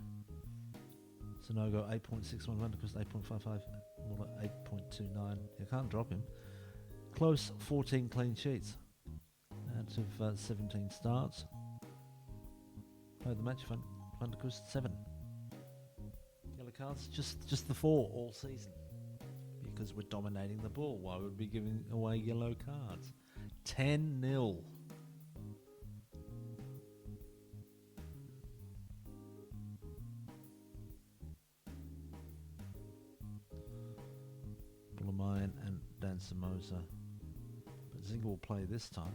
Speaker 1: Sonogo 8.61. Van der Kust 8.55. Muller 8.29. You can't drop him. Close 14 clean sheets out of 17 starts. Played the match. Van der Kust 7. Yellow cards, just the 4 all season. Because we're dominating the ball. Why would we be giving away yellow cards? 10-0. Bulamayan and Dan Somoza. But Zinga will play this time.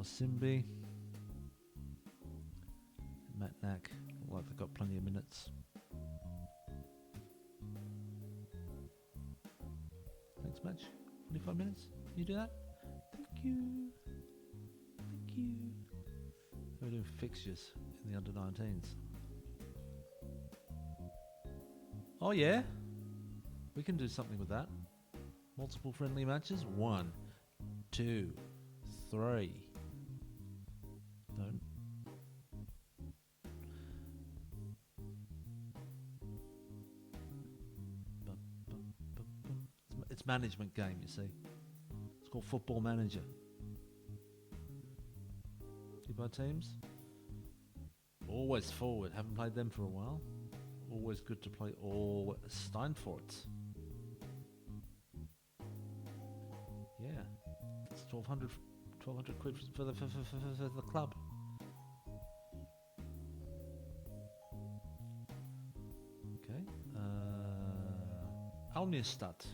Speaker 1: Simbi. Matnak. Look like they've got plenty of minutes. Thanks, match. 45 minutes. Can you do that? Thank you. Thank you. We're doing fixtures in the under-19s. Oh yeah, we can do something with that. Multiple friendly matches. 1, 2, 3. Don't. It's management game, you see. It's called Football Manager. You buy teams? Always forward. Haven't played them for a while. Always good to play all Steinfort. Yeah, it's 1,200 quid for the club. Okay. Alnierstadt.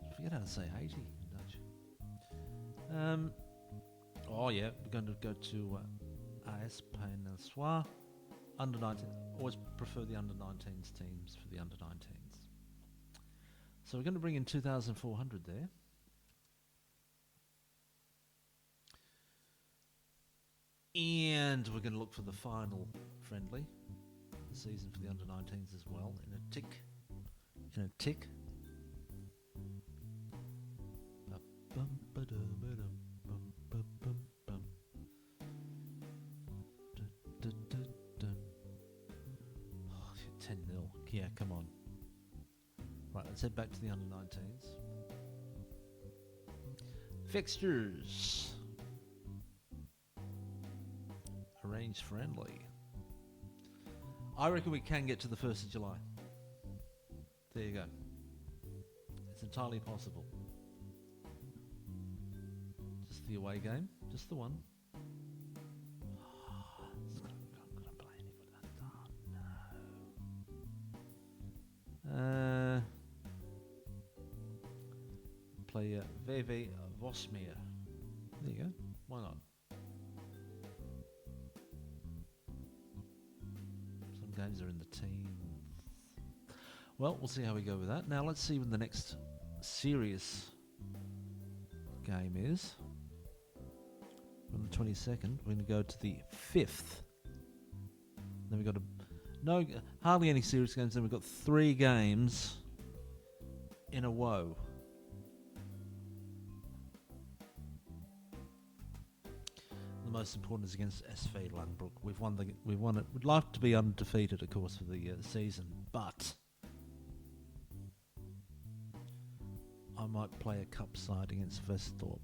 Speaker 1: I forget how to say 80 in Dutch. Oh yeah, we're going to go to AS Pain-el-Soir. Under 19. Always prefer the under 19s teams for the under 19s. So we're going to bring in 2,400 there. And we're going to look for the final friendly this season for the under 19s as well in a tick. Oh, 10-0. Yeah, come on. Right, let's head back to the under 19s. Fixtures. Arranged friendly. I reckon we can get to the 1st of July. There you go. It's entirely possible. Just the away game. Just the one. I'm going to play anybody that. No. Play VV Vosmir. There you go. Why not? games are in the teens. Well, we'll see how we go with that. Now, let's see when the next serious game is. On the 22nd, we're going to go to the 5th. Then we've got hardly any serious games. Then we've got 3 games in a row. The most important is against SV Langbrook. We've won it. We'd like to be undefeated, of course, for the season, but I might play a cup side against Vestorp,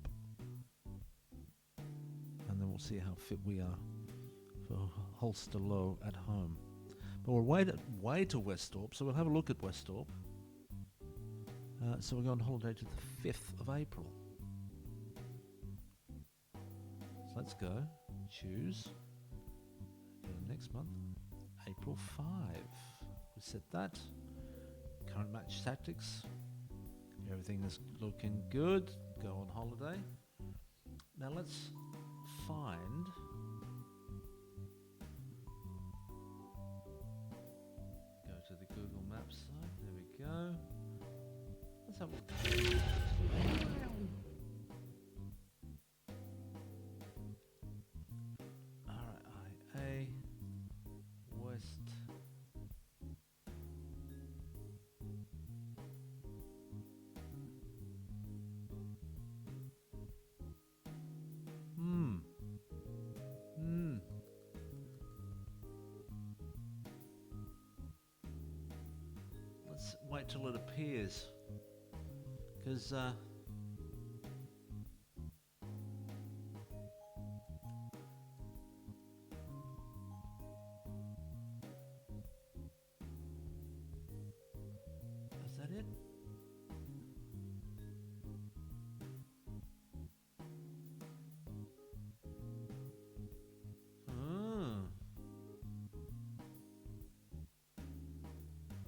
Speaker 1: and then we'll see how fit we are for Holsterlow at home. But we're way to Vestorp, so we'll have a look at Vestorp. So we're going on holiday to the 5th of April. So let's go. Choose. Go next month. April 5. We set that. Current match tactics. Everything is looking good. Go on holiday. Now let's find... Go to the Google Maps site. There we go. Let's have a look. RIA West. Let's wait till it appears. Because is that it?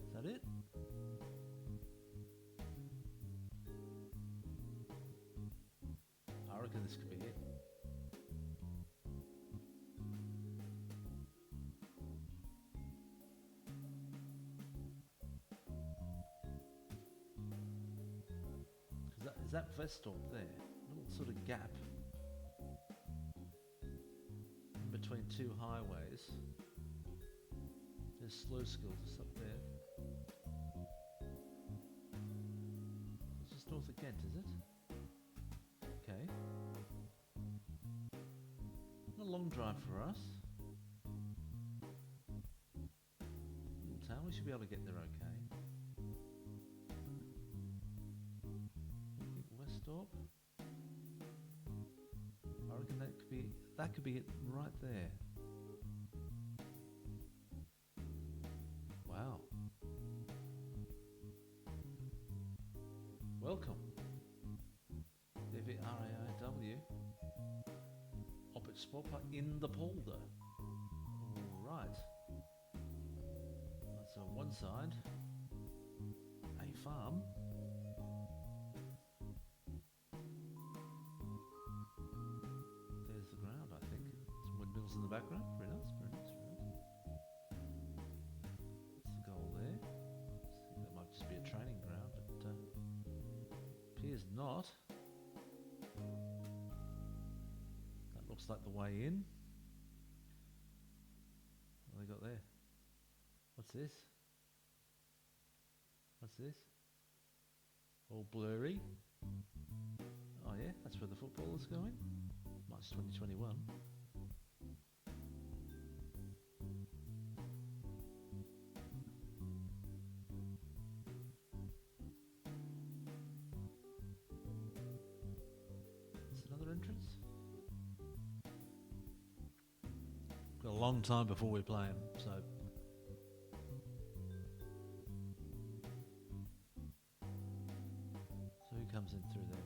Speaker 1: Is that it? I reckon this could be it. Is that Vestorp there? Little sort of gap in between 2 highways. There's Sluiskil just up there. It's just north of Ghent, is it? Okay. Not a long drive for us. Little town, we should be able to get there okay. Vestorp. I reckon that could be it right there. Wow. Welcome. DVRAIW. Opet Sportpark in the polder. Alright. That's on one side. A farm. There's the ground, I think. Some windmills in the background. Very nice, very nice, very nice. That's the goal there. I think that might just be a training ground, but appears not. That looks like the way in. What have they got there? What's this? What's this? All blurry. Oh yeah, that's where the football is going. March 2021. It's another entrance. Got a long time before we play him, so. So who comes in through there?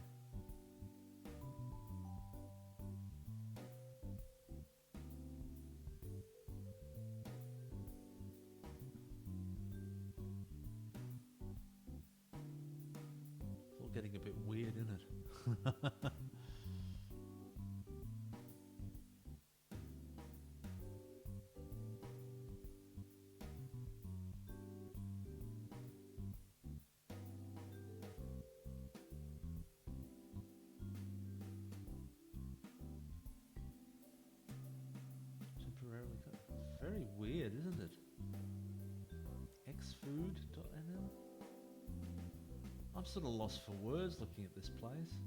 Speaker 1: It's all getting a bit weird, isn't it? weird, isn't it? Xfood.nl. I'm sort of lost for words looking at this place.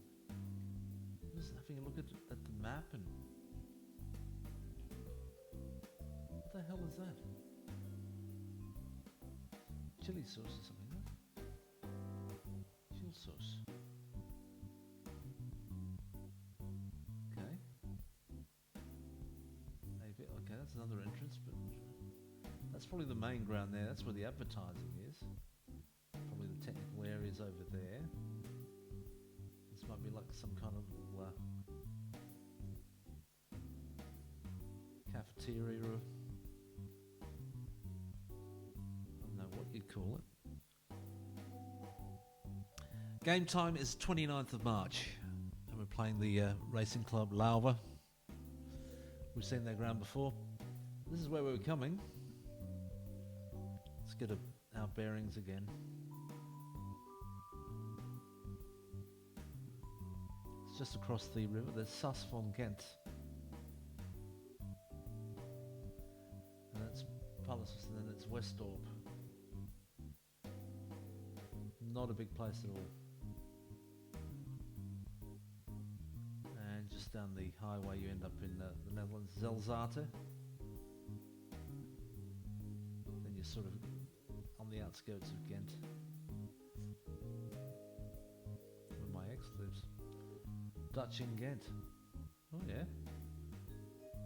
Speaker 1: Just having a look at the map and... What the hell is that? Chili sauce or something, huh? Chili sauce. Okay. Maybe, okay, that's another entrance, but that's probably the main ground there. That's where the advertising is. Probably the technical areas over there. This might be like some kind of little cafeteria or I don't know what you'd call it. Game time is 29th of March and we're playing the racing club Lauva. We've seen their ground before. This is where we were coming. Let's get our bearings again. It's just across the river. There's Sus von Ghent. And that's Palace, and then it's Westorp. Not a big place at all. And just down the highway you end up in the Netherlands, Zelzate. Then you're sort of on the outskirts of Ghent, where my ex lives. Dutch in Ghent. Oh yeah.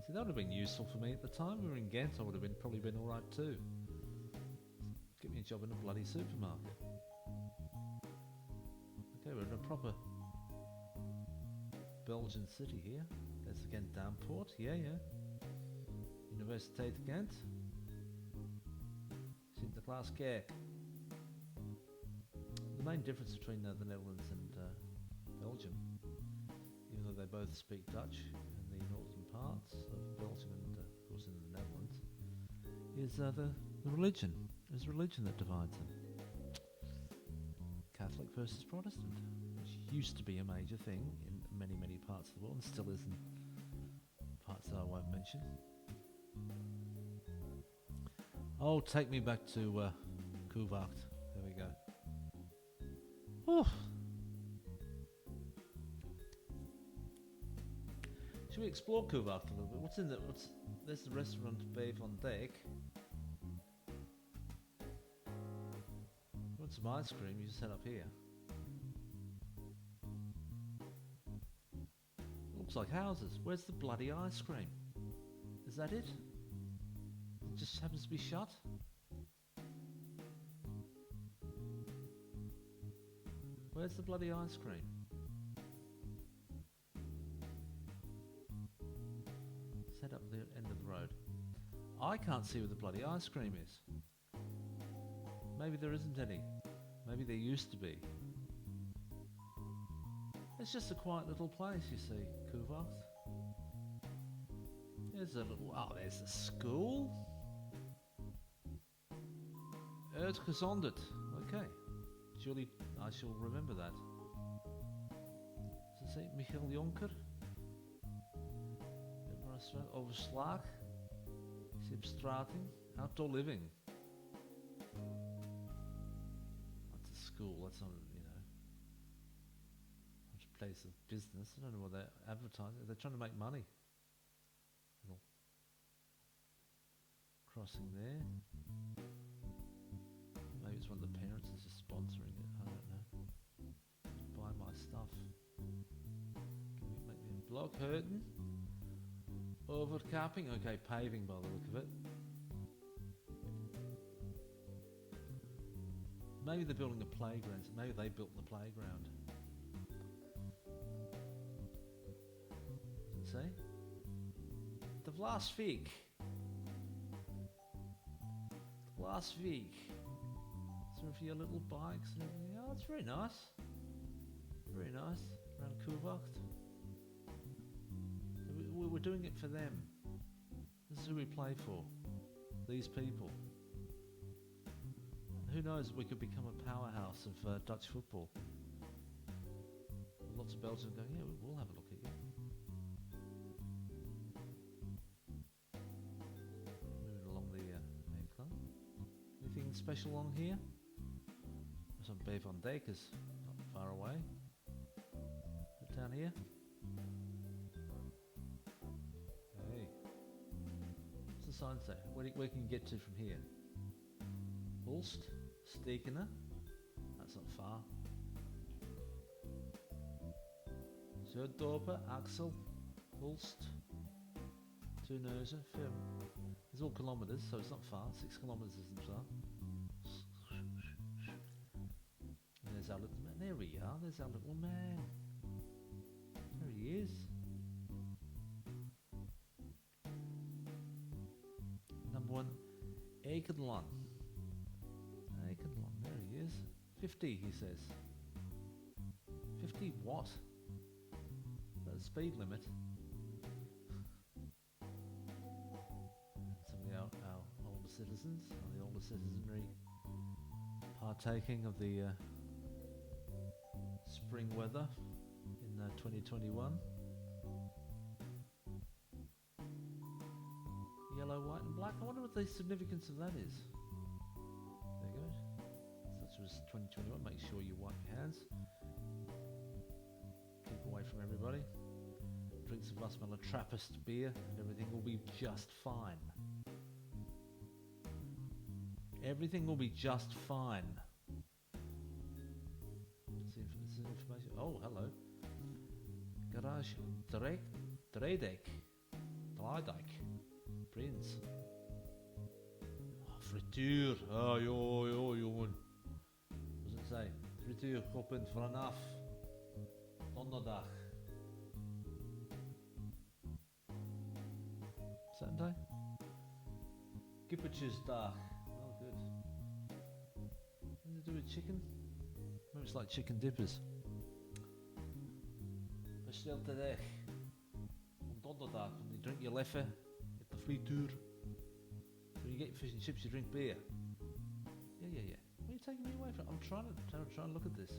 Speaker 1: See, that would have been useful for me at the time. We were in Ghent. I would have probably been all right too. Get me a job in a bloody supermarket. Okay, we're in a proper Belgian city here. There's the Ghent Downport. Yeah. Universiteit Ghent. Sinterklaaskerk. The main difference between the Netherlands and Belgium, even though they both speak Dutch in the northern parts of Belgium and of course in the Netherlands, is the religion. There's religion that divides them. Catholic versus Protestant, which used to be a major thing in many parts of the world and still is in parts that I won't mention. Oh, take me back to Koewacht. There we go. Oh. Should we explore Koewacht a little bit? What's in there? There's the restaurant Bay van Dijk. You want some ice cream? You just head up here. Looks like houses. Where's the bloody ice cream? Is that it? It just happens to be shut? Where's the bloody ice cream? Let's head up the end of the road. I can't see where the bloody ice cream is. Maybe there isn't any. Maybe there used to be. It's just a quiet little place, you see, Koewacht. There's a little... Oh, there's a school. Uitgezonderd. Okay. Surely I shall remember that. Does it say Michiel Jonker? Overslag. Substrating. Outdoor living. That's a school. That's not, a place of business. I don't know what they're advertising. They're trying to make money. Little crossing there. Maybe it's one of the parents is just sponsoring it. I don't know. Buy my stuff. Can we make me a block hurting? Overcapping? Okay, paving by the look of it. Maybe they're building a playground. Maybe they built the playground. Doesn't say. The last week. Last week. Sort of your little bikes and everything. Oh, it's very nice. Very nice. Around Koewacht. We're doing it for them. This is who we play for. These people. Who knows, we could become a powerhouse of Dutch football. Lots of Belgians going, yeah, we'll have a look at you. Moving along the anything special along here? Some Bay van Dijk is not far away. Down here. Hey. What's the sign say? Where can you get to from here? Ulst? Stekene? That's not far. Zuidorpen, Axel, Ulst, Terneuzen, Firm. It's all kilometres, so it's not far. 6 kilometres isn't far. And there's our little man. There we are. There's our little man. There he is. Number 1, Ekenland. Ekenland, there he is. 50, he says. 50 what? That's the speed limit. Some of our older citizens, the older citizenry, partaking of the spring weather in 2021. Yellow, white and black. I wonder what the significance of that is. There you go. Such was 2021. Make sure you wipe your hands. Keep away from everybody. Drink some Wasmela Trappist beer and everything will be just fine. Everything will be just fine. This is information. Oh, hello. Garage Dreidijk. Prince. Oh, frituur. Oh, joh, jongen. Wat does it say? Frituur geopend vanaf donderdag. Saturday? Kippertjesdag. Oh, good. What does it do with chicken? Maybe it's like chicken dippers. Besteld terug. On donderdag, when you drink your leffe, at the frituur. When you get fish and chips, you drink beer. Yeah. What are you taking me away from? I'm trying to look at this.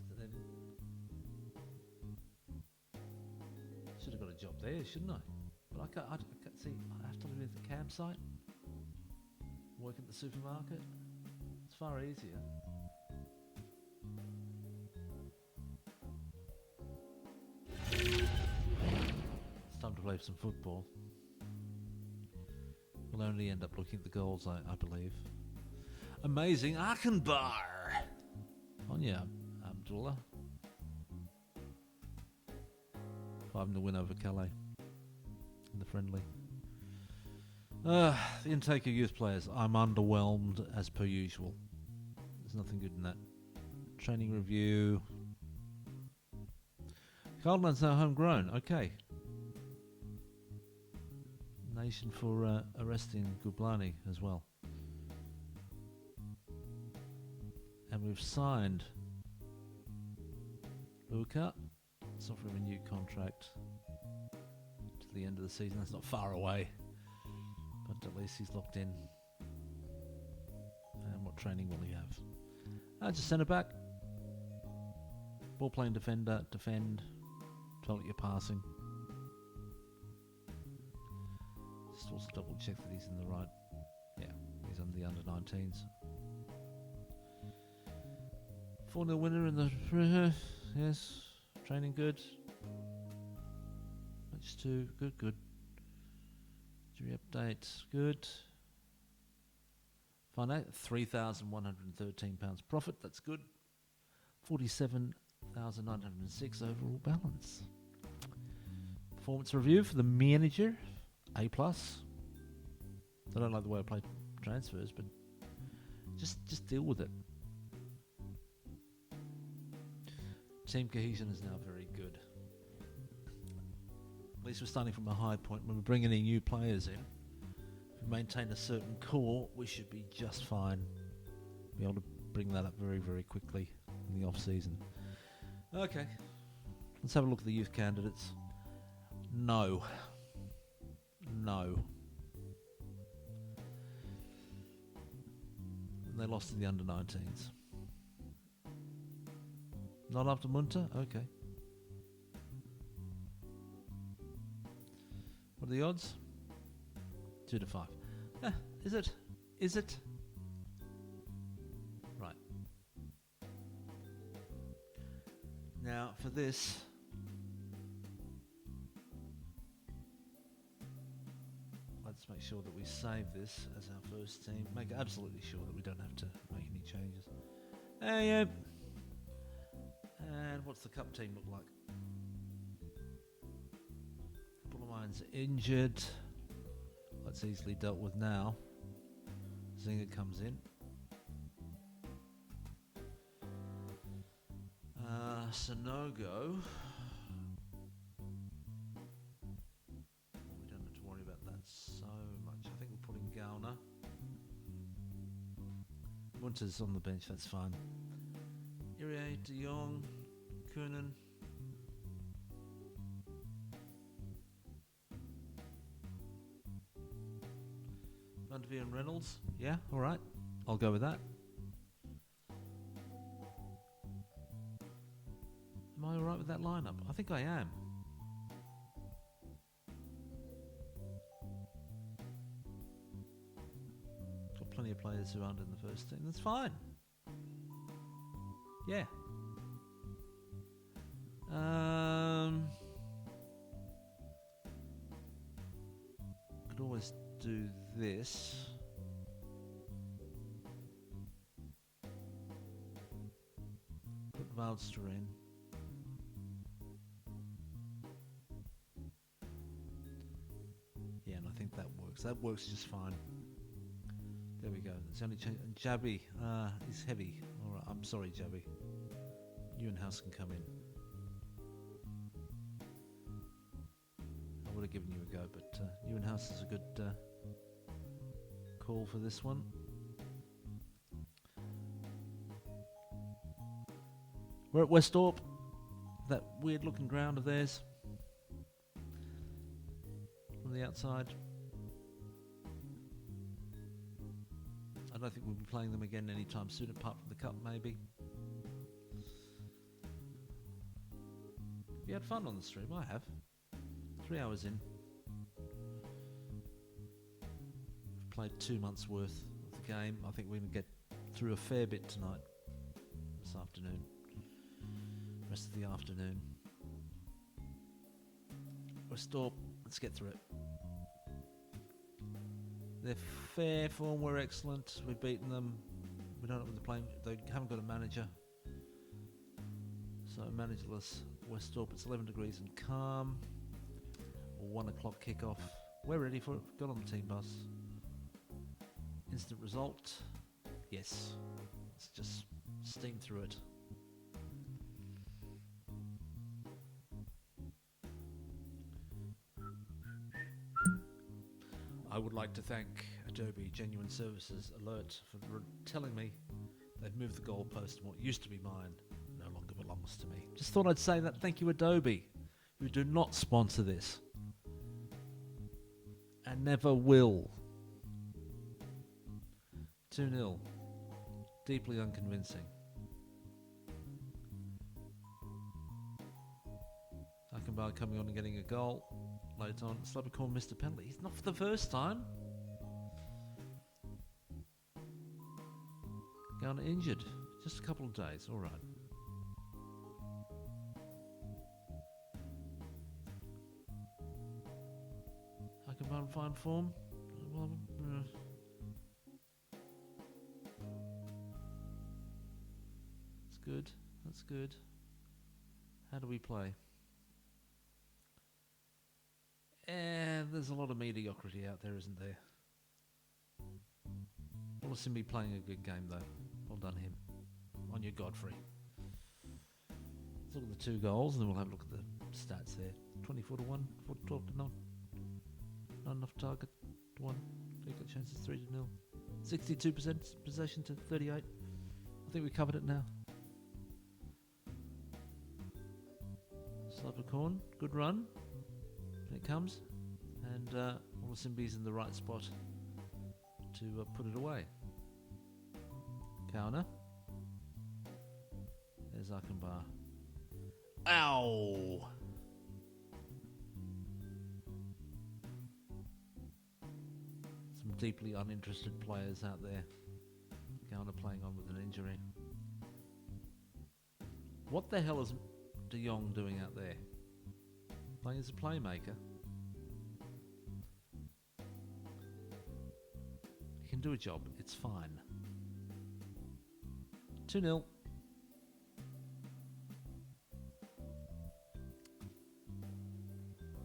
Speaker 1: So then, should have got a job there, shouldn't I? But I can't see. I have to live at the campsite. Work at the supermarket. It's far easier. It's time to play some football. We'll only end up looking at the goals, I believe. Amazing Achenbar! On ya, Abdullah. 5-0 win over Calais in the friendly. The intake of youth players. I'm underwhelmed as per usual. There's nothing good in that. Training review. Carlton's now homegrown. Okay. Nation for arresting Gublani as well. And we've signed Luca. Let's offer him a new contract to the end of the season. That's not far away. But at least he's locked in. And what training will he have? Just centre back. Ball playing defender. Defend. Develop your passing. Just also double check that he's in the right. Yeah, he's on the under-19s. 4-0 winner in the... yes. Training good. Match 2. Good. Jury update. Good. Find out. £3,113 profit. That's good. 47,906 overall balance. Performance review for the manager. A+. I don't like the way I play transfers, but just deal with it. Team cohesion is now very good. At least we're starting from a high point. When we bring any new players in, if we maintain a certain core, we should be just fine. Be able to bring that up very, very quickly in the off-season. Okay, let's have a look at the youth candidates. No. They lost to the under-19s. Not after Munter? Okay. What are the odds? 2 to 5. Is it? Is it? Right. Now for this, let's make sure that we save this as our first team. Make absolutely sure that we don't have to make any changes. Yeah. And what's the cup team look like? A couple of mine's injured. That's easily dealt with now. Zinger comes in. Sonogo. We don't have to worry about that so much. I think we'll put in Gauner. Winter's on the bench, that's fine. Irie, De Jong, Koonen. Van der Veer and Reynolds. Yeah, alright. I'll go with that. Am I alright with that lineup? I think I am. Got plenty of players who aren't in the first team. That's fine. Yeah. Could always do this. Put Waldster in. Yeah, and I think that works. That works just fine. There we go. It's only change. And Jabby is heavy. All right. I'm sorry, Jabby. Neuenhuis can come in. I would have given you a go, but Neuenhuis is a good call for this one. We're at Westorp, that weird looking ground of theirs. From the outside. I don't think we'll be playing them again anytime soon, apart from the cup maybe. You had fun on the stream? I have. 3 hours in. We've played 2 months worth of the game. I think we can get through a fair bit tonight. This afternoon. Rest of the afternoon. Westorp, let's get through it. They're fair form, we're excellent. We've beaten them. We don't know what they're playing. They haven't got a manager. So managerless Westorp. It's 11 degrees and calm. 1 o'clock kickoff. We're ready for it. Got on the team bus. Instant result. Yes. Let's just steam through it. I would like to thank Adobe Genuine Services Alert for telling me they've moved the goalpost and what used to be mine no longer belongs to me. Just thought I'd say that. Thank you, Adobe, who do not sponsor this and never will. 2-0. Deeply unconvincing. Akenbar coming on and getting a goal. Later on, Slabbercorn missed a penalty. He's not for the first time. Garner injured. Just a couple of days. All right. Akenbar in fine form. Well, that's good. That's good. How do we play? And there's a lot of mediocrity out there, isn't there? Olasimbi playing a good game, though. Well done, him. On your Godfrey. Let's look at the 2 goals, and then we'll have a look at the stats there. 24 to 1, 4 to 12 to 9. Not enough target to 1. Good chances 3 to 0. 62% possession to 38. I think we covered it now. Slabbercorn, good run. It comes, and Olasimbi's in the right spot to put it away. Kauna. There's Akenbar. Ow! Some deeply uninterested players out there going to playing on with an injury. What the hell is De Jong doing out there? Playing as a playmaker. He can do a job. It's fine. 2-0.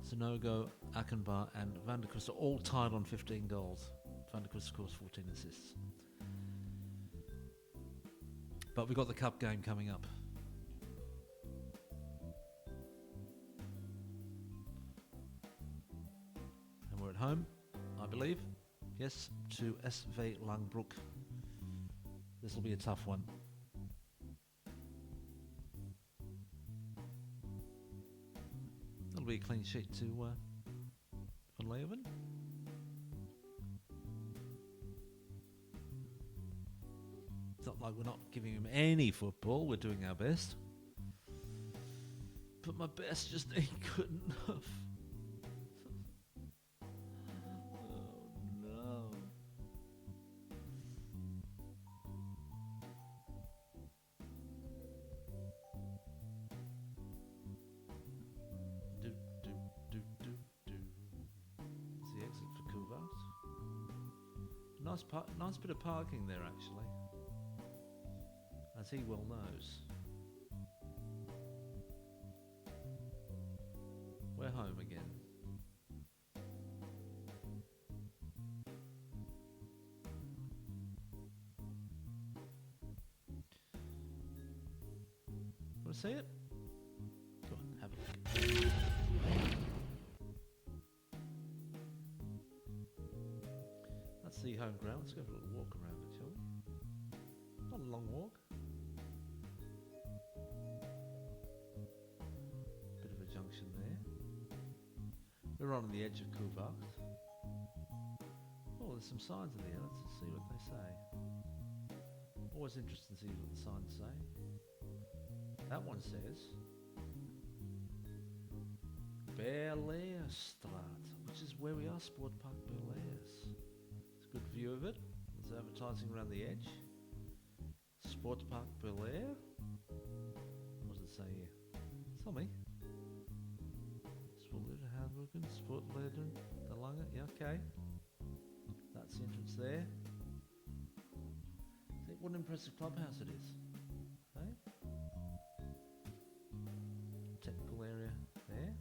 Speaker 1: Sanogo, Akenbar and Van der Kust are all tied on 15 goals. Van der Kust scores 14 assists. But we've got the cup game coming up. And we're at home, I believe. Yes, to SV Langbroek. This will be a tough one. It'll be a clean sheet to Van Leeuwen. It's not like we're not giving him any football. We're doing our best. But my best just ain't good enough. Nice bit of parking there, actually, as he well knows. We're home again. Want to see it? Go on, have a look. That's the home ground. Let's go for a little walk around it, shall we? Not a long walk. Bit of a junction there. We're on the edge of Koewacht. Oh, there's some signs in there. Let's see what they say. Always interesting to see what the signs say. That one says Berleerstraat, which is where we are, Sportpark Berleers. Good view of it. There's advertising around the edge. Sportpark Berleer. What does it say here? Tell me. Sportleden Handboeken, Sportleden, De Lange. Yeah, okay. That's the entrance there. See what an impressive clubhouse it is. Okay. Technical area there.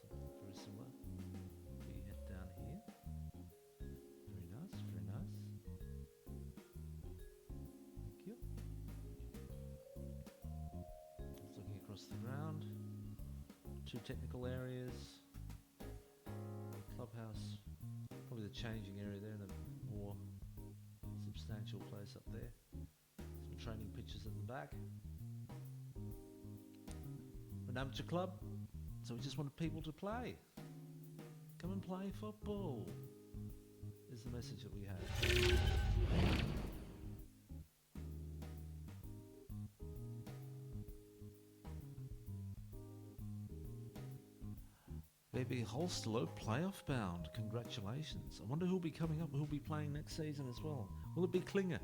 Speaker 1: So very similar. We head down here. Very nice, very nice. Thank you. Just looking across the ground. 2 technical areas. Clubhouse. Probably the changing area there and a more substantial place up there. Some training pitches at the back. We're an amateur club, so we just wanted people to play. Come and play football. Is the message that we have. Baby Holstelo playoff bound. Congratulations. I wonder who'll be coming up, who'll be playing next season as well. Will it be Klinger?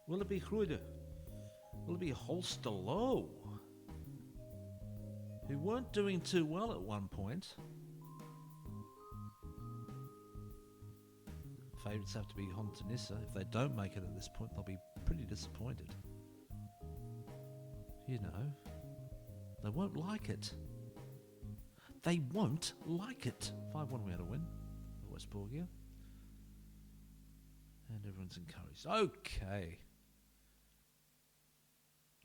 Speaker 1: Will it be Gruide? Will it be Holstelo? Who weren't doing too well at one point. Favourites have to be Hontanissa. If they don't make it at this point, they'll be pretty disappointed. You know, they won't like it. They won't like it. 5-1 we had a win. West Borgia. And everyone's encouraged. Okay.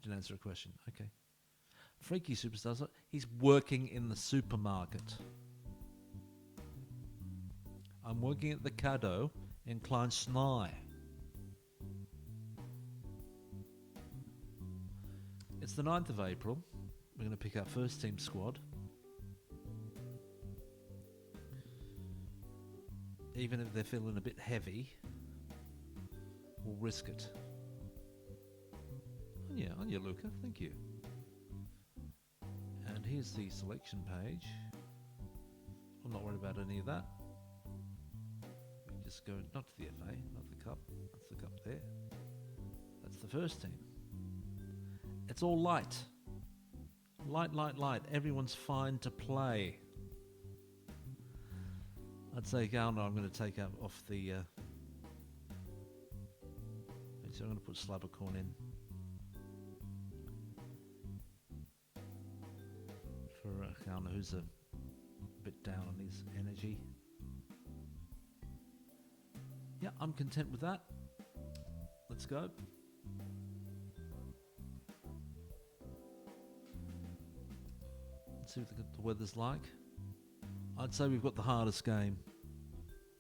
Speaker 1: Didn't answer a question. Okay. Freaky Superstars. He's working in the supermarket. I'm working at the Kado in Klein Snai. It's the 9th of April. We're going to pick our first team squad. Even if they're feeling a bit heavy, we'll risk it. On you, Luca. Thank you. And here's the selection page. I'm not worried about any of that. We managers go not to the FA, not the Cup. That's the Cup there. That's the first team. It's all light. Light. Everyone's fine to play. I'd say Galner I'm going to take out off the... so I'm going to put Slabbercorn in. For Galner, who's a bit down on his energy. Yeah, I'm content with that. Let's go. Let's see what the weather's like. I'd say we've got the hardest game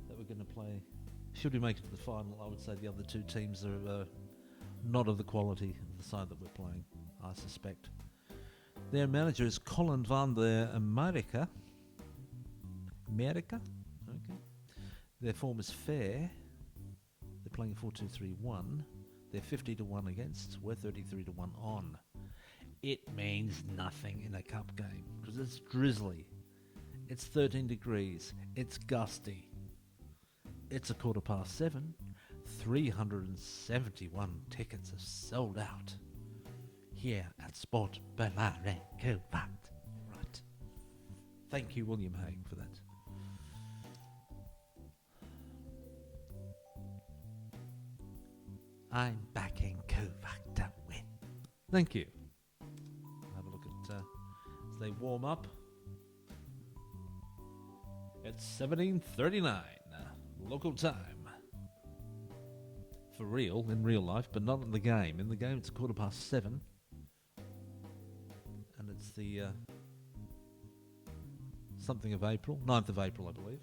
Speaker 1: that we're going to play. Should we make it to the final, I would say the other two teams are not of the quality of the side that we're playing, I suspect. Their manager is Colin van der America. Okay. Their form is fair. They're playing 4-2-3-1. They're 50-1 against. We're 33-1 on. It means nothing in a cup game because it's drizzly. It's 13 degrees. It's gusty. It's 7:15. 371 tickets are sold out here at Sport Bellare Koewacht. Right. Thank you, William Hague, for that. I'm backing Koewacht to win. Thank you. Have a look at as they warm up. It's 17:39 local time. For real, in real life, but not in the game. In the game, it's 7:15. And it's the something of April, 9th of April, I believe.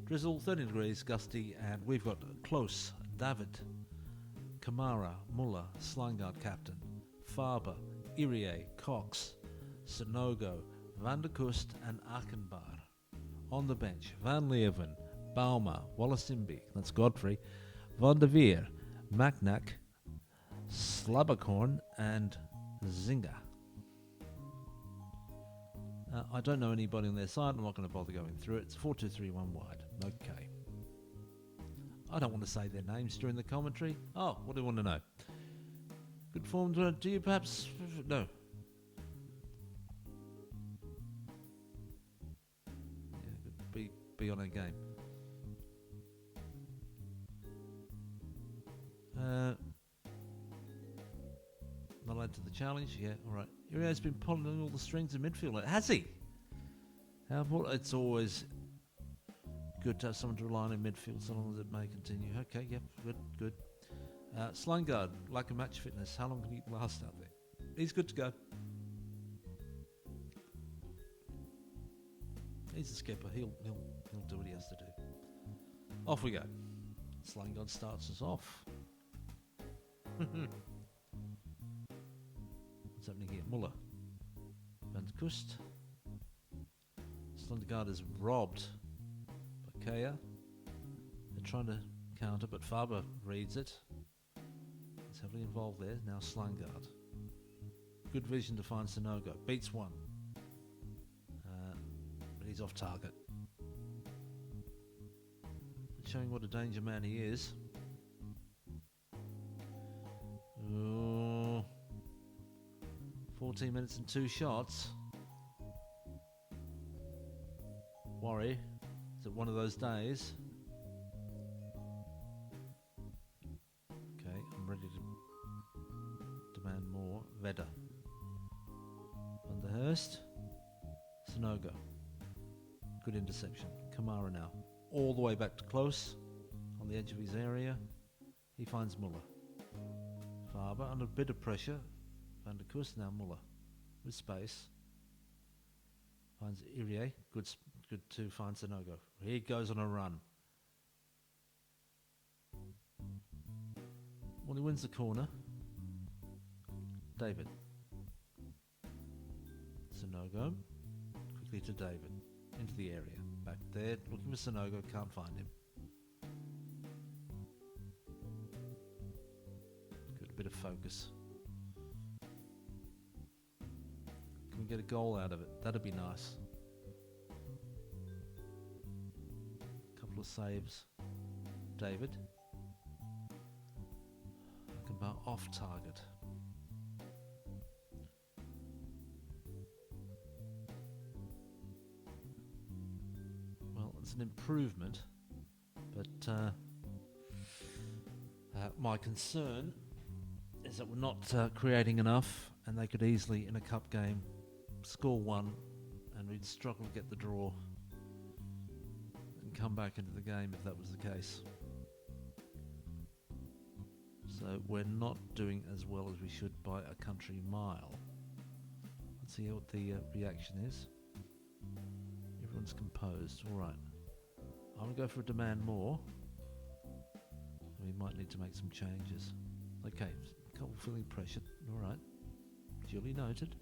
Speaker 1: Drizzle, 13 degrees, gusty, and we've got Close, David, Kamara, Muller, Slangard captain, Faber, Irie, Cox, Sonogo, Van der Kust, and Achenbar. On the bench, Van Leeuwen, Bauma, Wallace-Imby, that's Godfrey, Van der Veer, Macnack, Slabbercorn, and Zinga. I don't know anybody on their side. I'm not going to bother going through it. It's 4-2-3-1 wide. Okay. I don't want to say their names during the commentary. Oh, what do you want to know? Good form. Do you perhaps... No. Yeah, be on a game. Not allowed to the challenge? Yeah, alright. Irio's been pulling all the strings in midfield. Has he? It's always good to have someone to rely on in midfield so long as it may continue. Okay, yep, good. Slangard, lack of match fitness. How long can he last out there? He's good to go. He's a skipper. He'll do what he has to do. Off we go. Slangard starts us off. What's happening here? Muller. Van der Kust. Slangard is robbed by Kea. They're trying to counter, but Faber reads it. He's heavily involved there. Now Slangard. Good vision to find Sonogo. Beats one. But he's off target. Showing what a danger man he is. Ooh. 14 minutes and 2 shots. Worry. Is it one of those days? Okay, I'm ready to demand more. Vedder. Van der Hurst. Sonogo. Good interception. Kamara now. All the way back to close. On the edge of his area. He finds Muller. Faber under a bit of pressure. Van der Kust, now Muller. With space. Finds Irie. Good to find Sonogo. He goes on a run. Well, he wins the corner. David. Sonogo. Quickly to David. Into the area. Back there. Looking for Sonogo. Can't find him. Good bit of focus. Can we get a goal out of it? That'd be nice. the saves. David. Achenbach off target. Well, it's an improvement, but my concern is that we're not creating enough, and they could easily, in a cup game, score one, and we'd struggle to get the draw and come back into the game if that was the case. So we're not doing as well as we should by a country mile. Let's see what the reaction is. Everyone's composed. All right. I'm going to go for a demand more. We might need to make some changes. Okay, couple feeling pressured. All right. Duly noted.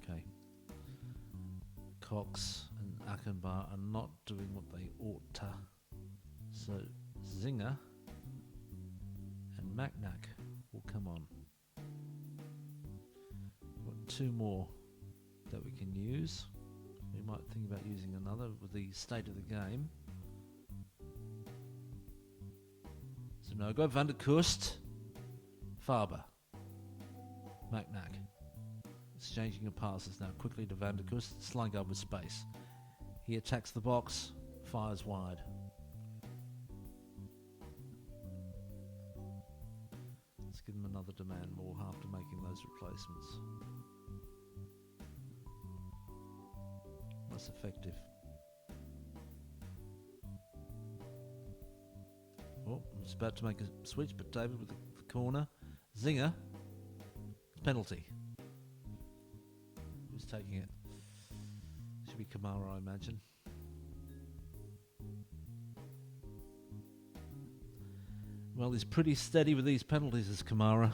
Speaker 1: Okay. Cox and Achenbach are not doing what they ought to. So Zinger and Macnack will come on. Got two more that we can use. We might think about using another with the state of the game. So now go Van der Kust, Faber, Macnack. Exchanging of passes now quickly to Van der Kust, slung up with space. He attacks the box, fires wide. Let's give him another demand more after making those replacements. That's effective. Oh, I'm just about to make a switch, but David with the corner. Zinger. Penalty. Who's taking it? Should be Kamara, I imagine. Well, he's pretty steady with these penalties as Kamara.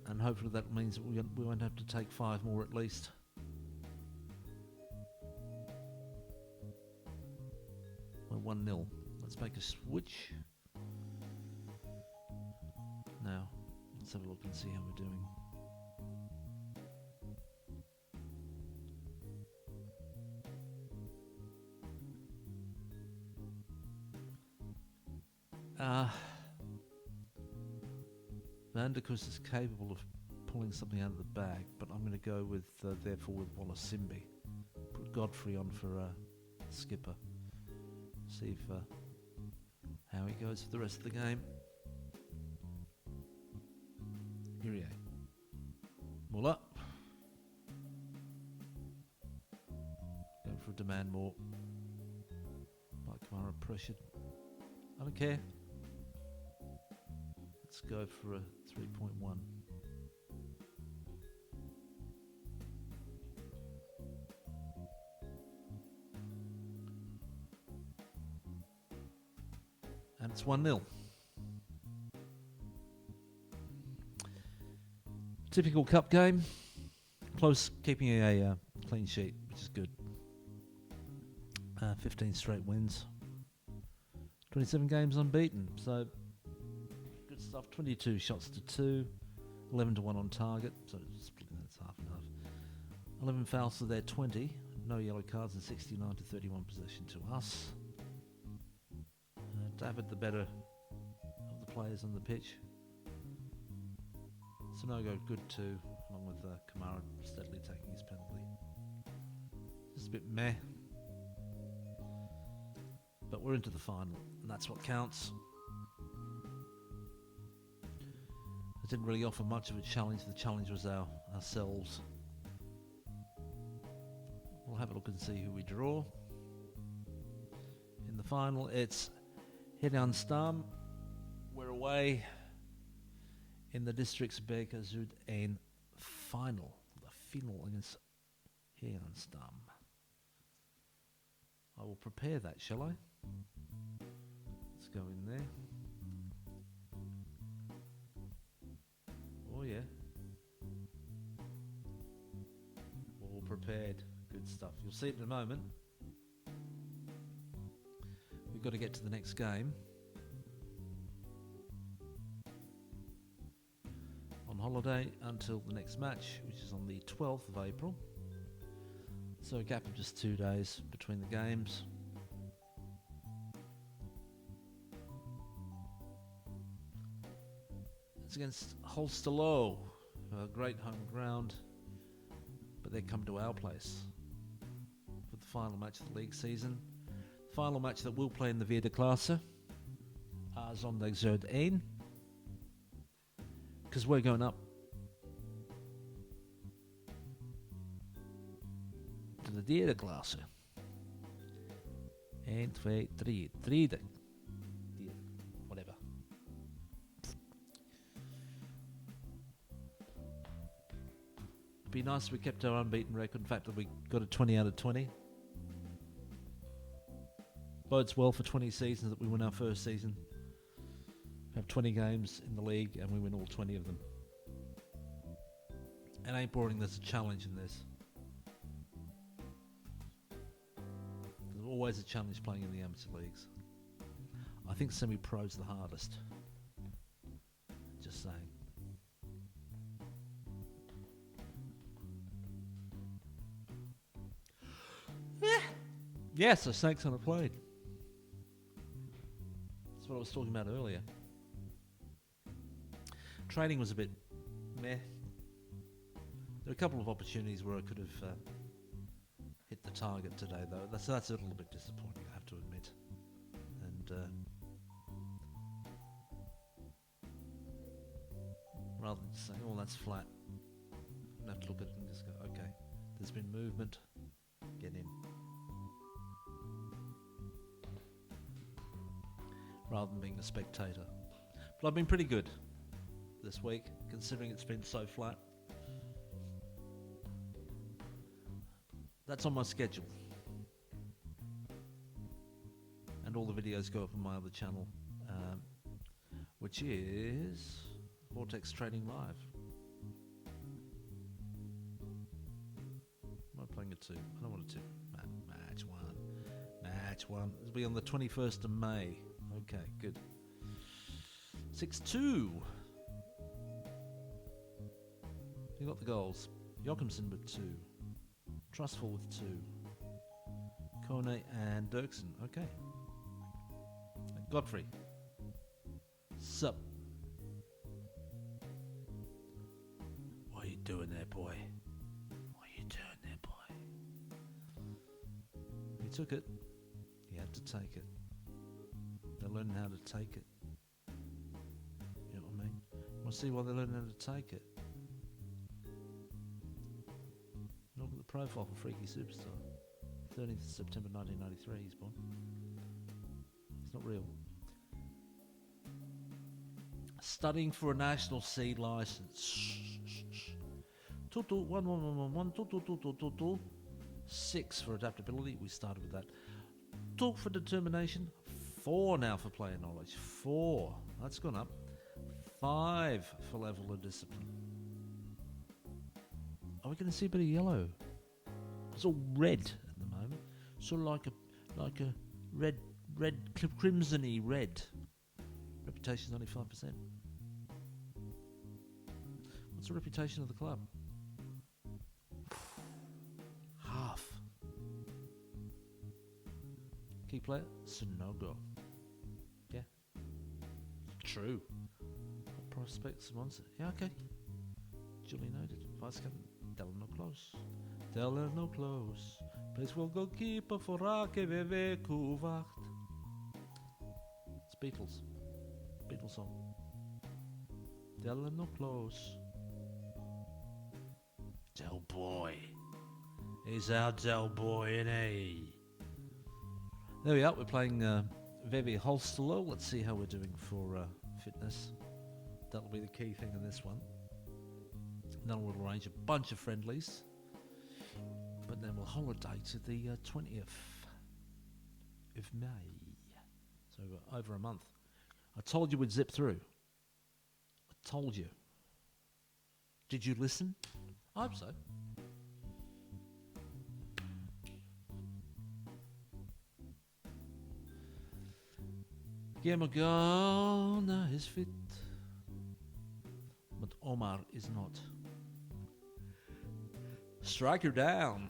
Speaker 1: And hopefully that means that we won't have to take 5 more at least. We're 1-0. Let's make a switch. Now, let's have a look and see how we're doing. Van der Kust is capable of pulling something out of the bag, but I'm going to go with, therefore, with Wallace-Simby. Put Godfrey on for skipper. See if how he goes for the rest of the game. Here Muller. Going for a demand more. By Kamara pressured. I don't care. Let's go for a 3.1. And it's 1-0. Typical cup game. Close, keeping a clean sheet, which is good. 15 straight wins. 27 games unbeaten. So, good stuff. 22 shots to 2. 11 to 1 on target. So, splitting that's half and half. 11 fouls to their 20. No yellow cards and 69 to 31 possession to us. David, the better of the players on the pitch. Sonogo, good too, along with Kamara steadily taking his penalty. Just a bit meh. But we're into the final, and that's what counts. It didn't really offer much of a challenge. The challenge was ourselves. We'll have a look and see who we draw. In the final, it's Hedaan Stam. We're away in the Districtsbeker Zuid 1 final. The final against Hedaan Stam. I will prepare that, shall I? Let's go in there. Oh yeah. All prepared. Good stuff. You'll see it in a moment. We've got to get to the next game. holiday until the next match, which is on the 12th of April. So a gap of just 2 days between the games. It's against Holsterlow, a great home ground, but they come to our place for the final match of the league season. Final match that we'll play in the Vierde Klasse, zondag Zuid 1, because we're going up to the Derde Klasse. 1, 2, 3, Driede. Whatever. It'd be nice if we kept our unbeaten record. In fact, if we got a 20 out of 20. Bodes well for 20 seasons that we win our first season. Have 20 games in the league and we win all 20 of them. It ain't boring, there's a challenge in this. There's always a challenge playing in the amateur leagues. I think semi-pro's the hardest. Just saying. Yes, the snakes on a plane. That's what I was talking about earlier. Training was a bit meh. There are a couple of opportunities where I could have hit the target today, though. That's a little bit disappointing, I have to admit. And rather than saying, "Oh, that's flat," I have to look at it and just go, "Okay, there's been movement. Get in." Rather than being a spectator. But I've been pretty good this week, considering it's been so flat. That's on my schedule. And all the videos go up on my other channel, which is Vortex Trading Live. Am I playing a 2? I don't want a 2. Match 1. Match 1. It'll be on the 21st of May. Okay, good. 6-2. You got the goals. Joachimsen with 2. Trustful with 2. Kone and Dirksen. Okay. Godfrey. Sup? What are you doing there, boy? What are you doing there, boy? He took it. He had to take it. They're learning how to take it. You know what I mean? You want to see why they're learning how to take it? Look at the profile for Freaky Superstar. 13th of September 1993 he's born. It's not real. Studying for a national seed license. 1 6 for adaptability. We started with that. 2 for determination. 4 now for player knowledge. 4. That's gone up. 5 for level of discipline. Are we going to see a bit of yellow? It's all red at the moment. Sort of like a red crimson-y red. Reputation's only 5%. What's the reputation of the club? Half. Key player? Sonogo. Yeah. True. Prospects once. Yeah, okay. Duly noted. Vice captain. Delano close. Delano close. Plays well goalkeeper for Koewacht. It's Beatles. Beatles song. Delano close. Del boy. He's our Del boy, isn't he? There we are. We're playing Vevi Holsterlow. Let's see how we're doing for fitness. That'll be the key thing in this one. Then we'll arrange a bunch of friendlies. But then we'll holiday to the 20th of May. So over a month. I told you we'd zip through. I told you. Did you listen? I hope so. Guillermo is fit. but Omar is not. Strike her down.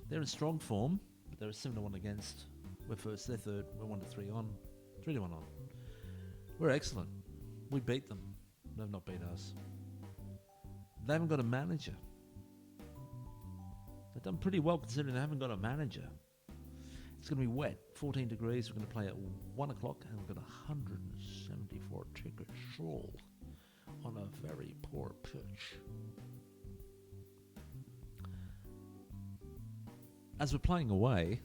Speaker 1: They're in strong form, but they're 7-1 against. We're first, they're third. We're 1-3 on. 3-1 on. We're excellent. We beat them. They've not beat us. They haven't got a manager. They've done pretty well considering they haven't got a manager. It's going to be wet, 14 degrees. We're going to play at 1 o'clock, and we've got 174 tickets sold on a very poor pitch. As we're playing away,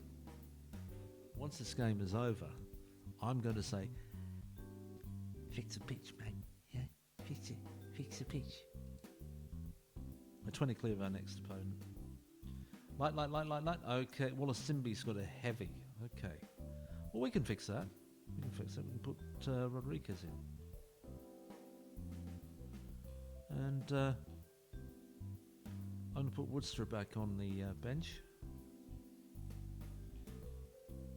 Speaker 1: once this game is over, I'm going to say, fix the pitch, mate. Yeah, fix it. Fix the pitch. We're 20 clear of our next opponent. Light. Okay, Wallace Simby's got a heavy. Okay. Well, we can fix that. We can put Rodriguez in. And I'm going to put Woodster back on the bench.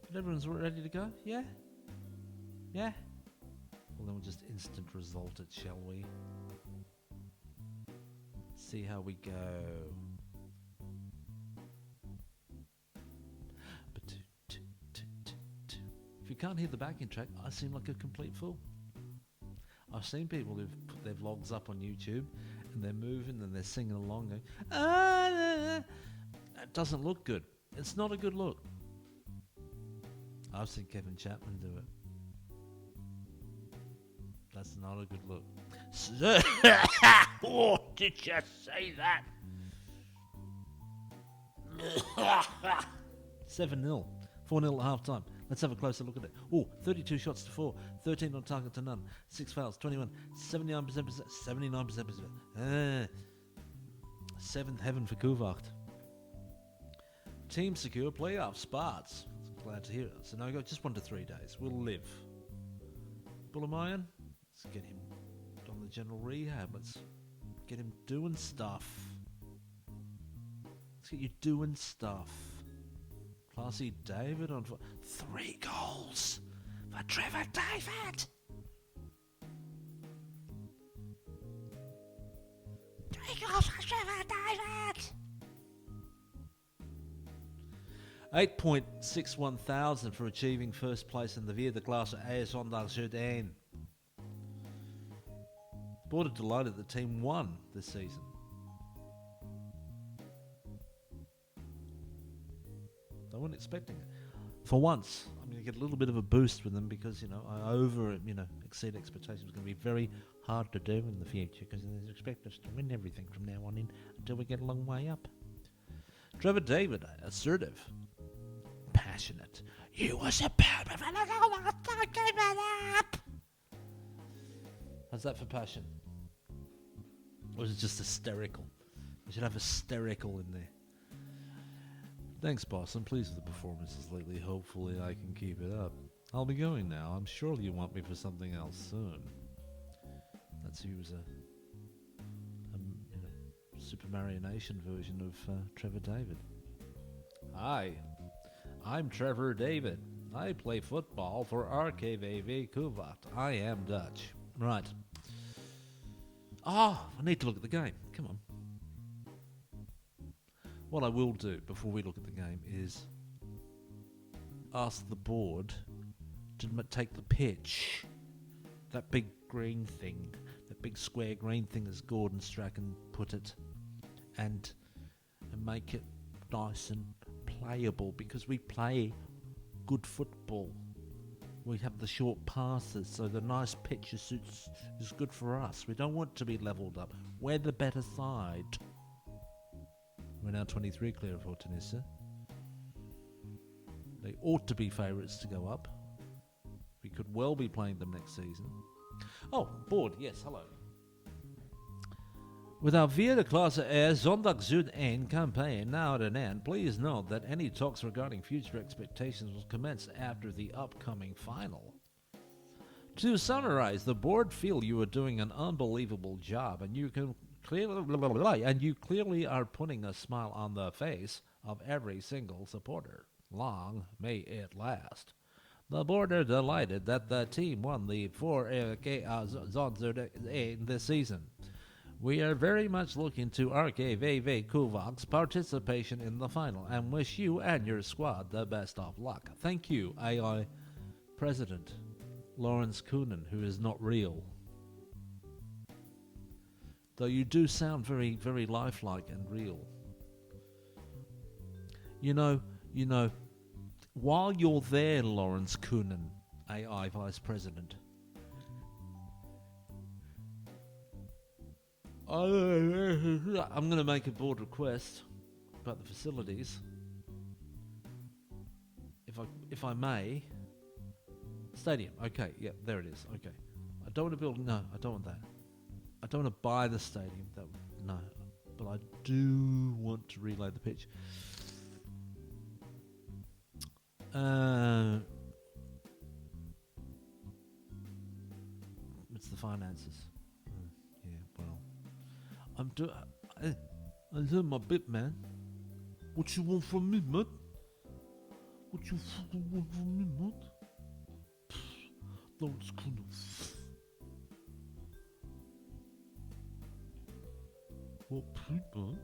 Speaker 1: But everyone's ready to go? Yeah? Yeah? Well, then we'll just instant result it, shall we? See how we go. If you can't hear the backing track, I seem like a complete fool. I've seen people who've put their vlogs up on YouTube and they're moving and they're singing along going, It doesn't look good. It's not a good look. I've seen Kevin Chapman do it. That's not a good look. Oh, did you say that? 7-0. 4-0 at half time. Let's have a closer look at it. Oh, 32 shots to 4. 13 on target to none. 6 fouls, 21. 79%. 79%. Seventh heaven for Koewacht. Team secure playoff spots. Glad to hear it. So now we got just 1 to 3 days. We'll live. Bullamayan, let's get him on the general rehab. Let's get him doing stuff. Let's get you doing stuff. Classy David on 3 goals for Trevor David. 3 goals for Trevor David. 8.61 thousand for achieving first place in the Via de Classe A Zondag Board are delighted the team won this season. They weren't expecting it. For once, I'm going to get a little bit of a boost with them because, I exceed expectations. It's going to be very hard to do in the future because they expect us to win everything from now on in until we get a long way up. Trevor David, assertive, passionate. You were superb. Give it up. How's that for passion? Or is it just hysterical? We should have hysterical in there. Thanks, boss. I'm pleased with the performances lately. Hopefully I can keep it up. I'll be going now. I'm sure you want me for something else soon. That's who was a Super Mario Nation version of Trevor David. Hi, I'm Trevor David. I play football for RKVV Koewacht. I am Dutch. Right. I need to look at the game. Come on. What I will do before we look at the game is ask the board to take the pitch, that big green thing, that big square green thing as Gordon Strachan put it, and make it nice and playable because we play good football. We have the short passes, so the nice pitch is good for us. We don't want to be levelled up. We're the better side. We're now 23 clear of Hortenissa. They ought to be favourites to go up. We could well be playing them next season. Oh, board, yes, hello. With our Via de Classe Air Zondag Zuid 1 campaign now at an end, please note that any talks regarding future expectations will commence after the upcoming final. To summarize, the board feel you are doing an unbelievable job and you clearly are putting a smile on the face of every single supporter. Long may it last. The board are delighted that the team won the four zones in this season. We are very much looking to RKVV Koewacht's participation in the final and wish you and your squad the best of luck. Thank you, AI President Lawrence Coonan, who is not real. Though you do sound very, very lifelike and real. You know, while you're there, Lawrence Coonan, AI Vice President, I'm going to make a board request about the facilities. If I may. Stadium. Okay, yeah, there it is. Okay. I don't want to build. No, I don't want that. I don't want to buy the stadium. No, but I do want to relay the pitch. It's the finances. Yeah, well, I'm doing my bit, man. What you want from me, man? What you fucking want from me, man? That's kind of. What people?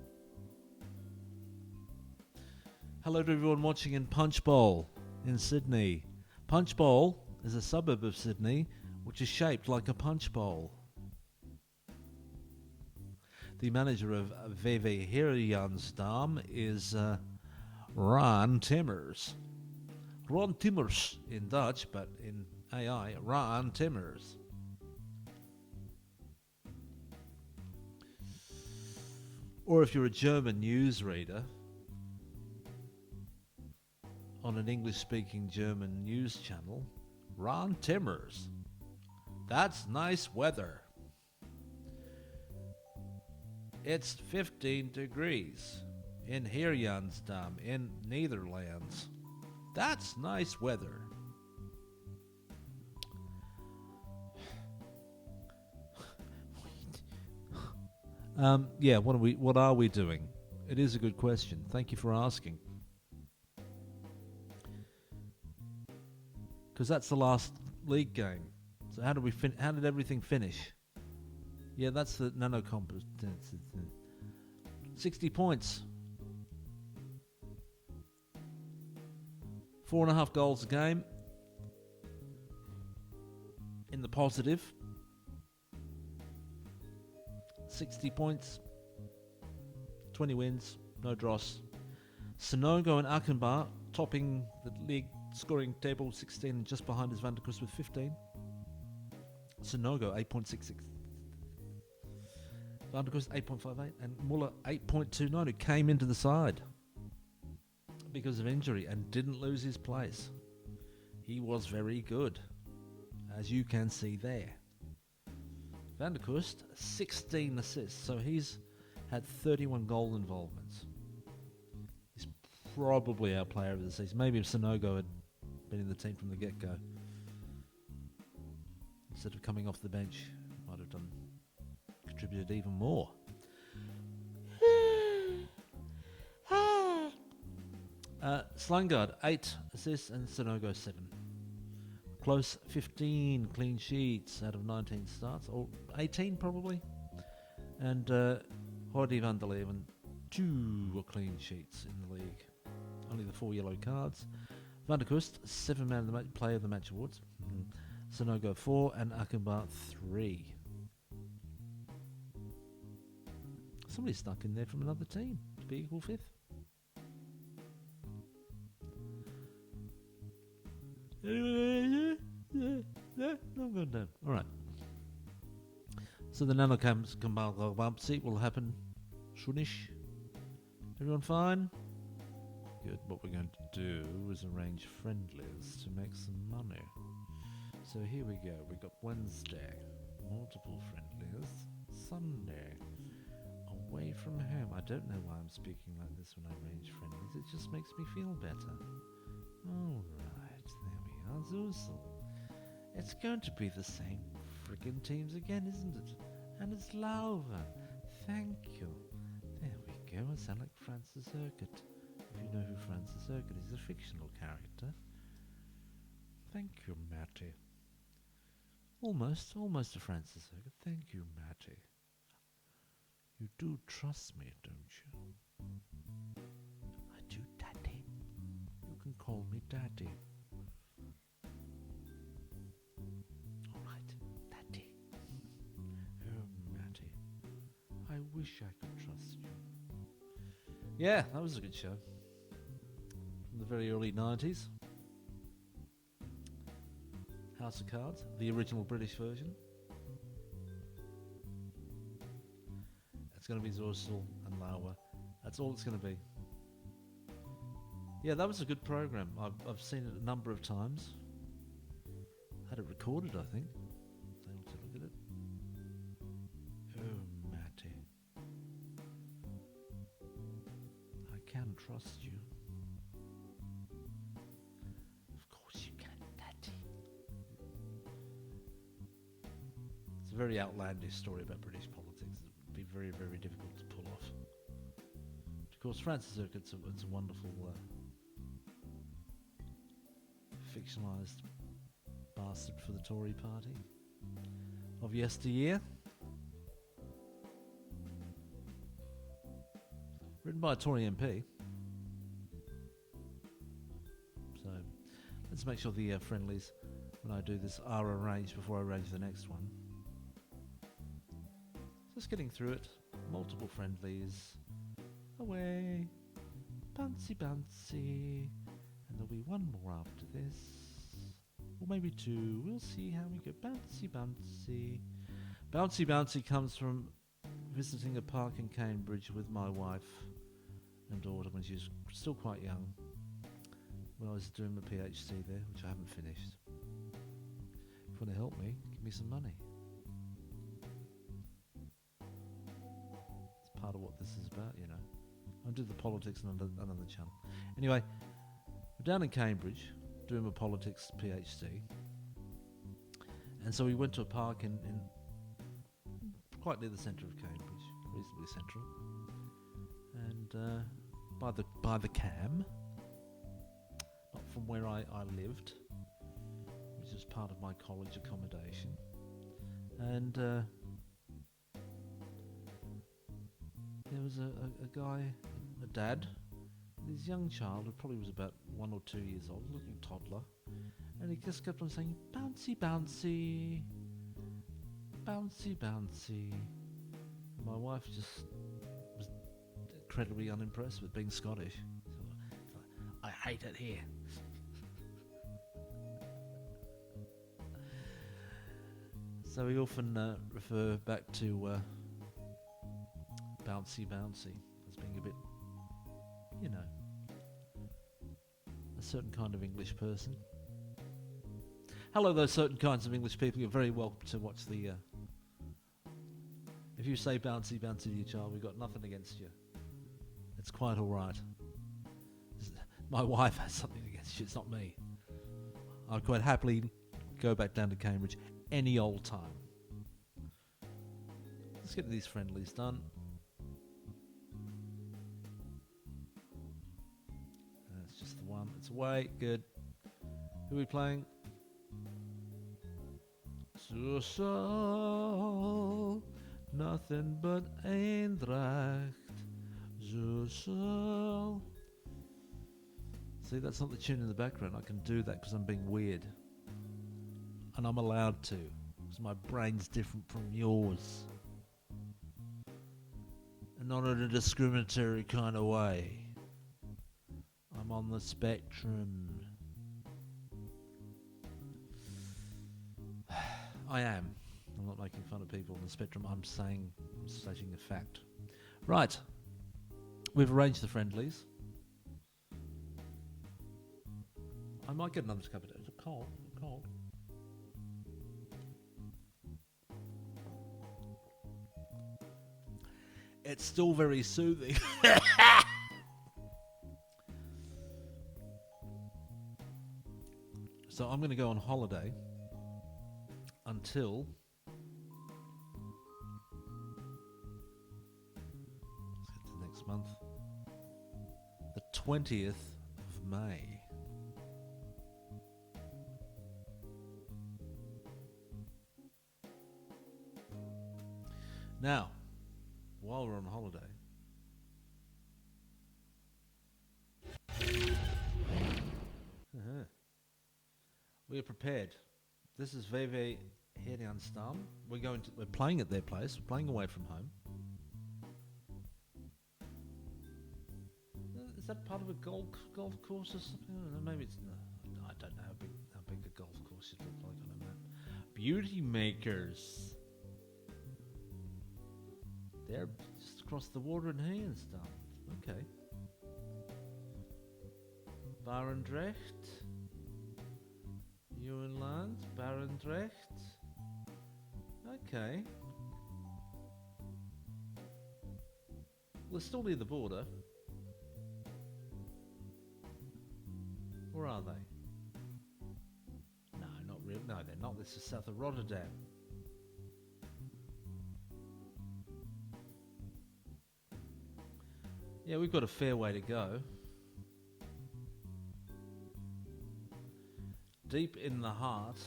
Speaker 1: Hello to everyone watching in Punchbowl in Sydney. Punchbowl is a suburb of Sydney which is shaped like a punch bowl. The manager of VV Hirjansdam is Ron Timmers. Ron Timmers in Dutch, but in AI, Ron Timmers. Or if you're a German newsreader on an English-speaking German news channel, Ron Timmers. That's nice weather. It's 15 degrees in Hirjansdam in Netherlands. That's nice weather. Yeah, what are we doing? It is a good question. Thank you for asking. Because that's the last league game. So how did everything finish? Yeah, that's the nano competence. 60 points. 4.5 goals a game. In the positive. 60 points. 20 wins. No dross. Sonogo and Akenbar topping the league scoring table 16, just behind is Van der Kust with 15. Sonogo 8.66. Van der Kust 8.58 and Muller 8.29, who came into the side because of injury and didn't lose his place. He was very good, as you can see there. Van der Kust 16 assists, so he's had 31 goal involvements. He's probably our player of the season. Maybe if Sonogo had been in the team from the get-go, instead of coming off the bench, might have contributed even more. Slangard 8 assists and Sonogo 7. Close 15 clean sheets out of 19 starts, or 18 probably. And Jordi van der Leeuwen 2 clean sheets in the league. Only the 4 yellow cards. Van der Kust 7 man of the match, player of the match awards. Sonogo 4 and Akenbar 3. Somebody stuck in there from another team to be equal 5th. I'm going down. Alright. So the nanocams bump seat will happen soonish. Everyone fine? Good. What we're going to do is arrange friendlies to make some money. So here we go. We've got Wednesday, multiple friendlies. Sunday, away from home. I don't know why I'm speaking like this when I arrange friendlies. It just makes me feel better. Alright, there we are. Zusel. It's going to be the same friggin' teams again, isn't it? And it's Lauva. Thank you. There we go. I sound like Francis Urquhart. If you know who Francis Urquhart is, a fictional character. Thank you, Matty. Almost a Francis Circuit. Thank you, Matty. You do trust me, don't you? I do, Daddy. You can call me Daddy. All right, Daddy. Oh, Matty. I wish I could trust you. Yeah, that was a good show. From the very early 90s. House of Cards, the original British version. It's going to be Zorsal and Lawa. That's all it's going to be. Yeah, that was a good program. I've seen it a number of times. Had it recorded, I think. Let's look at it. Oh, Matty. I can trust you. Of course you can, Daddy. It's a very outlandish story about British politics. It would be very, very difficult to pull off. Of course, Francis Circuit's it's a wonderful fictionalised bastard for the Tory party of yesteryear. Written by a Tory MP. So let's make sure the friendlies, when I do this, are arranged before I arrange the next one. Just getting through it. Multiple friendlies. Away. Bouncy, bouncy. And there'll be one more after this. Or maybe two. We'll see how we go. Bouncy, bouncy. Bouncy, bouncy comes from visiting a park in Cambridge with my wife and daughter when she was still quite young. When I was doing my PhD there, which I haven't finished. If you want to help me, give me some money. It's part of what this is about, you know. I do the politics on another channel. Anyway, we're down in Cambridge doing my politics PhD. And so we went to a park in quite near the centre of Cambridge, reasonably central. And by the Cam, not from where I lived, which is part of my college accommodation. And there was a guy, a dad, with his young child, who probably was about 1 or 2 years old, looking toddler, and he just kept on saying, bouncy, bouncy, bouncy, bouncy. And my wife just was incredibly unimpressed with being Scottish. So, I hate it here. So we often refer back to bouncy, bouncy as being a bit, you know, a certain kind of English person. Hello, those certain kinds of English people. You're very welcome to watch the... if you say bouncy, bouncy to your child, we've got nothing against you. It's quite all right. My wife has something against you. It's not me. I'd quite happily go back down to Cambridge any old time. Let's get these friendlies done. That's just the one. It's away. Good. Who are we playing? So nothing but Eindracht. So. See, that's not the tune in the background. I can do that because I'm being weird. And I'm allowed to, because my brain's different from yours. And not in a discriminatory kind of way. I'm on the spectrum. I am. I'm not making fun of people on the spectrum. I'm stating a fact. Right. We've arranged the friendlies. I might get another cup of tea. It's cold. It's still very soothing. So I'm going to go on holiday until let's get to next month, the 20th of May. Now, while we're on holiday, we are prepared. This is VV Herjanstam. We're playing at their place. We're playing away from home. Is that part of a golf course or something? I don't know. Maybe it's. I don't know how big a golf course should look like on a map. Beauty makers. They're just across the water in Herjanstam. Okay. Barendrecht. Juwenland, Barendrecht. Okay. We're still near the border. Where are they? No, not really. No, they're not. This is south of Rotterdam. Yeah, we've got a fair way to go. Deep in the heart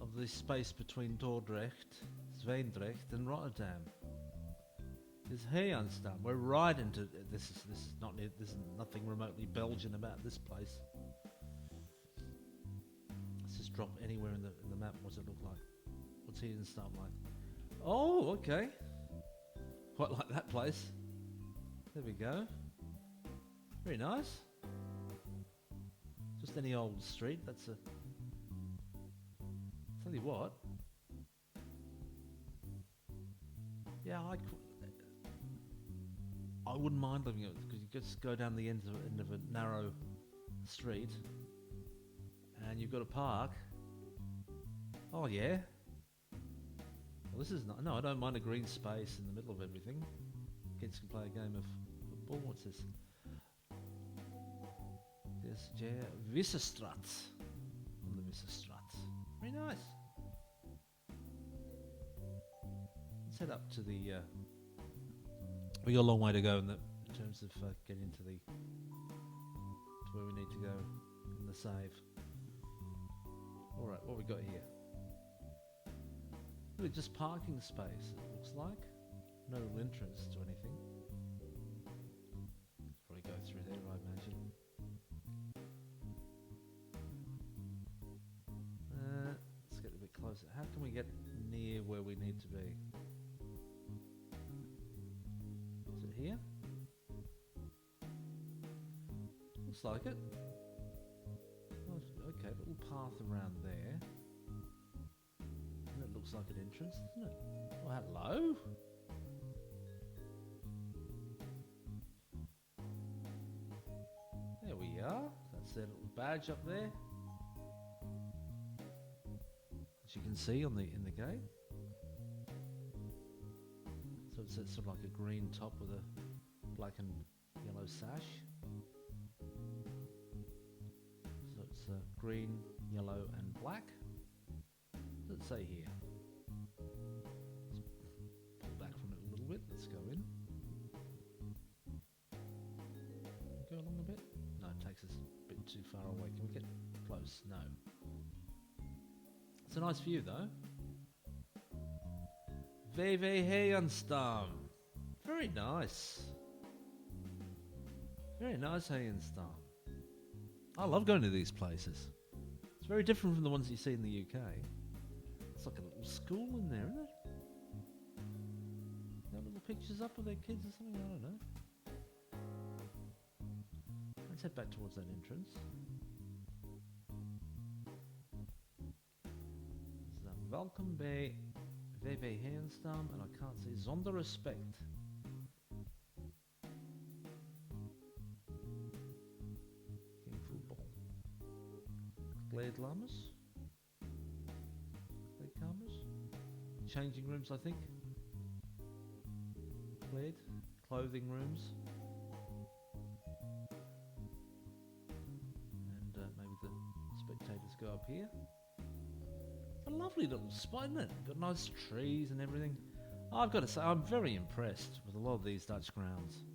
Speaker 1: of the space between Dordrecht, Zwijndrecht and Rotterdam is Herjanstam. We're right into this is nothing remotely Belgian about this place. Let's just drop anywhere in the map. What's it look like? What's Herjanstam like? Oh, okay. Quite like that place. There we go. Very nice. Just any old street. That's a. Tell you what. Yeah, I wouldn't mind living it because you just go down the end of a narrow street, and you've got a park. Oh yeah. Well, this is not. No, I don't mind a green space in the middle of everything. Kids can play a game of football. What's this? Yes, Visserstraat. On the Visserstraat. Very nice. Let's head up to the. We got a long way to go in terms of getting to where we need to go in the save. All right, what we got here? Really, just parking space. It looks like no real entrance to anything. Probably go through there, I imagine. Let's get a bit closer. How can we get near where we need to be? Is it here? Looks like it. Okay, little path around there. And it looks like an entrance, doesn't it? Oh, hello? There we are. That's their little badge up there. As you can see in the gate. So it's sort of like a green top with a black and yellow sash. So it's green, yellow and black. What does it say here? Let's pull back from it a little bit. Let's go in. Go along a bit. No, it takes us a bit too far away. Can we get close? No. It's a nice view though. VV Herjanstam. Very nice. Very nice Herjanstam. I love going to these places. It's very different from the ones you see in the UK. It's like a little school in there, isn't it? Got little pictures up of their kids or something, I don't know. Let's head back towards that entrance. Welkom bij VV Herjanstam, and I can't say zonder respect. Geen voetbal. Kleedkamers. Kleedkamers. Changing rooms, I think. Clothing rooms. And maybe the spectators go up here. A lovely little spot, isn't it? Got nice trees and everything. I've got to say, I'm very impressed with a lot of these Dutch grounds.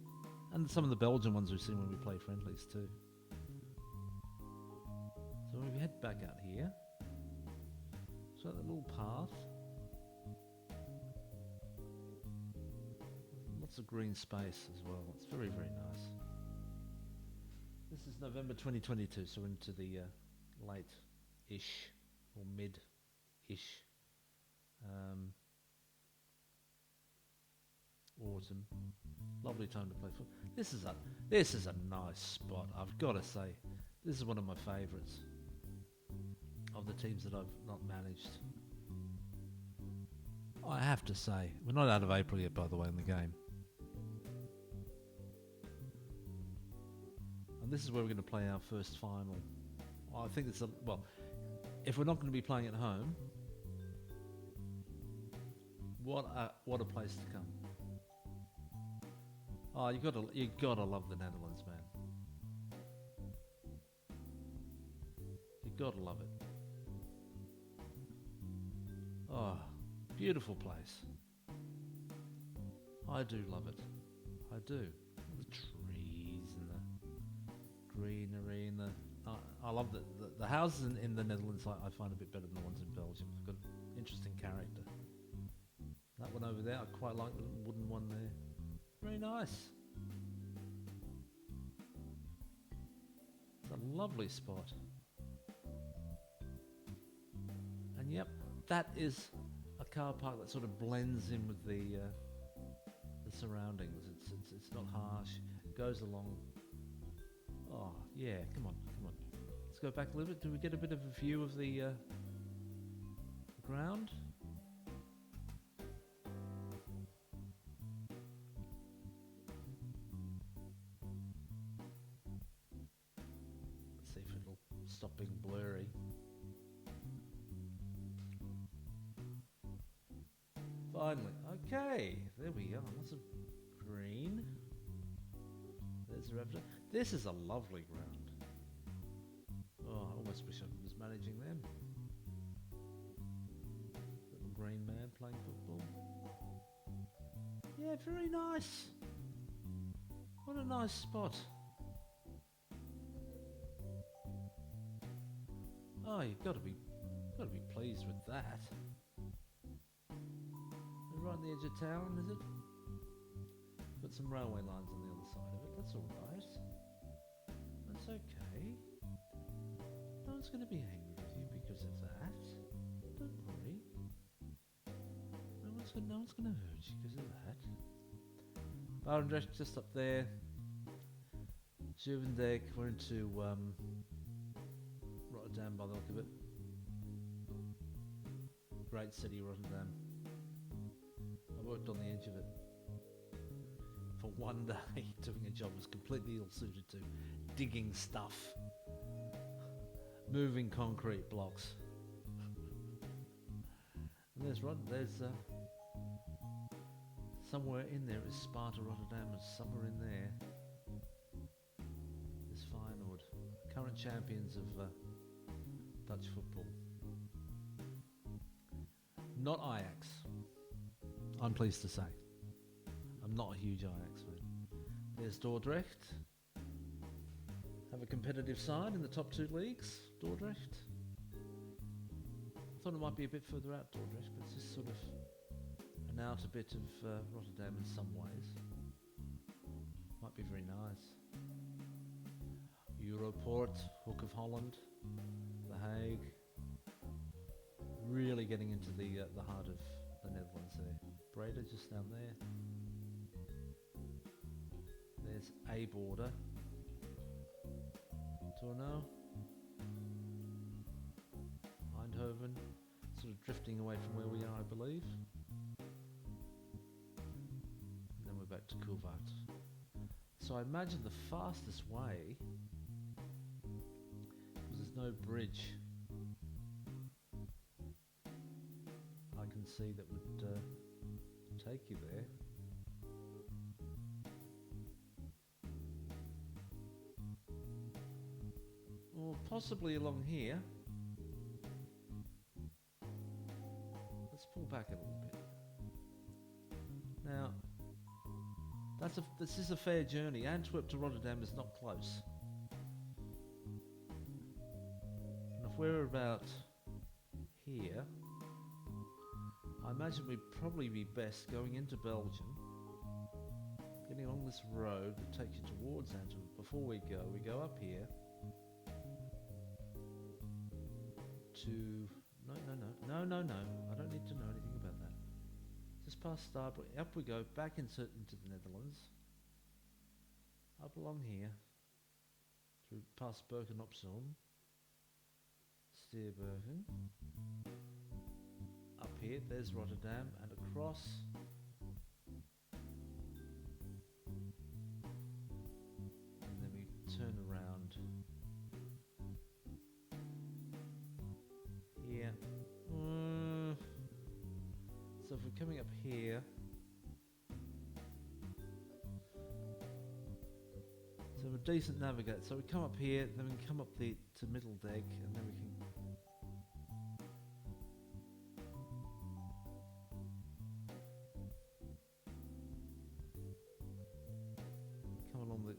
Speaker 1: And some of the Belgian ones we've seen when we play friendlies too. So we head back out here. So that little path. Lots of green space as well. It's very, very nice. This is November 2022, so we're into the late-ish or mid-ish autumn. Lovely time to play football. This is a nice spot. I've got to say, this is one of my favourites of the teams that I've not managed. I have to say, we're not out of April yet, by the way, in the game. And this is where we're going to play our first final. I think it's if we're not going to be playing at home, what a place to come. Oh, you gotta love the Netherlands, man. You gotta love it. Oh, beautiful place. I do love it. I do. The trees and the greenery and I love the houses in the Netherlands. I find a bit better than the ones in Belgium. They've got an interesting character. That one over there, I quite like the wooden one there. Very nice. It's a lovely spot. And yep, that is a car park that sort of blends in with the surroundings. It's not harsh. It goes along. Oh yeah, come on. Let's go back a little bit. Do we get a bit of a view of the ground? Let's see if it'll stop being blurry. Finally, okay, there we are. Lots of green. There's the raptor. This is a lovely ground. Oh, I almost wish I was managing them. Little green man playing football. Yeah, very nice. What a nice spot. Oh, you've got to be pleased with that. Right on the edge of town, is it? Got some railway lines on the other side of it. That's all right. That's okay. No one's going to be angry with you because of that. Don't worry. No one's going to hurt you because of that. Barendrecht just up there. Zuvendijk. We're into Rotterdam by the look of it. Great city, Rotterdam. I worked on the edge of it for one day, doing a job I was completely ill-suited to, digging stuff, moving concrete blocks. And there's somewhere in there is Sparta Rotterdam, and somewhere in there is Feyenoord, current champions of Dutch football. Not Ajax. I'm pleased to say. I'm not a huge Ajax fan. There's Dordrecht. Have a competitive side in the top two leagues, Dordrecht. I thought it might be a bit further out, Dordrecht, but it's just sort of an outer bit of Rotterdam in some ways. Might be very nice. Europort, Hook of Holland, The Hague. Really getting into the heart of the Netherlands there. Breda just down there. There's a border. Torno. Eindhoven. Sort of drifting away from where we are, I believe. And then we're back to Koewacht. So I imagine the fastest way, because there's no bridge I can see that would take you there. Or possibly along here. Let's pull back a little bit. Now, this is a fair journey. Antwerp to Rotterdam is not close. And if we're about here, I imagine we'd probably be best going into Belgium, getting along this road that takes you towards Antwerp. Before we go up here to... No. I don't need to know anything about that. Just past Starbrook. Up we go, back into the Netherlands. Up along here, through past Bergen-op-Zoom, Steerbergen. Up here, there's Rotterdam, and across. And then we turn around here. So if we're coming up here, so we're a decent navigator. So we come up here, then we can come up to middle deck, and then we can come along the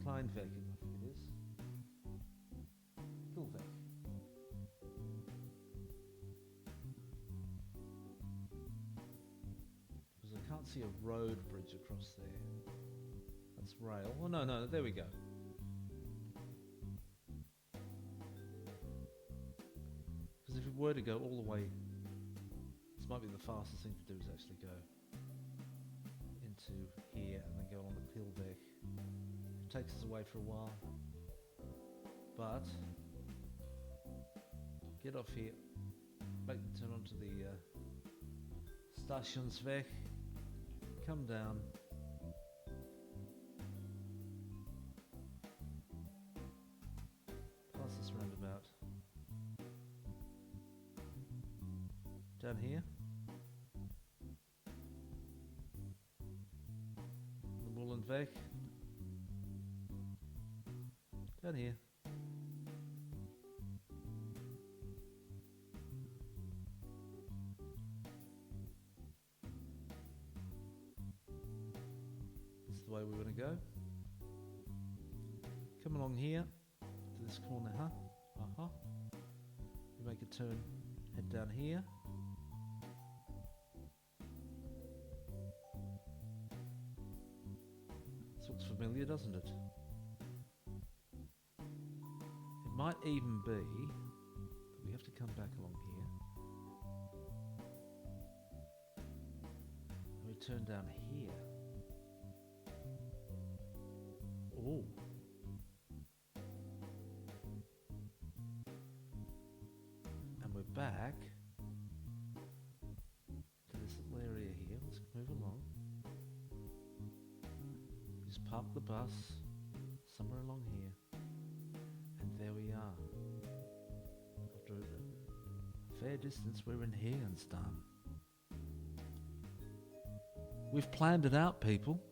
Speaker 1: Kleinweg, I think it is. Kilweg. Because I can't see a road bridge across there. That's rail. Oh no, there we go. Because if we were to go all the way, this might be the fastest thing to do is actually go into here and then go along the Kilbeck. It takes us away for a while. But get off here, make the turn onto the Stationsweg, come down. Past this roundabout. Down here. The Molenweg. Down here. This is the way we want to go. Come along here to this corner, You make a turn, head down here. This looks familiar, doesn't it? It might even be that we have to come back along here. And we turn down here. Oh. And we're back to this little area here. Let's move along. Just park the bus somewhere along here. And there we are. After a fair distance, we're in Heerenstam. We've planned it out, people.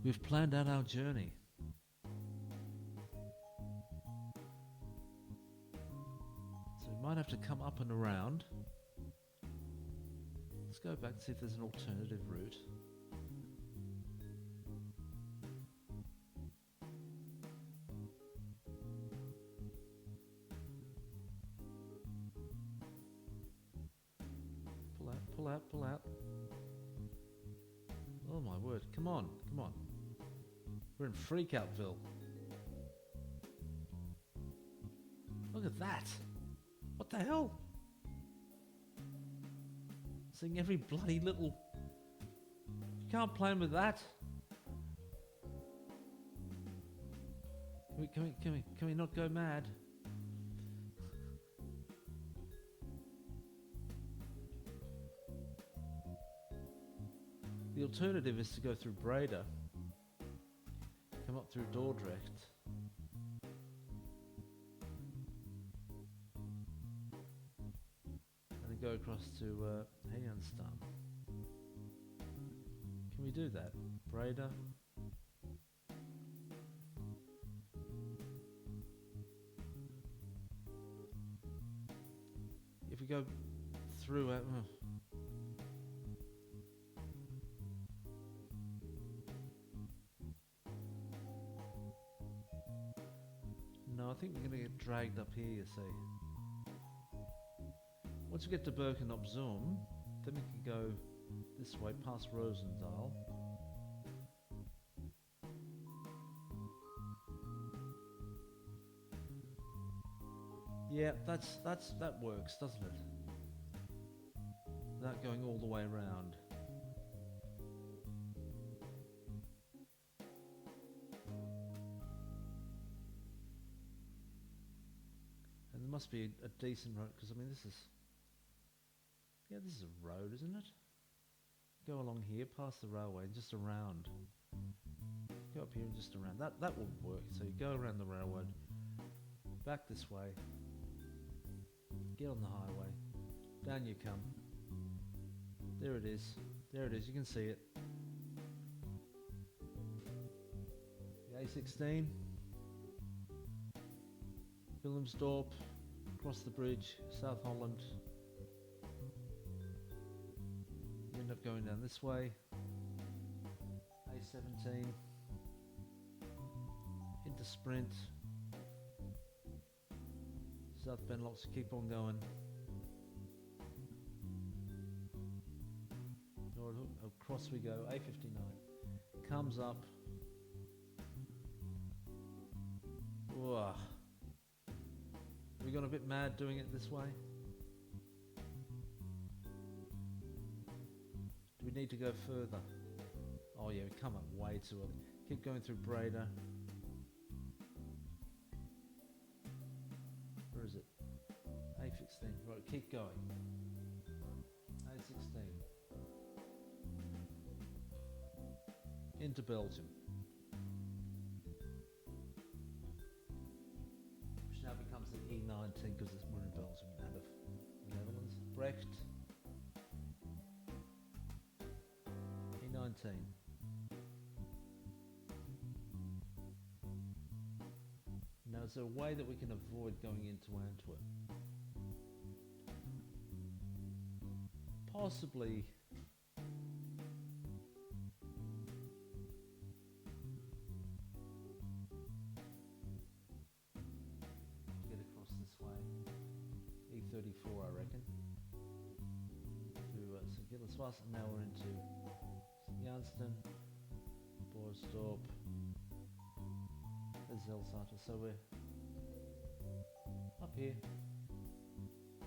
Speaker 1: We've planned out our journey. So we might have to come up and around. Let's go back and see if there's an alternative route. Pull out. Oh my word, come on. We're in Freakoutville. Look at that. What the hell? Seeing every bloody little... You can't plan with that. Can we not go mad? The alternative is to go through Breda, come up through Dordrecht, and then go across to Heerenstam. Can we do that? Breda. If we go through... No, I think we're going to get dragged up here, you see. Once we get to Birken op Zoom, then we can go this way past Rosendahl. Yeah, that works, doesn't it? Without going all the way around. And there must be a decent road, because I mean this is a road, isn't it? Go along here, past the railway, and just around. Go up here and just around. That will work. So you go around the railroad, back this way, get on the highway, down you come. There it is. There it is. You can see it. The A16, Willemsdorp, across the bridge, South Holland. You end up going down this way. A17, into Sprint, South Benelux, keep on going. Across we go, A59, comes up. Whoa. We got a bit mad doing it this way. Do we need to go further? Oh yeah, we come up way too early. Keep going through Breda. Where is it? A16, right, keep going. A16. Into Belgium. Which now becomes the E19 because we're in Belgium out of the Netherlands. Brecht. E19. Now is there a way that we can avoid going into Antwerp? Possibly. Get across this way. E34 I reckon. To St. Gilles-Waas, and now we're into St. Janston, Borsdorp, Zelsater. So we're up here,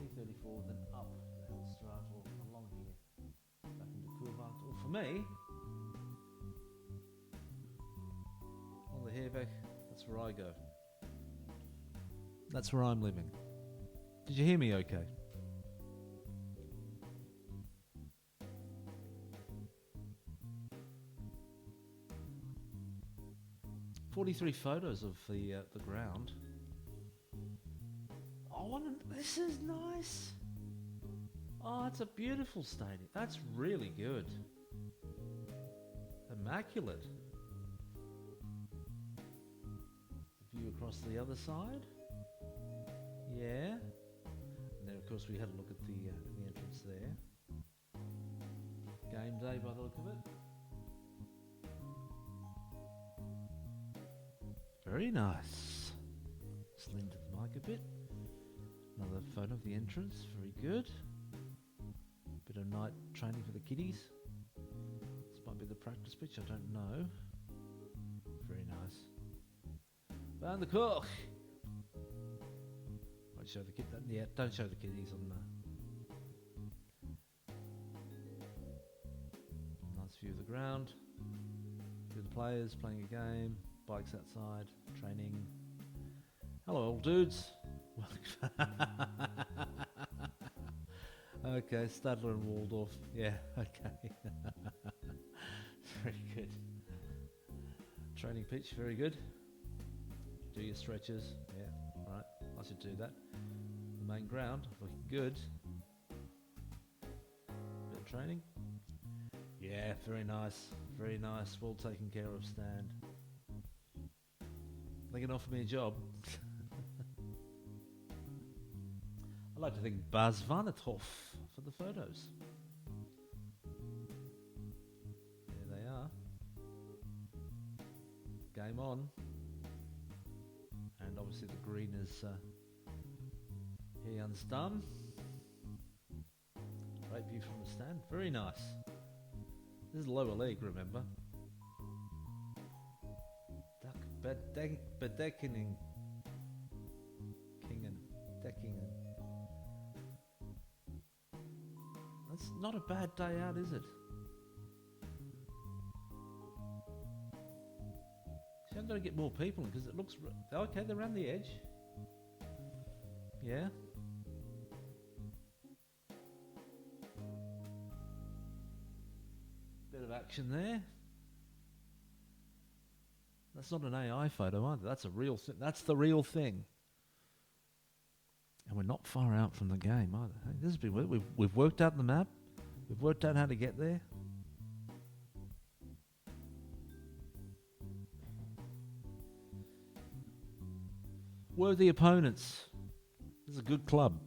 Speaker 1: E34, then up the Hillstraat or along here, back into Koewacht. Or for me, on the Heerweg, that's where I go. That's where I'm living. Did you hear me okay? .43 photos of the ground. Oh, this is nice. Oh, it's a beautiful stadium. That's really good. Immaculate. The view across the other side. Yeah. And then, of course, we had a look at the entrance there. Game day by the look of it. Very nice. Just lean to the mic a bit. Another photo of the entrance. Very good. Bit of night training for the kiddies. This might be the practice pitch, I don't know. Very nice. Van der Koch. Won't show the kid. Yeah, don't show the kiddies on the. Nice view of the ground. View of the players playing a game. Bikes outside, training. Hello, old dudes. Okay, Stadler and Waldorf. Yeah, okay. Very good. Training pitch, very good. Do your stretches. Yeah, right. I should do that. The main ground, looking good. Bit of training. Yeah, very nice. Very nice. Well taken care of stand. They can offer me a job. I'd like to thank Bas van het Hof for the photos. There they are. Game on. And obviously the green is here Stam. Great view from the stand. Very nice. This is lower league, remember? Bedeckening. King and decking. That's not a bad day out, is it? See, I've got to get more people in because it looks... Okay, they're around the edge. Yeah. Bit of action there. That's not an AI photo either. That's a real thing. That's the real thing. And we're not far out from the game either. Hey, this has been we've worked out the map. We've worked out how to get there. Worthy opponents. This is a good club.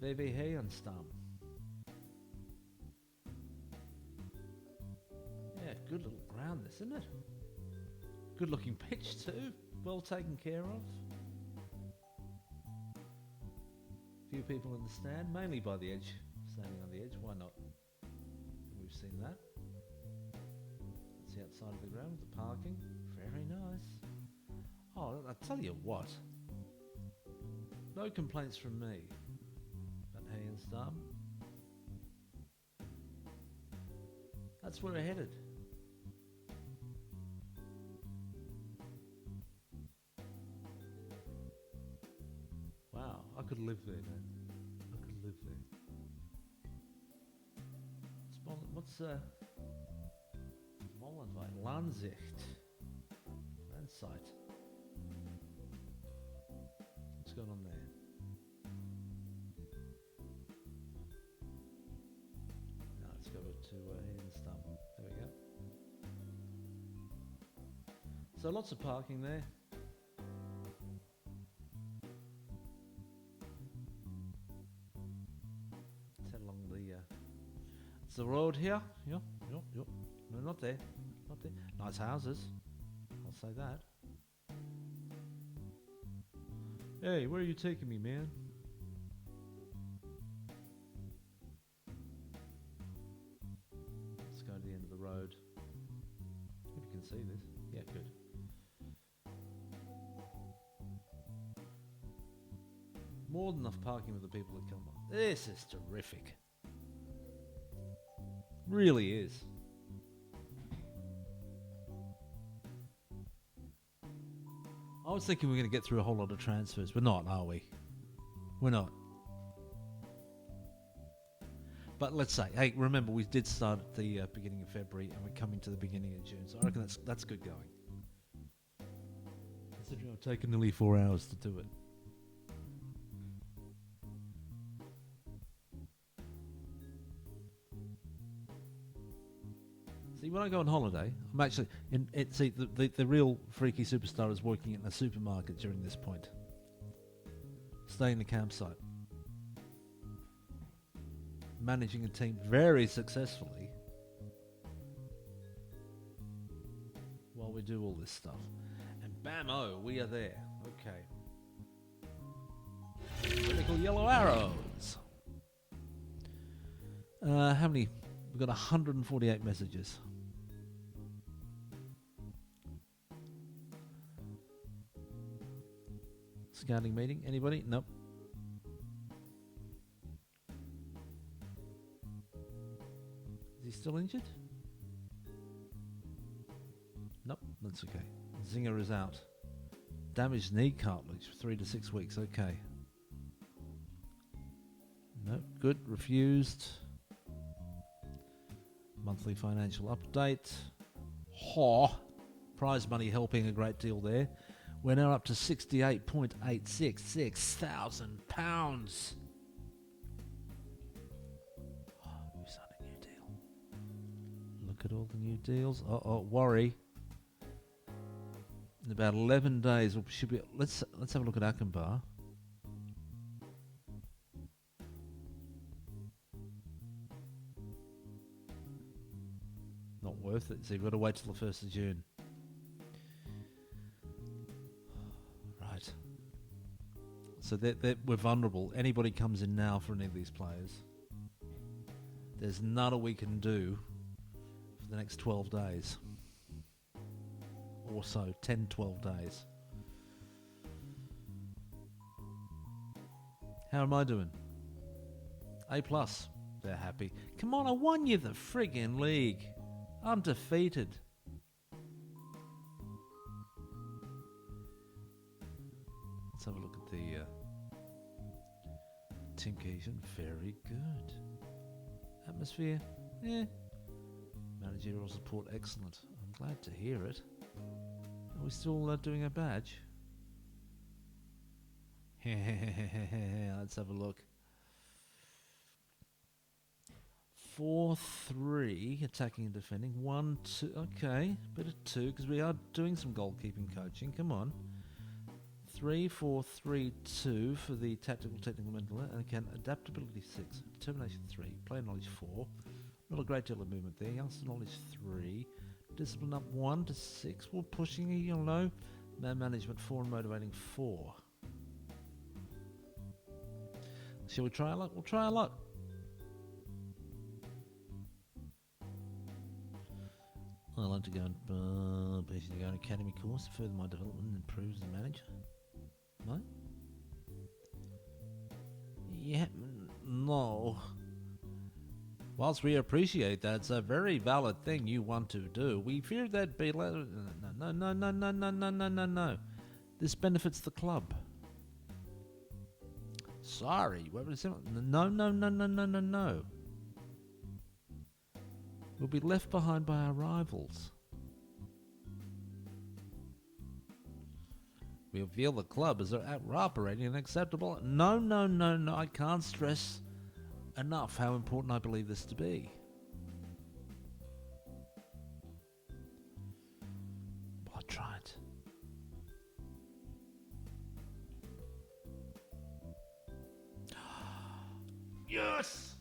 Speaker 1: VVH and Stam. Yeah, good little ground this, isn't it? Good looking pitch too. Well taken care of. Few people in the stand, mainly by the edge. Standing on the edge, why not? We've seen that. That's the outside of the ground with the parking. Very nice. Oh, I'll tell you what. No complaints from me. But hey and Stam. That's where we're headed. Wow, I could live there, man. I could live there. What's Molenwijk? Lanzicht. Landsight. What's going on there? Now let's go to Heidenstam. There we go. So lots of parking there. The road here, yeah. No, not there. Nice houses, I'll say that. Hey, where are you taking me, man? Let's go to the end of the road. Hope you can see this. Yeah, good. More than enough parking with the people that come on. This is terrific. Really is. I was thinking we're going to get through a whole lot of transfers. We're not, are we? We're not. But let's say, hey, remember we did start at the beginning of February and we're coming to the beginning of June. So I reckon that's good going. Considering I've taken nearly 4 hours to do it. See, when I go on holiday, I'm actually see the real freaky superstar is working in a supermarket during this point. Staying in the campsite. Managing a team very successfully while we do all this stuff. And bam-o, we are there. Okay. Critical yellow arrows. How many? We've got 148 messages. Scouting meeting. Anybody? Nope. Is he still injured? Nope, that's okay. Zinger is out. Damaged knee cartilage, 3 to 6 weeks. Okay. Nope, good. Refused. Monthly financial update. Prize money helping a great deal there. We're now up to £68.866 thousand. Who's signed a new deal? Look at all the new deals. Worry. In about 11 days, we should be. Let's have a look at Akenbar. Not worth it. So you've got to wait till the 1st of June. So we're vulnerable. Anybody comes in now for any of these players, there's nada we can do for the next 12 days. Or so, 10, 12 days. How am I doing? A+. They're happy. Come on, I won you the friggin' league. I'm defeated. Let's have a look at the team cohesion. Very good. Atmosphere. Managerial support. Excellent. I'm glad to hear it. Are we still doing a badge? Let's have a look. 4-3 attacking and defending. 1-2. Okay, bit of 2 because we are doing some goalkeeping coaching. Come on. 3-4-3-2 for the tactical, technical, mental, and again adaptability 6, determination 3, player knowledge 4. Not a great deal of movement there. Youngster knowledge 3, discipline up 1 to 6. We're pushing you low. Man management 4 and motivating 4. Shall we try a lot? We'll try a lot. I like to go and basically go an academy course to further my development and improve as a manager. No? Yeah, no. Whilst we appreciate that, it's a very valid thing you want to do. We fear that be no. This benefits the club. Sorry, what was it? No. We'll be left behind by our rivals. We feel the club is operating unacceptable. No. I can't stress enough how important I believe this to be. I tried. Yes!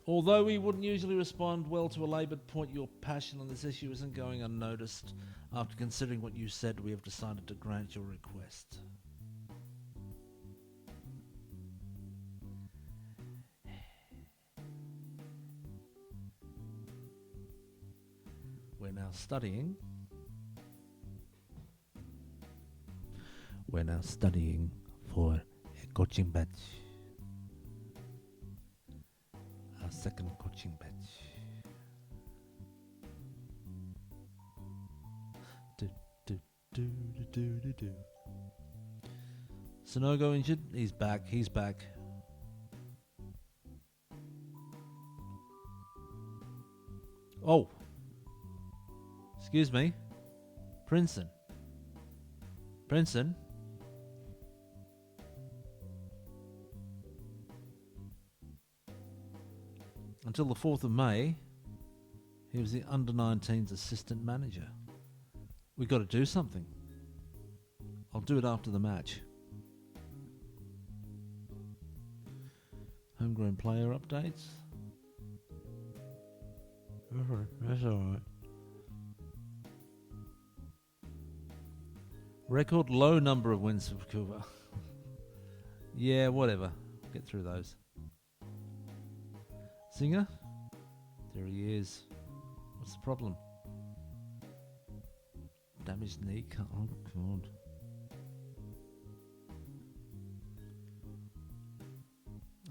Speaker 1: Although we wouldn't usually respond well to a laboured point, your passion on this issue isn't going unnoticed. After considering what you said, we have decided to grant your request. We're now studying for a coaching batch. Our second coaching batch. Do. Sonogo injured. He's back. Oh. Excuse me. Princeton. Until the 4th of May, he was the under-19s assistant manager. We've got to do something. I'll do it after the match. Homegrown player updates. That's alright. Record low number of wins for Koewacht. Yeah, whatever. We'll get through those. Singer? There he is. What's the problem? Damaged knee. Oh, God.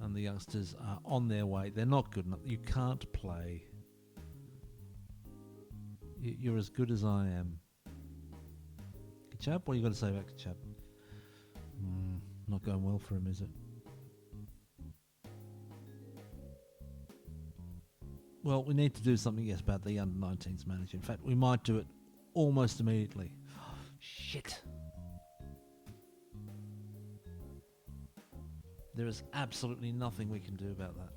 Speaker 1: And the youngsters are on their way. They're not good enough. You can't play. You're as good as I am. Kachab? What are you going to say about Kachab? Not going well for him, is it? Well, we need to do something, yes, about the under-19s manager. In fact, we might do it almost immediately. Shit. There is absolutely nothing we can do about that.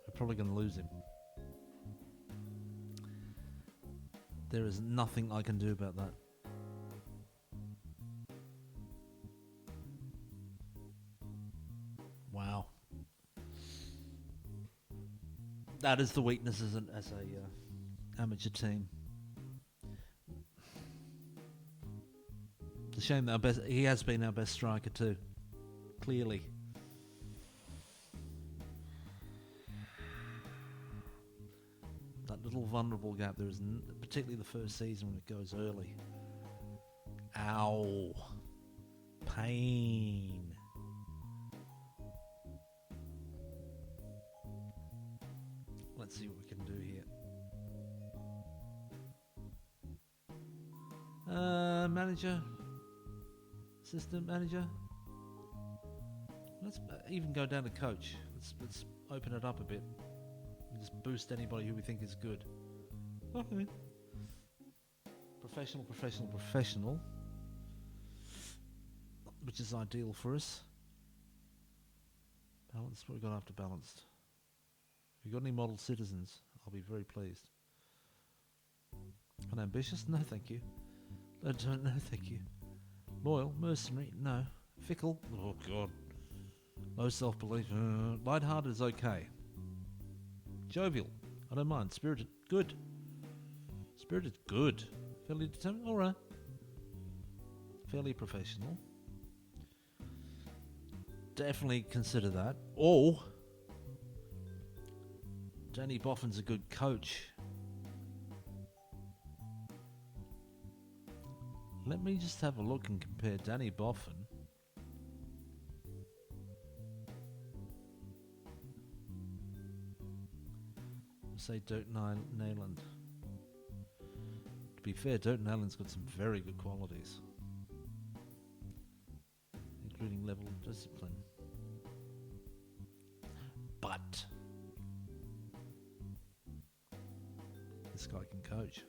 Speaker 1: We're probably going to lose him. There is nothing I can do about that. That is the weakness as a amateur team. It's a shame that he has been our best striker too, clearly. That little vulnerable gap there is, particularly the first season when it goes early. Ow. Pain. Let's see what we can do here. Manager. Assistant manager. Let's even go down to coach. Let's open it up a bit. And just boost anybody who we think is good. Okay. Professional. Which is ideal for us. Balanced. What have we got after balanced? If you've got any model citizens, I'll be very pleased. Unambitious? No, thank you. No, thank you. Loyal? Mercenary? No. Fickle? Oh, God. Low self-belief? Light-hearted is okay. Jovial? I don't mind. Spirited? Good. Spirited? Good. Fairly determined? Alright. Fairly professional. Definitely consider that. Or Danny Boffin's a good coach. Let me just have a look and compare Danny Boffin say Dirk Nayland. To be fair, Dirk Nayland's got some very good qualities, including level of discipline. But this guy can coach.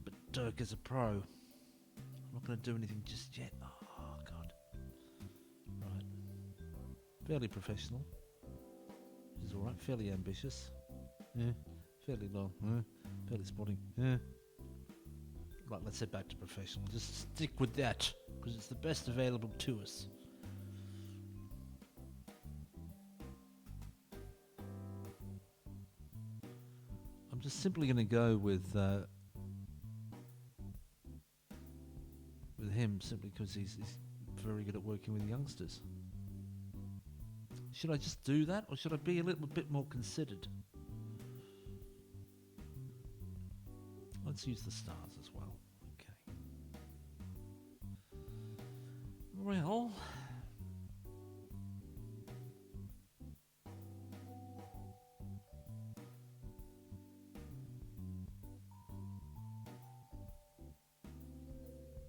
Speaker 1: But Dirk is a pro. I'm not going to do anything just yet. Oh, God. Right. Fairly professional. Which is alright. Fairly ambitious. Yeah. Fairly low. Fairly sporting. Yeah. Right, let's head back to professional. Just stick with that, because it's the best available to us. I'm just simply going to go with him, simply because he's very good at working with youngsters. Should I just do that, or should I be a little bit more considered? Let's use the stars as well. Okay. Well,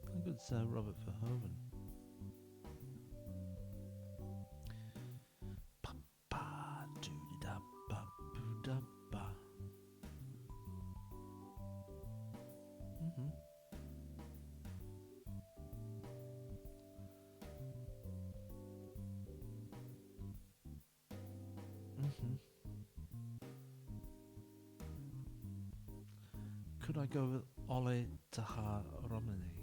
Speaker 1: how good's Robert Verhoeven? Could I go with Ole Tahar Romani?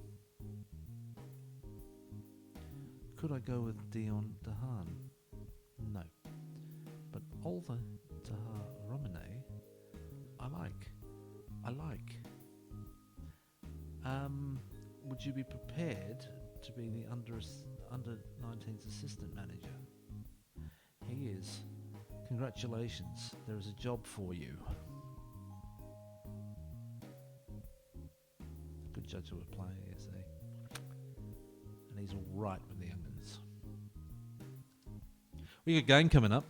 Speaker 1: Could I go with Dion Dahan? No. But Ole Tahar Romani, I like. Would you be prepared to be the under 19's assistant manager? He is. Congratulations, there is a job for you. Good judge who we're playing, is he? And he's all right with the young'uns. We got a game coming up.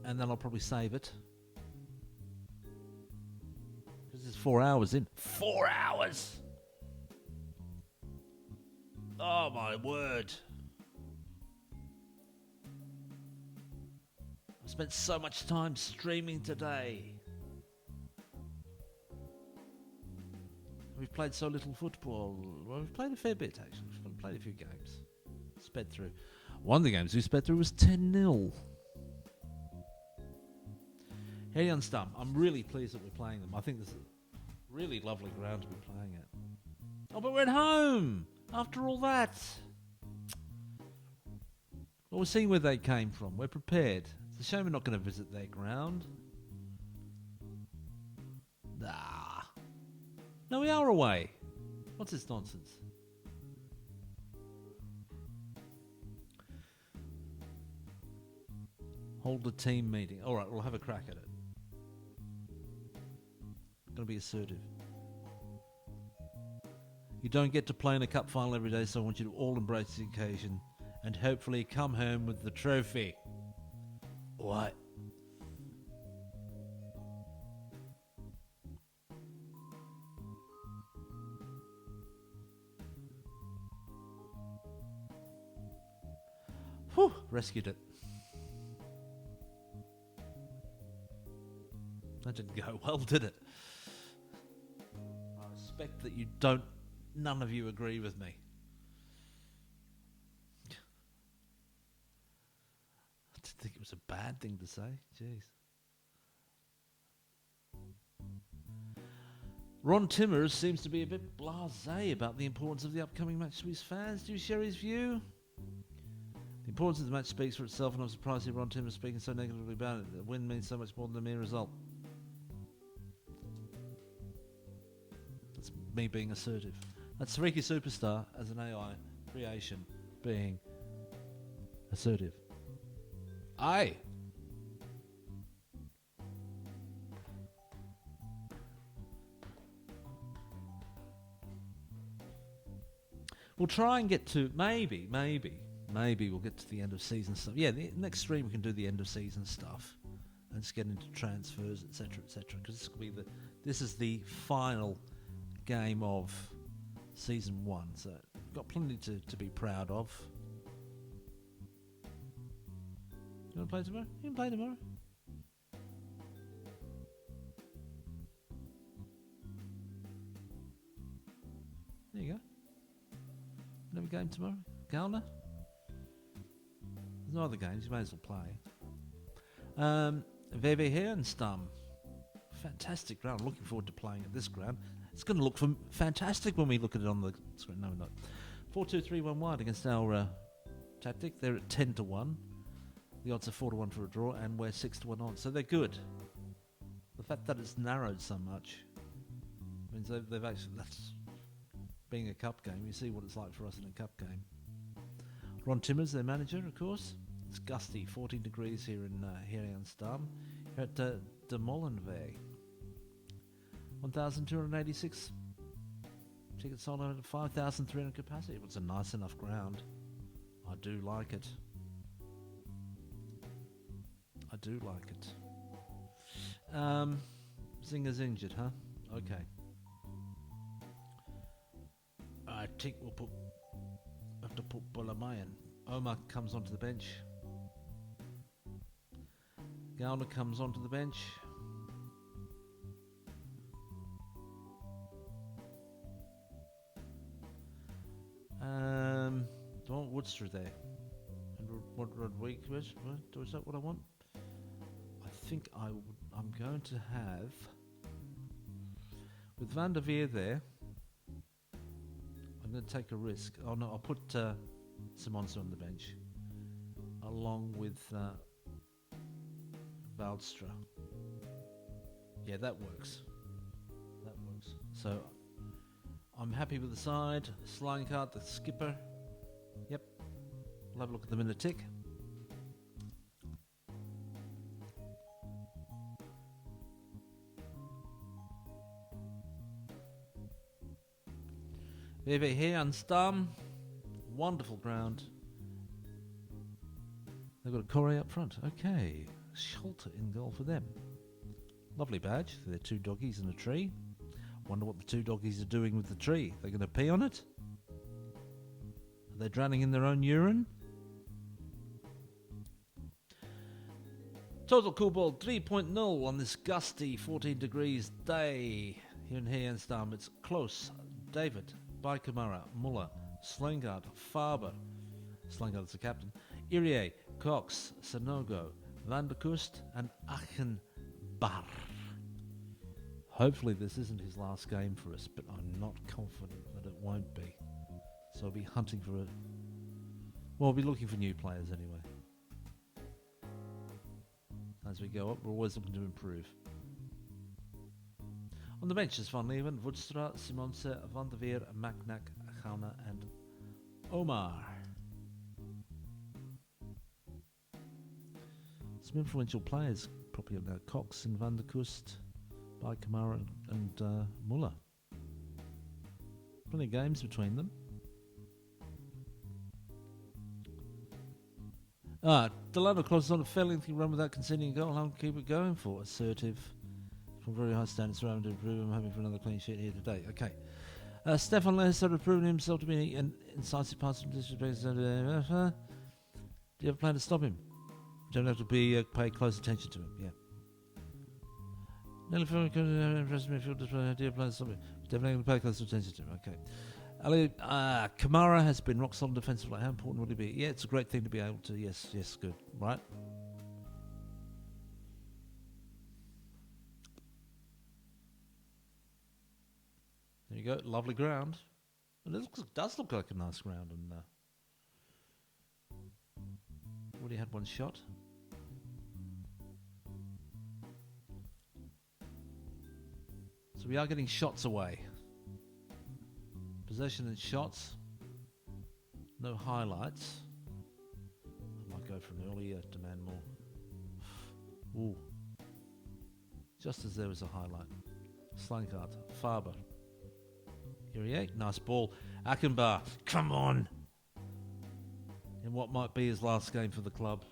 Speaker 1: And then I'll probably save it. Because it's 4 hours in. 4 hours! Oh my word. I've spent so much time streaming today. We've played so little football. Well, we've played a fair bit actually. We've played a few games. Sped through. One of the games we sped through was 10-0. Helion Stump. I'm really pleased that we're playing them. I think this is a really lovely ground to be playing at. Oh, but we're at home! After all that. Well, we're seeing where they came from. We're prepared. It's a shame we're not going to visit their ground. Ah. No, we are away. What's this nonsense? Hold a team meeting. All right, we'll have a crack at it. Going to be assertive. You don't get to play in a cup final every day, so I want you to all embrace the occasion and hopefully come home with the trophy. What? Whew, rescued it. That didn't go well, did it? I respect that none of you agree with me. I didn't think it was a bad thing to say. Jeez. Ron Timmers seems to be a bit blasé about the importance of the upcoming match to his fans. Do you share his view? The importance of the match speaks for itself, and I'm surprised to hear Ron Timmers speaking so negatively about it. The win means so much more than the mere result. That's me being assertive. That's Sariki Superstar as an AI creation being assertive. Aye. We'll try and get to maybe we'll get to the end of season stuff. Yeah, the next stream we can do the end of season stuff and just get into transfers, etc., because this is the final game of season 1, so we've got plenty to be proud of. You want to play tomorrow? You can play tomorrow. There you go. Another game tomorrow? Galna? There's no other games, you may as well play. VV here and Stum. Fantastic ground. Looking forward to playing at this ground. It's going to look fantastic when we look at it on the screen. No, we're not. 4-2-3-1 wide against our tactic. They're at 10-1. The odds are 4-1 for a draw, and we're 6-1 on. So they're good. The fact that it's narrowed so much means they've actually... That's being a cup game. You see what it's like for us in a cup game. Ron Timmers, their manager, of course. It's gusty, 14 degrees here in Stam. Here at De Molenweg. 1,286 tickets sold out at 5,300 capacity. It's a nice enough ground. I do like it. Zinger's injured, huh? Okay. I think we'll have to put Bulamayan. Omar comes onto the bench. Gowner comes onto the bench. Do I want Woodster there? And Rodriguez? Is that what I want? I think I'm going to have... With Van der Veer there, I'm going to take a risk. Oh no, I'll put Simonsen on the bench. Along with Valdstra. Yeah, that works. So, I'm happy with the side. Slinkart, the skipper. Yep. We'll have a look at them in a tick. VV here on Stam. Wonderful ground. They've got a Corey up front. Okay. Shelter in goal for them. Lovely badge. They're 2 doggies in a tree. Wonder what the 2 doggies are doing with the tree. They're going to pee on it? Are they drowning in their own urine? Total cool ball 3.0 on this gusty 14 degrees day here in Heenstam. It's close. David, Baikamara, Muller, Slingard, Faber. Slingard is the captain. Irie, Cox, Sanogo, Van der Kust and Achenbar. Hopefully this isn't his last game for us, but I'm not confident that it won't be. So I'll be hunting for I'll be looking for new players anyway. As we go up, we're always looking to improve. On the benches, Van Leeuwen, Woedstra, Simonse, Van der Veer, Maknak, Gauna and Omar. Some influential players, probably Cox and Van der Kust, by Kamara and Muller. Plenty of games between them. Delano closes on a fairly lengthy run without conceding a goal. How can keep it going for? Assertive. From very high standards around to improve. I'm hoping for another clean sheet here today. Okay. Stefan Leher started proving himself to be an incisive pass from disrespect. Do you have a plan to stop him? You don't have to pay close attention to him. Yeah. Nearly impressed midfield display. Do you have a plan to stop him? Definitely going to pay close attention to him. Okay. Kamara has been rock solid defensively. How important would it be? Yeah, it's a great thing to be able to. Yes, good. Right. There you go. Lovely ground. And it does look like a nice ground. And already had one shot. So we are getting shots away. Possession and shots. No highlights. I might go for an earlier, demand more. Ooh. Just as there was a highlight. Slankard. Faber. Here nice ball. Achenbach. Come on. In what might be his last game for the club.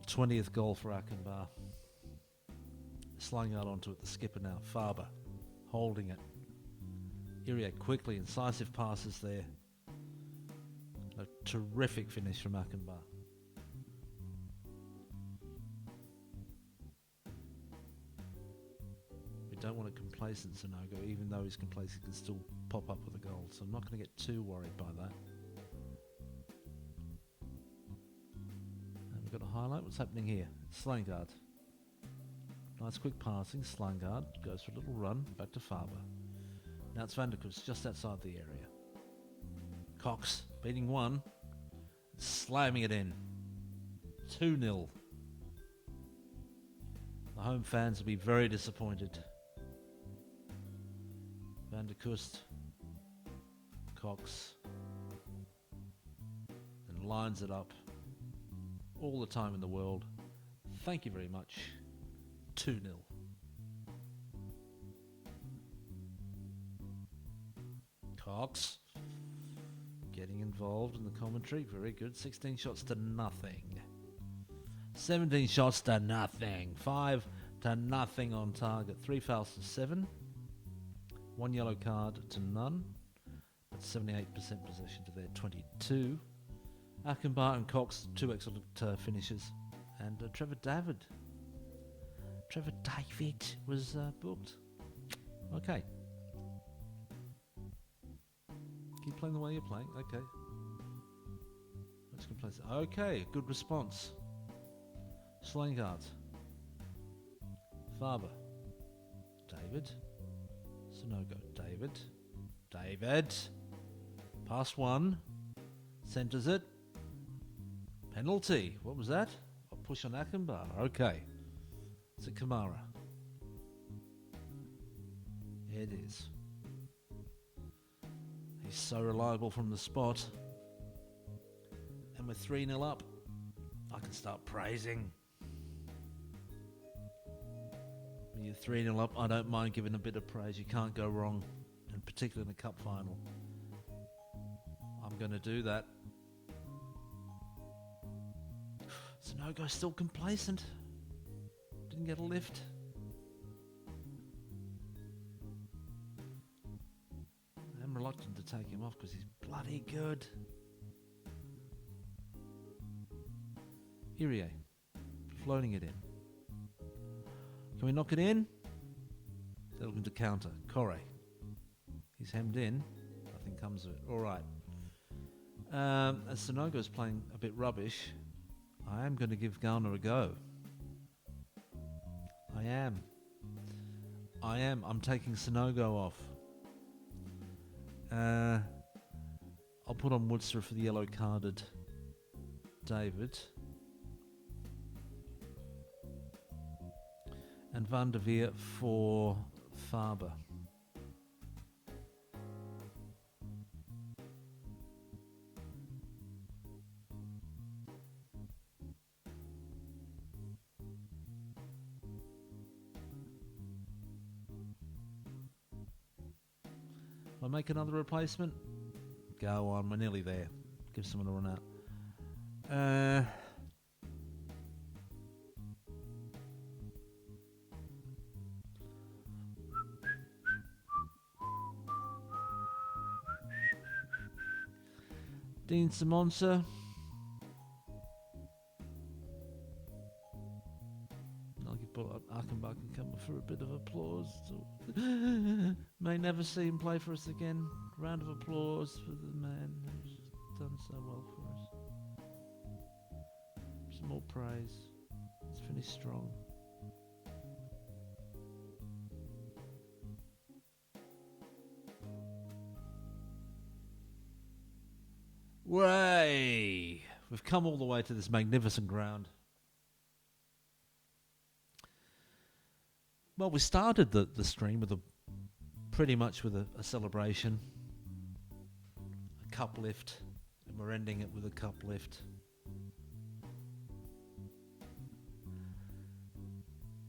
Speaker 1: 20th goal for Achenbach. Slankard onto it. The skipper now. Faber. Holding it. Iriak quickly, incisive passes there. A terrific finish from Achenbach. We don't want a complacent Sonogo, even though he's complacent, he can still pop up with a goal. So I'm not going to get too worried by that. And we've got a highlight. What's happening here? Slankard. Nice quick passing. Slankard goes for a little run. Back to Faber. Now it's Van der Kust, just outside the area. Cox beating one, slamming it in. 2-0. The home fans will be very disappointed. Van der Kust, Cox, and lines it up. All the time in the world. Thank you very much. 2-0. Cox getting involved in the commentary. Very good. 16 shots to nothing. 17 shots to nothing. 5 to nothing on target. 3 fouls to 7. 1 yellow card to none. That's 78% possession to their 22. Achenbach and Cox, 2 excellent finishes. And Trevor David was booked. Okay. Keep playing the way you're playing. Okay. Let's complete it. Okay, good response. Slankard. Faber. David. Sonogo. David. Pass one. Centres it. Penalty. What was that? A push on Achenbach. Okay. Is it Kamara? It is. He's so reliable from the spot. And we're 3-0 up. I can start praising. When you're 3-0 up, I don't mind giving a bit of praise. You can't go wrong. And particularly in the cup final. I'm going to do that. Sonogo's still complacent. Didn't get a lift. I'm reluctant to take him off because he's bloody good. Irie, floating it in. Can we knock it in? They're looking to counter. Corre. He's hemmed in. Nothing comes of it. All right. As Sonogo's playing a bit rubbish, I am going to give Garner a go. I am. I'm taking Sonogo off. I'll put on Woodster for the yellow carded David. And Van der Veer for Faber. I'll make another replacement. Go on, we're nearly there. Give someone a run out. Dean Simonsa. I'll give Arkenbach and come for a bit of applause. May never see him play for us again. Round of applause for the man who's done so well for us. Some more praise. Let's finish strong. Way! We've come all the way to this magnificent ground. Well, we started the stream with pretty much with a celebration, a cup lift, and we're ending it with a cup lift.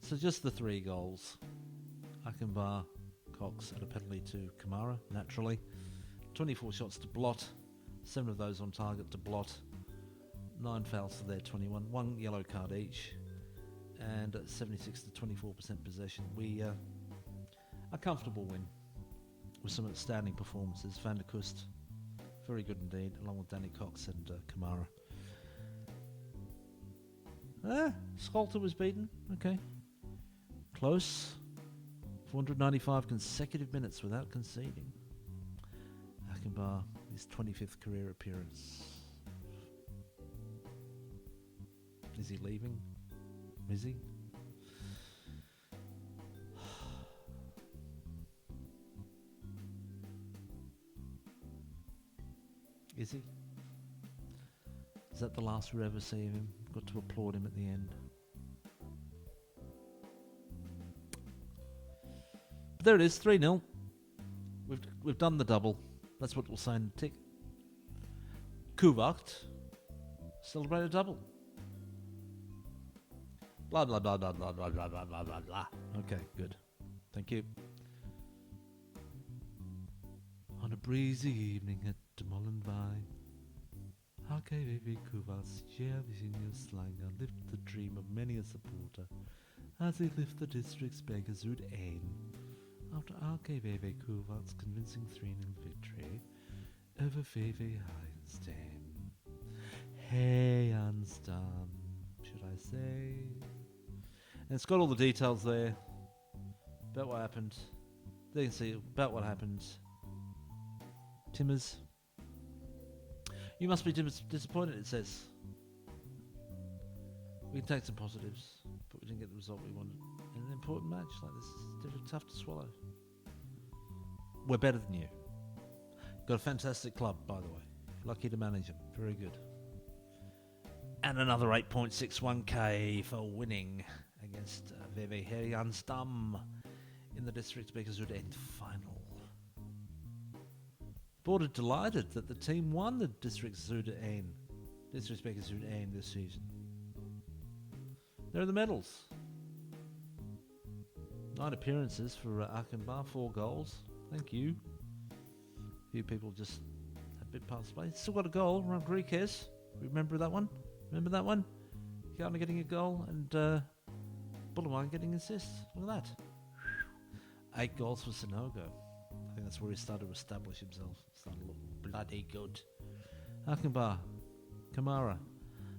Speaker 1: So just the 3 goals. Achenbach, Cox at a penalty to Kamara, naturally. 24 shots to Blot, 7 of those on target to Blot. 9 fouls to their 21, 1 yellow card each. And at 76 to 24% possession. A comfortable win with some outstanding performances. Van der Kust, very good indeed, along with Danny Cox and Kamara. Schalter was beaten. Okay. Close. 495 consecutive minutes without conceding. Achenbach, his 25th career appearance. Is he leaving? Is he? Is he? Is that the last we'll ever see of him? Got to applaud him at the end. But there it is, 3-0. We've done the double. That's what we'll say in the tick. Koewacht celebrate a double. Blah, blah, blah, blah, blah, blah, blah, blah, blah, blah, blah. Okay, good. Thank you. On a breezy evening at de Molenbeek, how KVV Koewacht jährlich in your slang and lift the dream of many a supporter as they lift the district's beggars Zuid 1 after RKVV Koewacht's convincing 3-0 victory over VV Heinstam. Hey, Anstam, should I say? And it's got all the details there about what happened. There you can see about what happened. Timmers. You must be disappointed, it says. We can take some positives, but we didn't get the result we wanted. In an important match like this, it's tough to swallow. We're better than you. Got a fantastic club, by the way. Lucky to manage them. Very good. And another 8.61k for winning against VV Herjansdam in the District Speakers Zuid End final. Board are delighted that the team won the District Speakers Zuid End this season. There are the medals. 9 appearances for Achenbach, 4 goals. Thank you. A few people just a bit past play. Still got a goal. Rodriguez. Remember that one? Remember that one? Kiana getting a goal and Bullemeier getting an assist. Look at that. 8 goals for Sinogo. I think that's where he started to establish himself. Started to look bloody good. Achenbach, Kamara,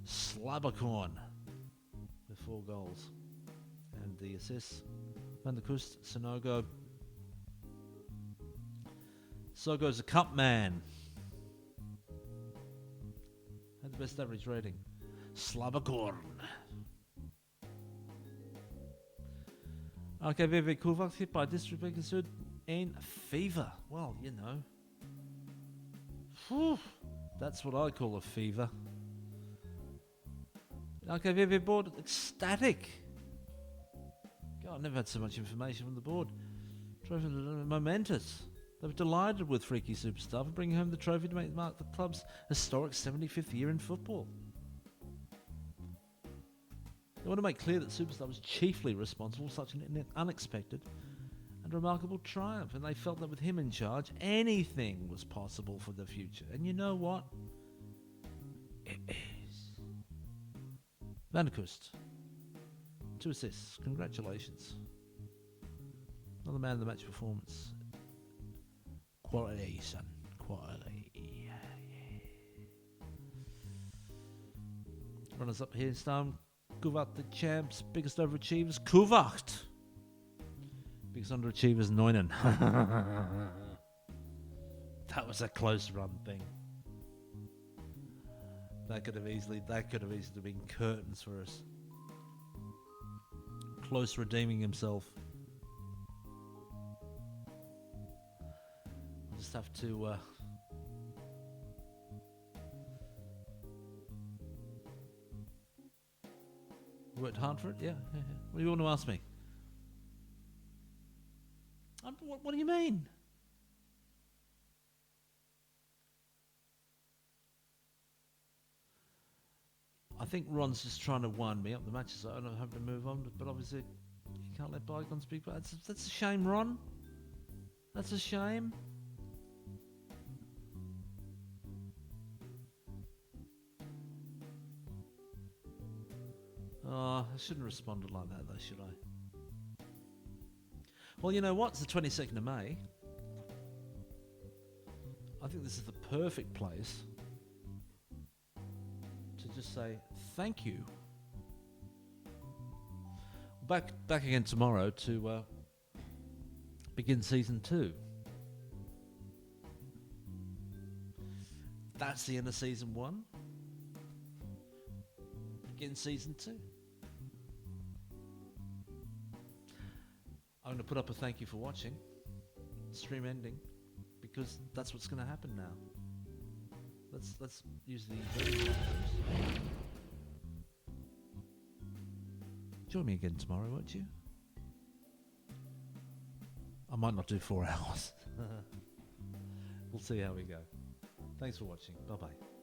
Speaker 1: Slabakorn with 4 goals. And the assists. Van der Kust, Sinogo. Sogo's a cup man. Had the best average rating. Slabakorn. Okay, VV Koewacht hit by District Speakers Zuid in fever. Well, you know. Whew, that's what I call a fever. Okay, have you ever board? Ecstatic. God, I've never had so much information from the board. Trophy momentous. They were delighted with Freaky Superstar for bringing home the trophy to mark the club's historic 75th year in football. They want to make clear that Superstar was chiefly responsible for such an unexpected and remarkable triumph, and they felt that with him in charge, anything was possible for the future. And you know what? It is. Van der Kust, 2 assists. Congratulations. Another man of the match performance. Quality, son. Quality. Yeah. Runners up here, Stam. Koewacht, the champs. Biggest overachievers. Koewacht. Biggest underachievers, Neunen. That was a close run thing. That could have easily been curtains for us. Close redeeming himself. Just have to you worked hard for it? Yeah. What do you want to ask me? What do you mean? I think Ron's just trying to wind me up. The match is I don't have to move on, but obviously you can't let bygones be. That's a shame, Ron. That's a shame. Oh, I shouldn't have responded like that, though, should I? Well, you know what? It's the 22nd of May. I think this is the perfect place to just say thank you. Back again tomorrow to begin season 2. That's the end of season 1. Begin season 2. I'm going to put up a thank you for watching. Stream ending, because that's what's going to happen now. Let's use the. Join me again tomorrow, won't you? I might not do 4 hours. We'll see how we go. Thanks for watching. Bye bye.